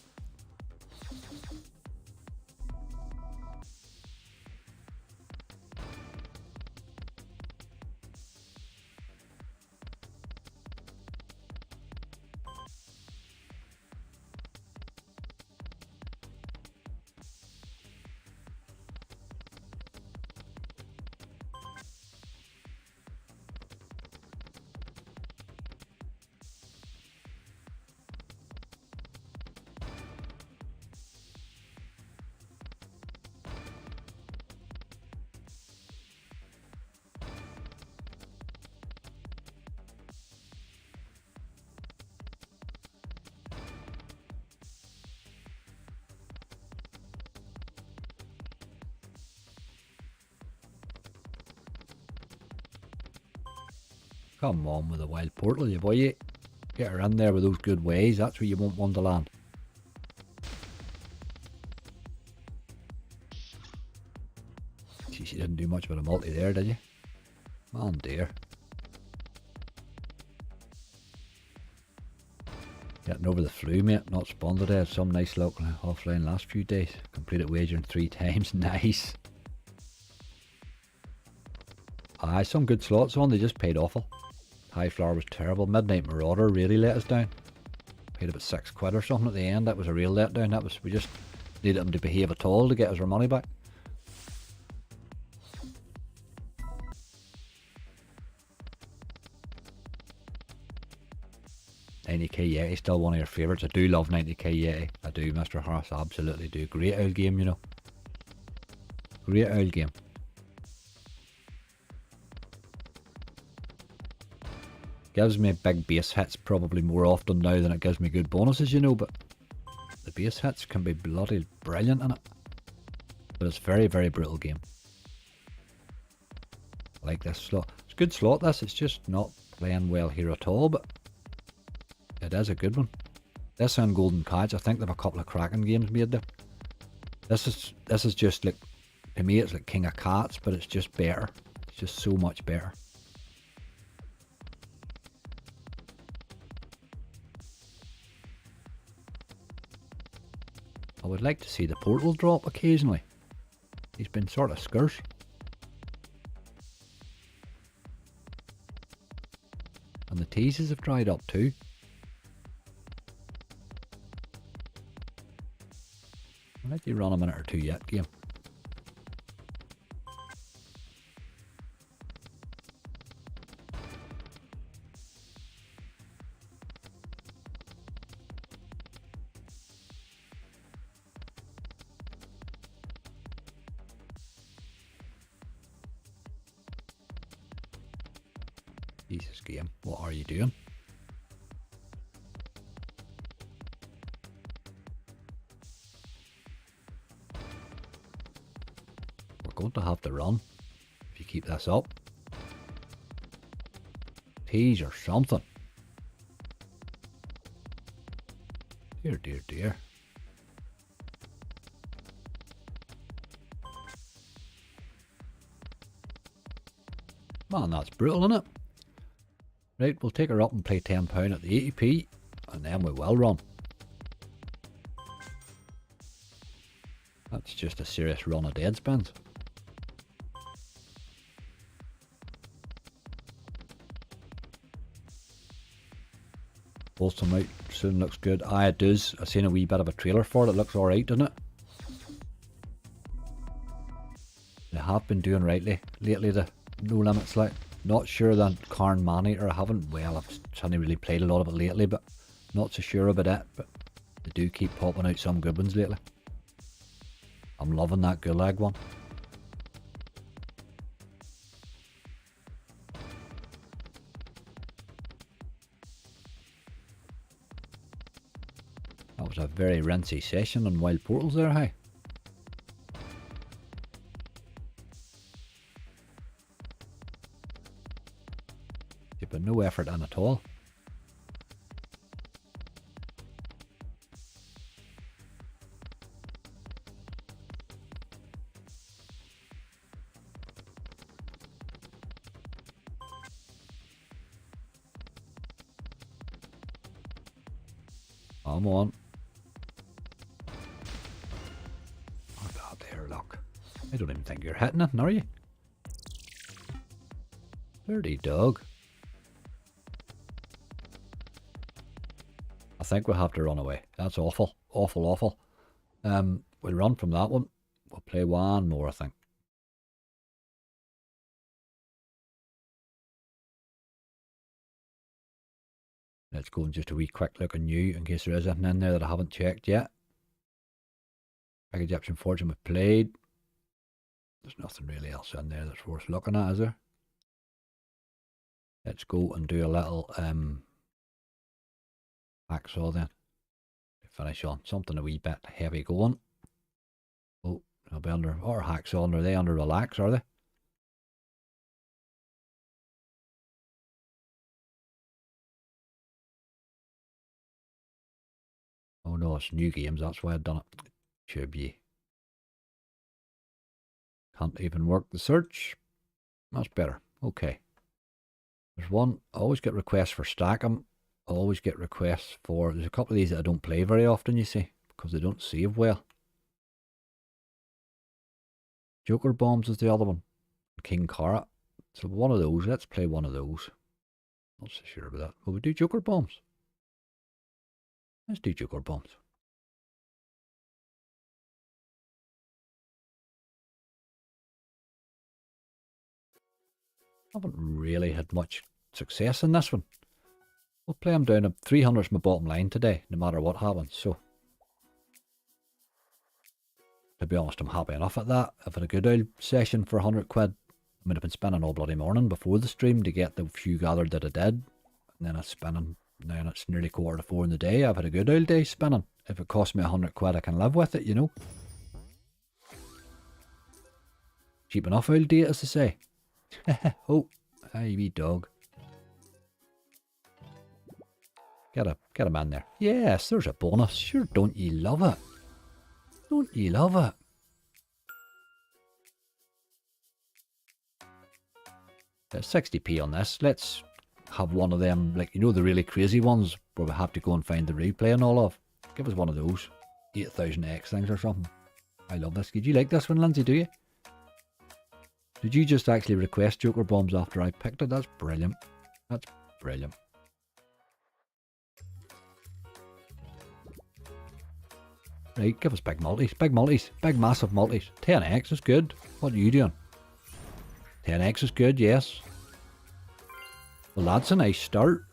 Speaker 1: Come on with the wild portal, you boy. Get her in there with those good ways. That's where you want one to land. Geez, you didn't do much with a multi there, did you? Man dear. Getting over the flu, mate. Not spawned today. Had some nice luck offline last few days. Completed wagering 3 times. Nice. Aye, some good slots on. They just paid awful. High Flower was terrible. Midnight Marauder really let us down. Paid about £6 or something at the end. That was a real letdown. That was, we just needed him to behave at all to get us our money back. $90k Yeti, still one of your favourites. I do love 90k Yeti. I do, Mr. Harris. I absolutely do. Great old game, you know. Great old game. Gives me big base hits probably more often now than it gives me good bonuses, you know, but the base hits can be bloody brilliant in it. But it's a very, very brutal game. I like this slot. It's a good slot, this. It's just not playing well here at all, but it is a good one. This and Golden Cards, I think they have a couple of cracking games made there. This is just like, to me it's like King of Cats, but it's just better. It's just so much better. I would like to see the portal drop occasionally. He's been sort of scarce. And the teases have dried up too. I'll let you run a minute or two yet, game. Jesus, game, what are you doing? We're going to have to run if you keep this up. Tease or something. Dear, dear, dear. Man, that's brutal, isn't it? Right, we'll take her up and play £10 at the 80p, and then we will run. That's just a serious run of dead spins. Bolts them out soon, looks good. Aye, it does. I've seen a wee bit of a trailer for it. It looks alright, doesn't it? They have been doing rightly lately, the No Limits, like. Not sure that Carnival, or I haven't, well, I've certainly really played a lot of it lately, but not so sure about it, but they do keep popping out some good ones lately. I'm loving that Gulag one. That was a very rinsy session on Wild Portals there, hey? You've put no effort in at all. Come on. Oh god, there, look. I don't even think you're hitting it, are you? Dirty dog. I think we'll have to run away. That's awful. Awful, awful. We'll run from that one. We'll play one more, I think. Let's go and just a wee quick look at new in case there is anything in there that I haven't checked yet. Big Egyptian Fortune we've played. There's nothing really else in there that's worth looking at, is there? Let's go and do a little hacksaw then. To finish on something a wee bit heavy going. Oh, they'll be under, or hacksaw, are they under relax, are they? Oh no, it's new games, that's why I've done it. Should be. Can't even work the search. That's better. Okay. There's one, I always get requests for stack 'em. I always get requests for, there's a couple of these that I don't play very often, you see, because they don't save well. Joker Bombs is the other one. King Cara. So one of those, let's play one of those. Not so sure about that. Will we do Joker Bombs? Let's do Joker Bombs. Haven't really had much success in this one. We'll play them down at 300 is my bottom line today, no matter what happens. So, to be honest, I'm happy enough at that. I've had a good old session for 100 quid. I mean, I've been spending all bloody morning before the stream to get the few gathered that I did. And then I'm spinning, now it's nearly 3:45 in the day. I've had a good old day spinning. If it costs me 100 quid, I can live with it, you know. Cheap enough old day, as they say. Oh, hey, wee dog. Get a man there. Yes, there's a bonus. Sure, don't ye love it? Don't ye love it? There's 60p on this. Let's have one of them, like, you know, the really crazy ones where we have to go and find the replay and all of. Give us one of those. 8000X things or something. I love this. Did you like this one, Lindsay, do you? Did you just actually request Joker Bombs after I picked it? That's brilliant. That's brilliant. Right, give us big multis, big massive multis. 10x is good. What are you doing? 10x is good, yes. Well, that's a nice start.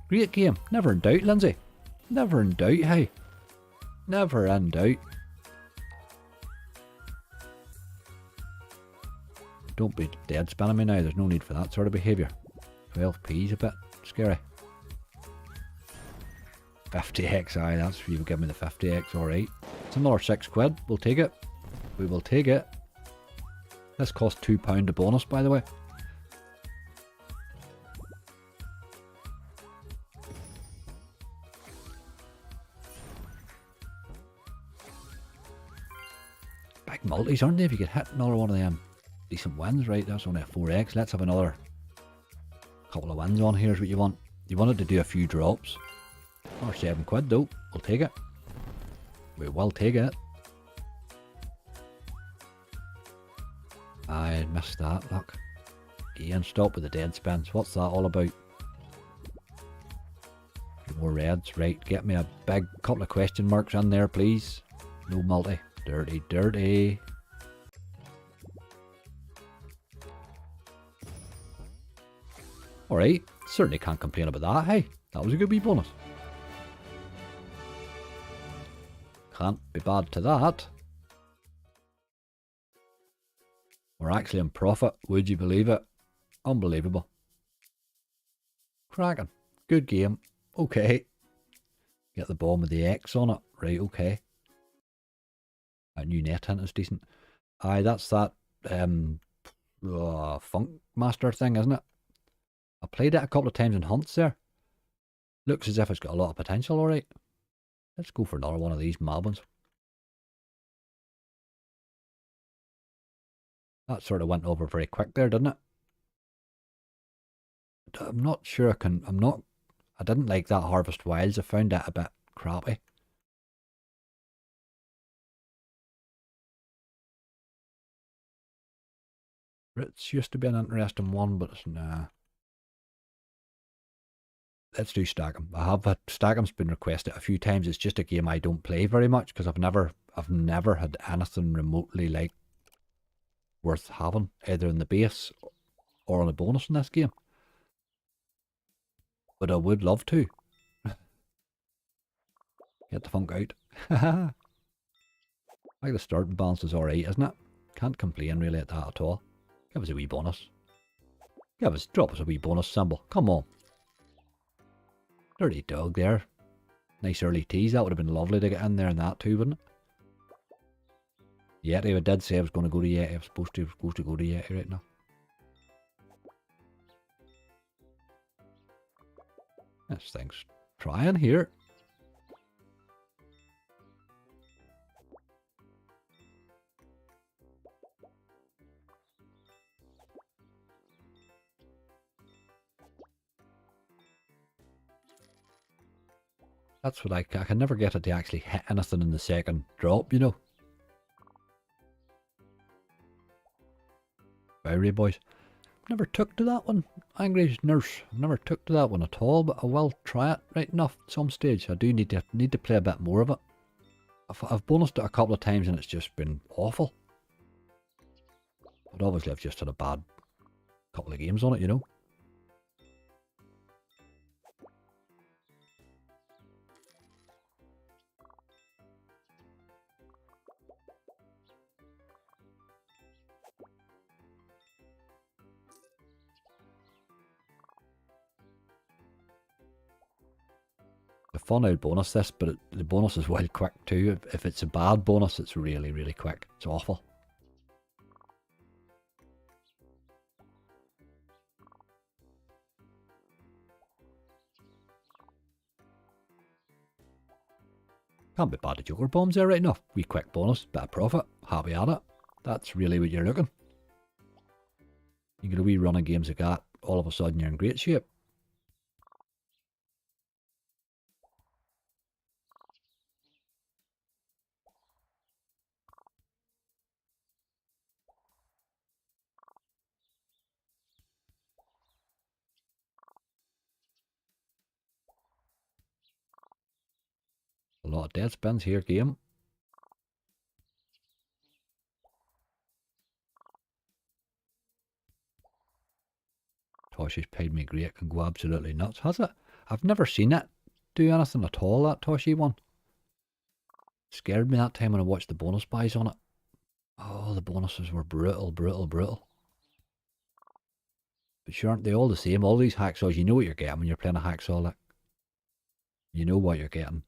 Speaker 1: Great game. Never in doubt, Lindsay. Never in doubt, hey. Never in doubt. Don't be dead spinning me now. There's no need for that sort of behaviour. 12p is a bit scary. 50x, aye, that's if you give me the 50x, alright. It's another 6 quid, we'll take it. We will take it. This costs £2 a bonus, by the way. Big multis, aren't they? If you could hit another one of them decent wins, right? That's only a 4x. Let's have another couple of wins on here is what you want. You wanted to do a few drops. Or 7 quid though. We'll take it. We will take it. I missed that, look. Again, stop with the dead spins. What's that all about? More reds, right. Get me a big couple of question marks in there, please. No multi. Dirty, dirty. Alright, certainly can't complain about that, hey. That was a good wee bonus. Can't be bad to that. We're actually in profit, would you believe it? Unbelievable. Cracking. Good game. Okay. Get the bomb with the X on it. Right, okay. That new net hint is decent. Aye, that's that Funk Master thing, isn't it? I played it a couple of times in hunts there. Looks as if it's got a lot of potential, alright. Let's go for another one of these mad ones. That sort of went over very quick there, didn't it? I'm not sure I didn't like that Harvest Wilds. I found that a bit crappy. It's used to be an interesting one, but it's nah. Let's do Stackham. I have had Stackham's been requested a few times. It's just a game I don't play very much because I've never had anything remotely like worth having, either in the base or on a bonus in this game. But I would love to. Get the funk out. Like the starting balance is alright, isn't it? Can't complain really at that at all. Give us a wee bonus. Drop us a wee bonus symbol. Come on. Dirty dog there. Nice early tease. That would have been lovely to get in there and that too, wouldn't it? Yeti, I did say I was going to go to Yeti. I was supposed to go to Yeti right now. This thing's trying here. That's what I can never get it to actually hit anything in the second drop, you know. Bowery boys. Never took to that one. Angry Nurse. Never took to that one at all, but I will try it right enough at some stage. I do need to play a bit more of it. I've bonused it a couple of times and it's just been awful. But obviously I've just had a bad couple of games on it, you know. A fun out bonus this, but the bonus is wild quick too. If it's a bad bonus, it's really, really quick. It's awful. Can't be bad at Joker bombs there right enough. Wee quick bonus, bit of profit, happy at it. That's really what you're looking. You get a wee run of games like that, all of a sudden you're in great shape. A lot of dead spins here, game. Toshi's paid me great, can go absolutely nuts, has it? I've never seen it do anything at all, that Toshi one. Scared me that time when I watched the bonus buys on it. Oh, the bonuses were brutal, brutal, brutal. But sure, aren't they all the same? All these hacksaws, you know what you're getting when you're playing a hacksaw, like. You know what you're getting.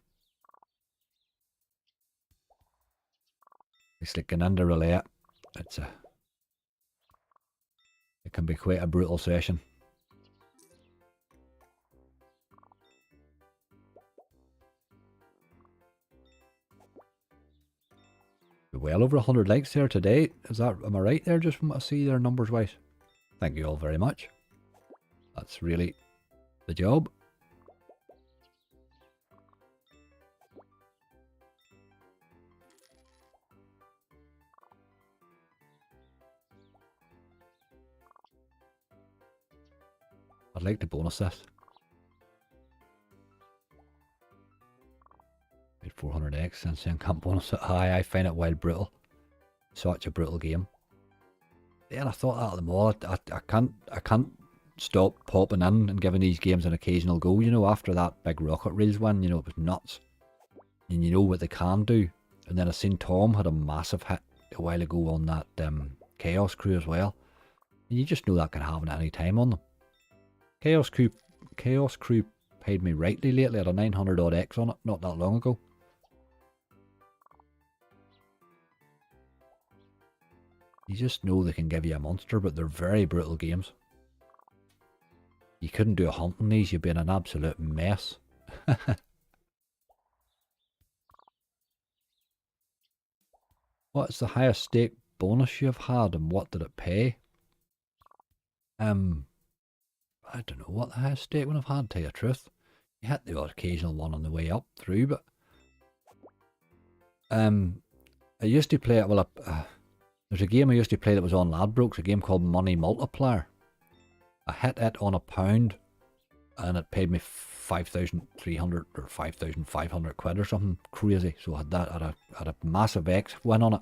Speaker 1: It's like an under roulette. It can be quite a brutal session. Well over 100 likes there today. Am I right there just from what I see there numbers wise? Thank you all very much. That's really the job. I'd like to bonus this. Made 400x since then, can't bonus it high. I find it wild brutal. Such a brutal game. Yeah, and I thought that of them all. I can't stop popping in and giving these games an occasional go. You know, after that big Rocket Reels win, you know, it was nuts. And you know what they can do. And then I seen Tom had a massive hit a while ago on that Chaos Crew as well. And you just know that can happen at any time on them. Chaos Crew paid me rightly lately. I had a 900 odd X on it not that long ago. You just know they can give you a monster, but they're very brutal games. You couldn't do a hunt on these, you'd be in an absolute mess. What's the highest stake bonus you've had and what did it pay? I don't know what the highest stake one I've had, to tell you the truth. You hit the odd occasional one on the way up through, but I used to play it, well, there's a game I used to play that was on Ladbrokes, a game called Money Multiplier. I hit it on £1 and it paid me 5,300 or 5,500 quid or something crazy. So I had that, had a massive X win on it.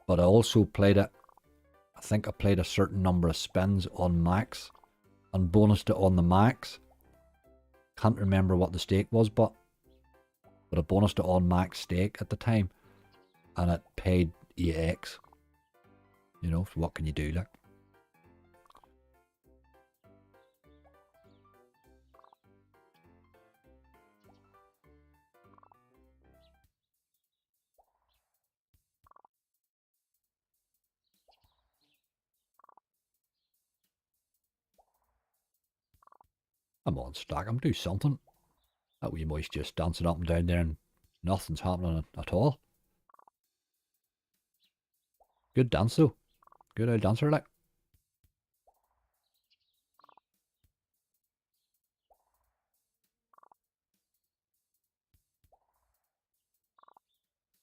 Speaker 1: But I also played it, I think I played a certain number of spins on max and bonused it on the max. Can't remember what the stake was, but I bonused it on max stake at the time and it paid 8x. You know, so what can you do, like? Come on, stack him, do something. That wee moist just dancing up and down there and nothing's happening at all. Good dance though. Good old dancer, like.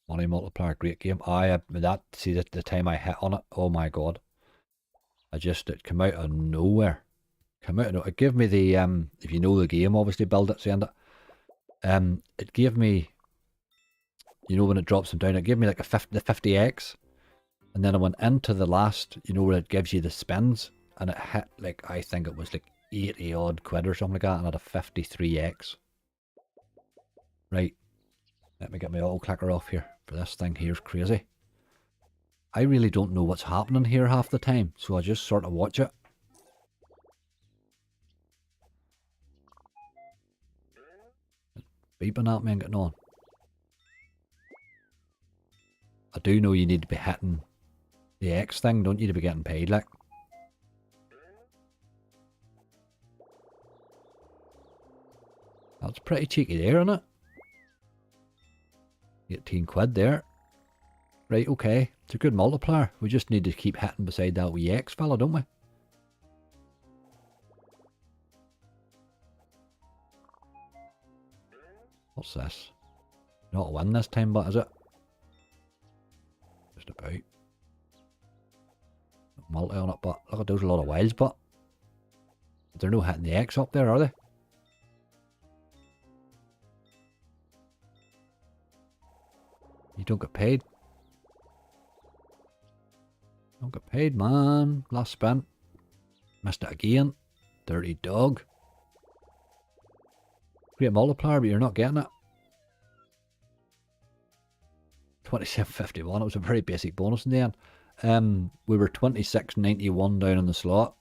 Speaker 1: Money Multiplier, great game. See the time I hit on it, oh my god. It came out of nowhere. It gave me the, if you know the game, obviously build it, send it. It gave me, you know when it drops them down, it gave me like the 50x. And then I went into the last, you know where it gives you the spins. And it hit like, I think it was like 80 odd quid or something like that. And I had a 53x. Right. Let me get my auto clicker off here. For this thing here's crazy. I really don't know what's happening here half the time. So I just sort of watch it. Beeping at me and getting on. I do know you need to be hitting the X thing, don't you, to be getting paid, like. That's pretty cheeky there, isn't it? 18 quid there. Right, okay. It's a good multiplier. We just need to keep hitting beside that wee X fella, don't we? What's this? Not a win this time, but is it? Just about. Multi on it, but look at those, a lot of wilds, but they're no hitting the X up there, are they? You don't get paid. Don't get paid, man. Last spin. Missed it again. Dirty dog. Great multiplier, but you're not getting it. 27.51. It was a very basic bonus in the end. We were 26.91 down in the slot.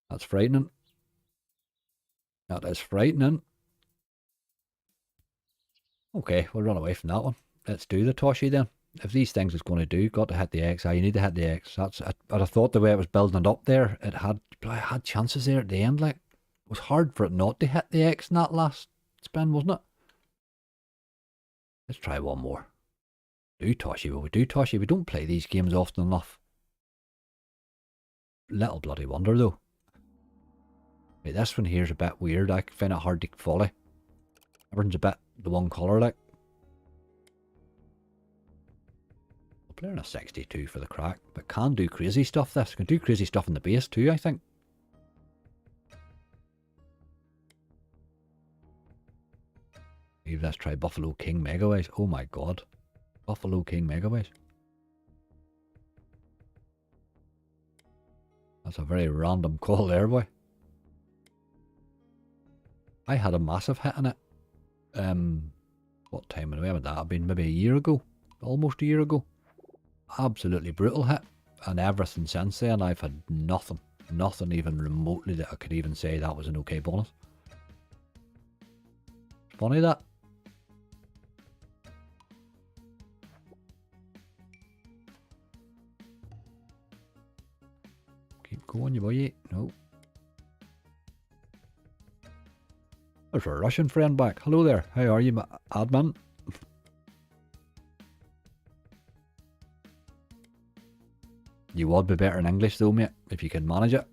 Speaker 1: That's frightening. That is frightening. Okay, we'll run away from that one. Let's do the Toshi then. If these things is going to do, got to hit the X. You need to hit the X. I thought the way it was building it up there, it had chances there at the end. Like, it was hard for it not to hit the X in that last spin, wasn't it? Let's try one more. Do Toshi, well, we do Toshi. We don't play these games often enough. Little bloody wonder though. Right, this one here's a bit weird. I find it hard to follow. Everything's a bit the one colour, like. We're playing a 62 for the crack, but can do crazy stuff. This can do crazy stuff in the base too, I think. Maybe let's try Buffalo King Megaways. Oh my god. Buffalo King Megaways. That's a very random call there, boy. I had a massive hit in it. What time would that have been? Maybe a year ago? Almost a year ago. Absolutely brutal hit. And everything since then, I've had nothing. nothing even remotely that I could even say that was an okay bonus. Funny that. Keep going, you boy. No. There's a Russian friend back. Hello there. How are you, admin? You would be better in English though, mate, if you can manage it.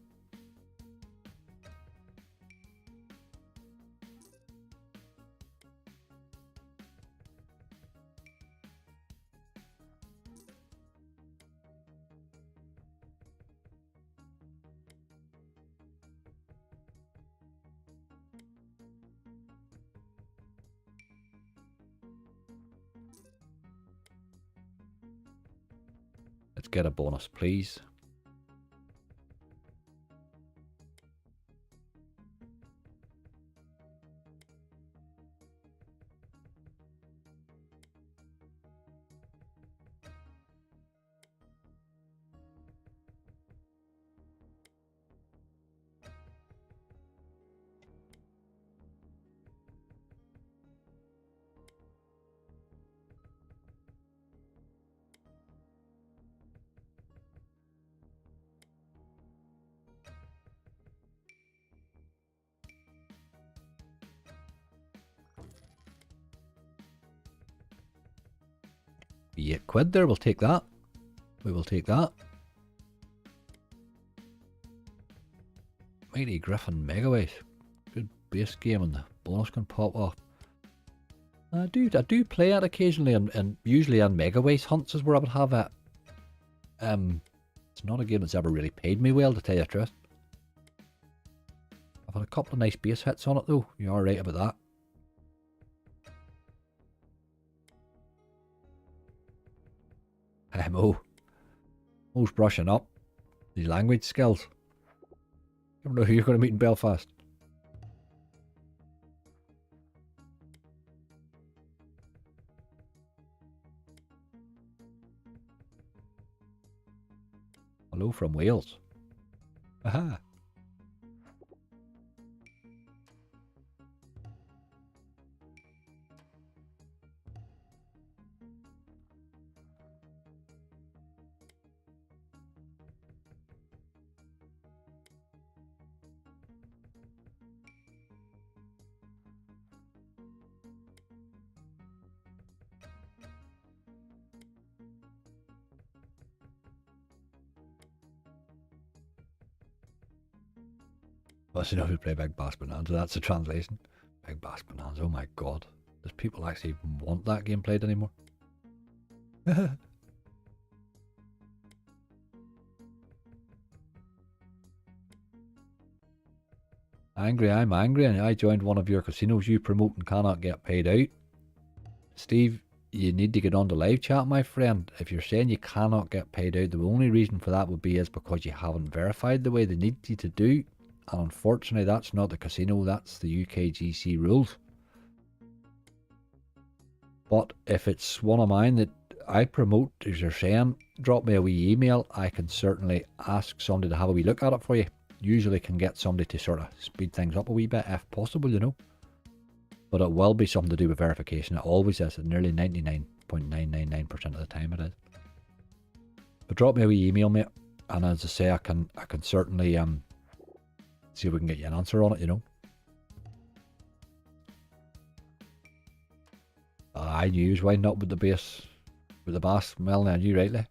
Speaker 1: Let's get a bonus, please. £8 there, we'll take that. We will take that. Mighty Griffin Megaways. Good base game and the bonus can pop off. I do play it occasionally and usually on Megaways hunts is where I would have it. It's not a game that's ever really paid me well, to tell you the truth. I've had a couple of nice base hits on it though. You are right about that. Mo's brushing up his language skills. I don't know who you're going to meet in Belfast. Hello from Wales. Aha. Must know who play Big Bass Bonanza. That's the translation. Big Bass Bonanza. Oh my god. Does people actually want that game played anymore? Angry, I'm angry, and I joined one of your casinos you promote and cannot get paid out. Steve, you need to get on the live chat, my friend. If you're saying you cannot get paid out, the only reason for that would be is because you haven't verified the way they need you to do. And unfortunately, that's not the casino, that's the UKGC rules. But if it's one of mine that I promote, as you're saying, drop me a wee email. I can certainly ask somebody to have a wee look at it for you. Usually can get somebody to sort of speed things up a wee bit if possible, you know. But it will be something to do with verification. It always is. Nearly 99.999% of the time it is. But drop me a wee email, mate. And as I say, I can certainly see if we can get you an answer on it, you know. I knew he was winding up with the bass, with the bass, Melanie, I knew rightly.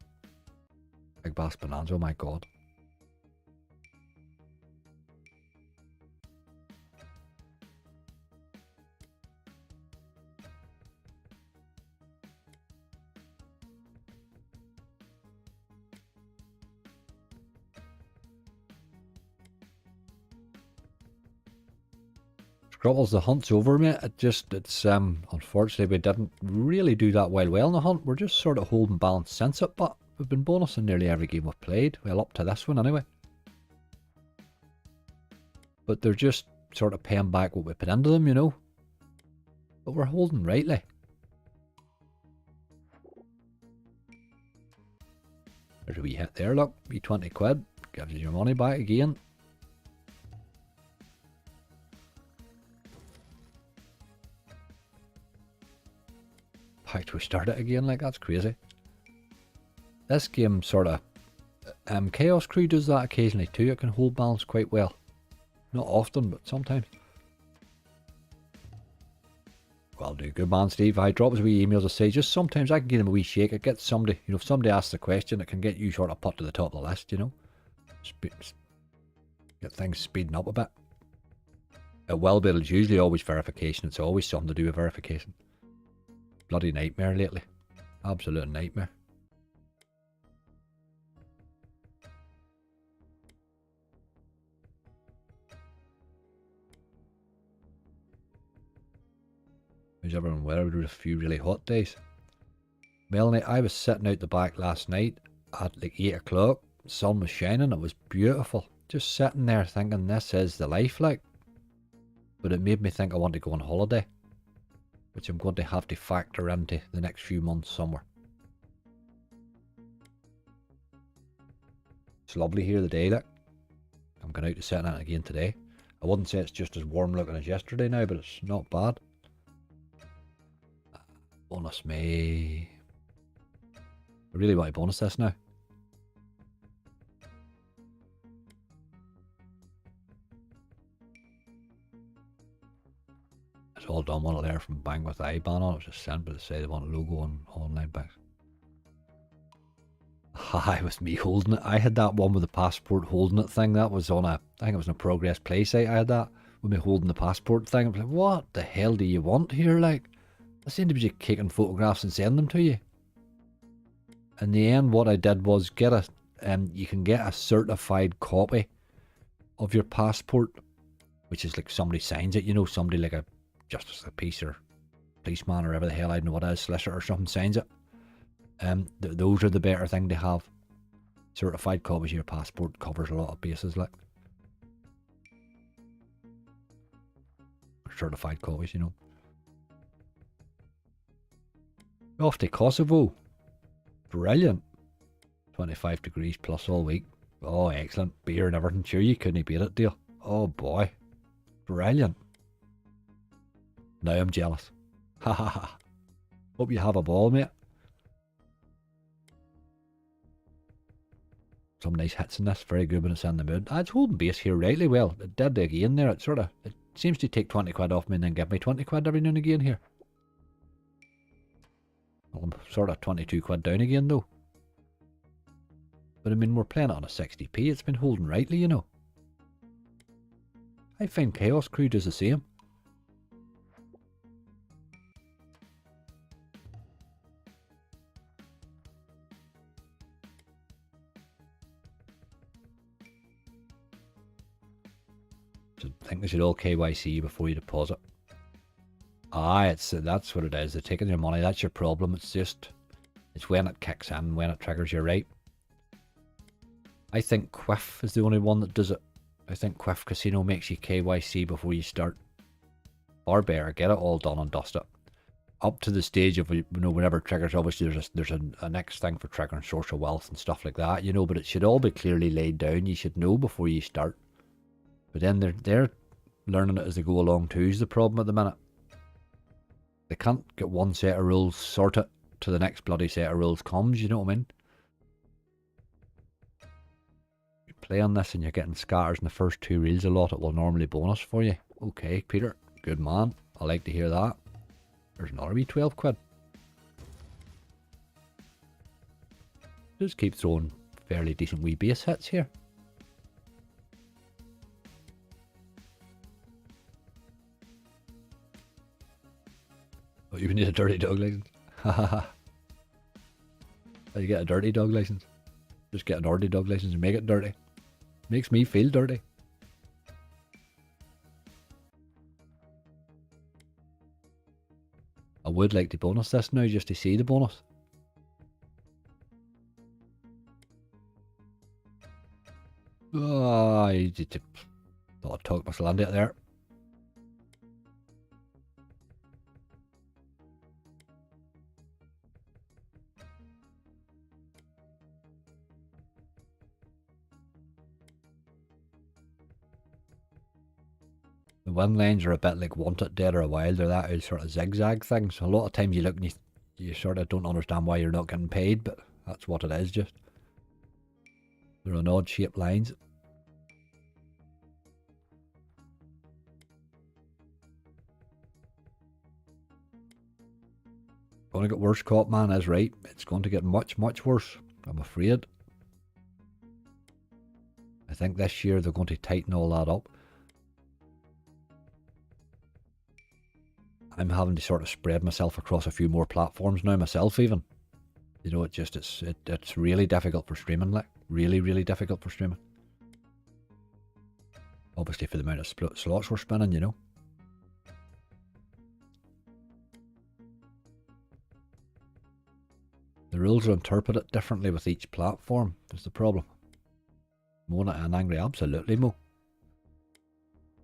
Speaker 1: Big Bass Bonanza, oh my god. Scrubbles, the hunt's over, mate. It's unfortunately we didn't really do that well in the hunt. We're just sort of holding balance since it, but we've been bonusing nearly every game we've played. Well, up to this one anyway. But they're just sort of paying back what we put into them, you know. But we're holding rightly. There's a wee hit there, look. Wee £20. Gives you your money back again. How do we start it again? Like, that's crazy. This game sort of... Chaos Crew does that occasionally too. It can hold balance quite well. Not often, but sometimes. Well, do good man, Steve. I drop us a wee email to say just sometimes I can give them a wee shake. It gets somebody, you know, if somebody asks a question, it can get you sort of put to the top of the list, you know. Get things speeding up a bit. It will, but it's usually always verification. It's always something to do with verification. Bloody nightmare lately. Absolute nightmare. How's everyone weather? There was a few really hot days. Melanie, I was sitting out the back last night at like 8 o'clock. The sun was shining. It was beautiful. Just sitting there thinking this is the life, like. But it made me think I want to go on holiday, which I'm going to have to factor into the next few months somewhere. It's lovely here today, look. I'm going out to sit in it again today. I wouldn't say it's just as warm looking as yesterday now, but it's not bad. Bonus me. I really want to bonus this now. It's all done one there from Bank with the IBAN on it. It was just sent, but it said they want a logo on online banks. Hi, with me holding it. I had that one with the passport holding it thing. That was on a, I think it was on a Progress Play site. I had that with me holding the passport thing. I was like, what the hell do you want here? Like, I seem to be just taking photographs and sending them to you. In the end, what I did was get a, you can get a certified copy of your passport, which is like somebody signs it, you know, somebody like a justice of the peace or policeman or whatever the hell, I don't know what it is, solicitor or something signs it. Those are the better thing to have. Certified copies of your passport covers a lot of bases, like. Certified copies, you know. Off to Kosovo. Brilliant. 25 degrees plus all week. Oh, excellent. Beer and everything. Sure, you couldn't beat it, deal. Oh boy. Brilliant. Now I'm jealous. Ha ha ha. Hope you have a ball, mate. Some nice hits in this. Very good when it's in the mood. It's holding base here rightly well. It did again there. It sort of, it seems to take 20 quid off me and then give me 20 quid every now and again here. Well, I'm sort of 22 quid down again though. But I mean, we're playing it on a 60p. It's been holding rightly, you know. I find Chaos Crew does the same. So I think they should all KYC before you deposit. Ah, that's what it is. They're taking your money. That's your problem. It's just, it's when it kicks in, when it triggers you, right? I think Quiff is the only one that does it. I think Quiff Casino makes you KYC before you start. Or better, get it all done and dust it. Up to the stage of, you know, whenever it triggers, obviously there's a next thing for triggering social wealth and stuff like that, you know, but it should all be clearly laid down. You should know before you start. But then they're learning it as they go along too is the problem at the minute. They can't get one set of rules sorted to the next bloody set of rules comes, you know what I mean? You play on this and you're getting scatters in the first two reels a lot, it will normally bonus for you. Okay, Peter, good man. I like to hear that. There's another wee 12 quid. Just keep throwing fairly decent wee base hits here. Oh, you need a dirty dog license. How do you get a dirty dog license? Just get a dirty dog license and make it dirty. Makes me feel dirty. I would like to bonus this now just to see the bonus. Oh, I thought I talked myself into it there. The win lines are a bit like Want It Dead or a While. They're that sort of zigzag things. A lot of times you look and you sort of don't understand why you're not getting paid, but that's what it is just. They're on odd shaped lines. Going to get worse, Cop Man is right. It's going to get much, much worse, I'm afraid. I think this year they're going to tighten all that up. I'm having to sort of spread myself across a few more platforms now myself even. You know, it's really difficult for streaming, like really, really difficult for streaming. Obviously for the amount of slots we're spinning, you know. The rules are interpreted differently with each platform, is the problem. Mona and Angry, absolutely, Mo.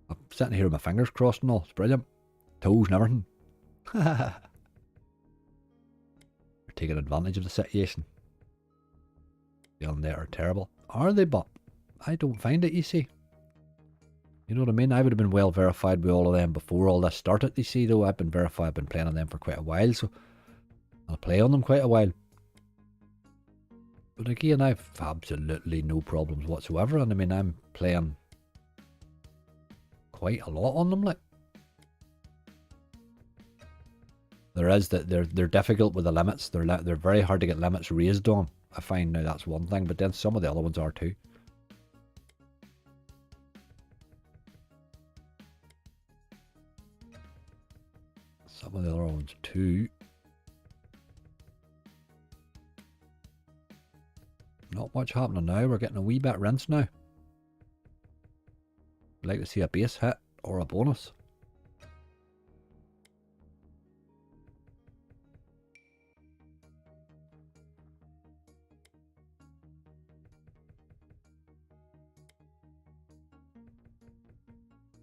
Speaker 1: I'm sitting here with my fingers crossed and all, it's brilliant. Toes and everything. They're taking advantage of the situation. The Undead are terrible. Are they? But I don't find it, you see. You know what I mean? I would have been well verified with all of them before all this started, you see, though. I've been verified, I've been playing on them for quite a while, so I'll play on them quite a while. But again, I've absolutely no problems whatsoever, and I mean, I'm playing quite a lot on them, like. There is that they're difficult with the limits. They're very hard to get limits raised on. I find now that's one thing, but then some of the other ones are too. Some of the other ones too. Not much happening now. We're getting a wee bit rinse now. I'd like to see a base hit or a bonus.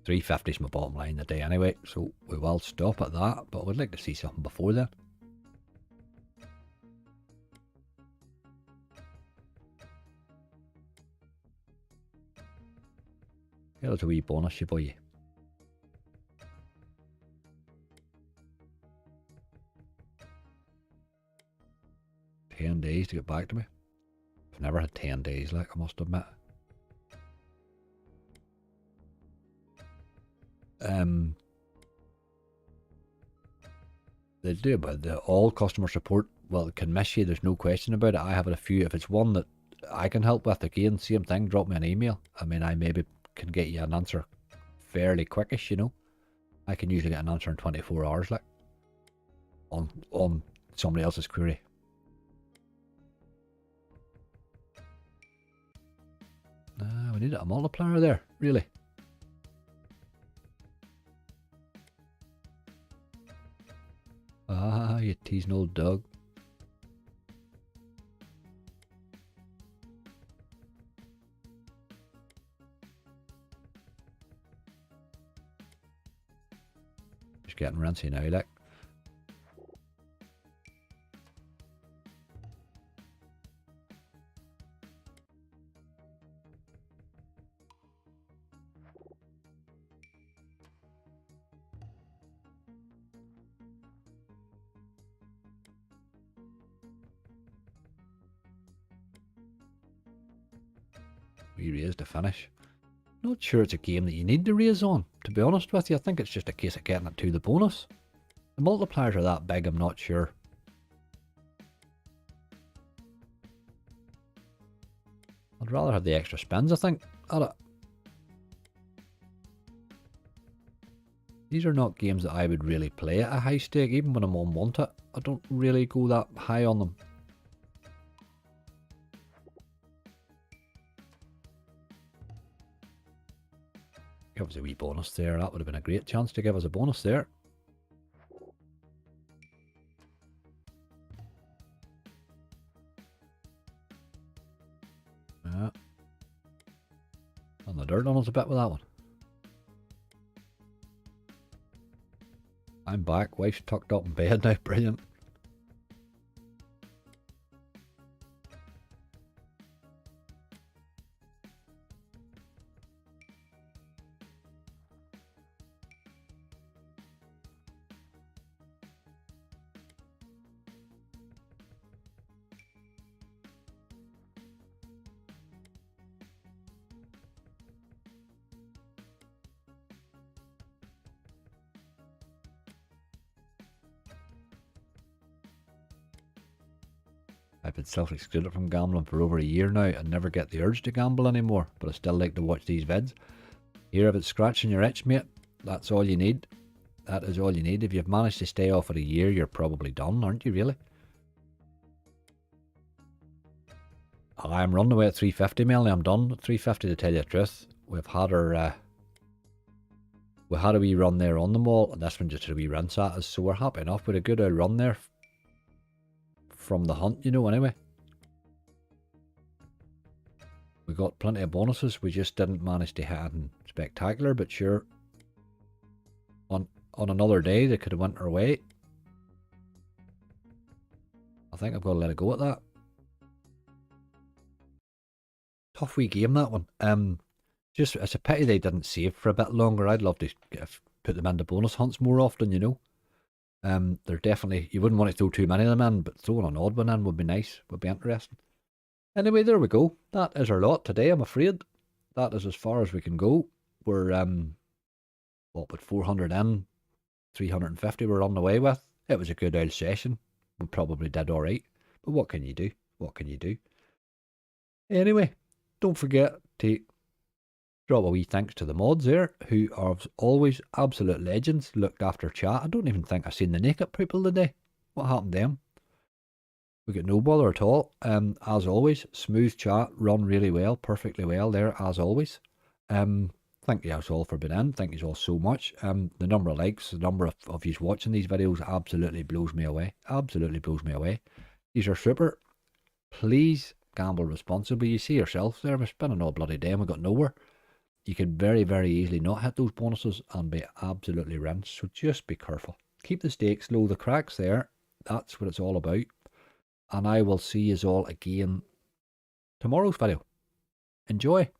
Speaker 1: $350 is my bottom line today anyway, so we will stop at that, but we'd like to see something before then. Here's a wee bonus, you boy. $10 days to get back to me. I've never had 10 days, like, I must admit. They do, but all customer support, well, it can miss you, there's no question about it. I have a few, if it's one that I can help with, again, same thing, drop me an email. I mean, I maybe can get you an answer fairly quickish, you know. I can usually get an answer in 24 hours, like, on somebody else's query. We need a multiplier there, really. Ah, you teasing old dog. Just getting rancy now, like. We raised to finish. Not sure it's a game that you need to raise on, to be honest with you. I think it's just a case of getting it to the bonus. The multipliers are that big, I'm not sure. I'd rather have the extra spins, I think, at it. These are not games that I would really play at a high stake, even when I'm on Want It. I don't really go that high on them. Give us a wee bonus there. That would have been a great chance to give us a bonus there. Yeah. On the dirt on us a bit with that one. I'm back. Wife's tucked up in bed now. Brilliant. I've been self-excluded from gambling for over a year now and never get the urge to gamble anymore, but I still like to watch these vids. Hear if it's scratching your itch, mate? That's all you need. That is all you need. If you've managed to stay off it a year, you're probably done, aren't you, really? I'm running away at 350, Melanie. I'm done at 350 to tell you the truth. We've had our... we had a wee run there on the mall, and this one just had a wee rinse at us, so we're happy enough with a good old run there from the hunt, you know, anyway. We got plenty of bonuses, we just didn't manage to hit anything spectacular, but sure, on another day they could have went our way. I think I've got to let it go at that. Tough wee game, that one. Just, it's a pity they didn't save for a bit longer. I'd love to put them into bonus hunts more often, you know. They're definitely, you wouldn't want to throw too many of them in, but throwing an odd one in would be nice, would be interesting. Anyway, there we go. That is our lot today, I'm afraid. That is as far as we can go. We're, what, with 400 in, 350 we're on the way with. It was a good old session. We probably did alright. But what can you do? What can you do? Anyway, don't forget to drop a wee thanks to the mods there, who are always absolute legends, looked after chat. I don't even think I've seen the naked people today. What happened to them? We got no bother at all. As always, smooth chat, run really well, perfectly well there, as always. Thank you all for being in. Thank you all so much. The number of likes, the number of you watching these videos absolutely blows me away. Absolutely blows me away. These are super. Please gamble responsibly. You see yourself there, we're spending all bloody day and we got nowhere. You can very, very easily not hit those bonuses and be absolutely rinsed. So just be careful. Keep the stakes low, the cracks there. That's what it's all about. And I will see you all again tomorrow's video. Enjoy.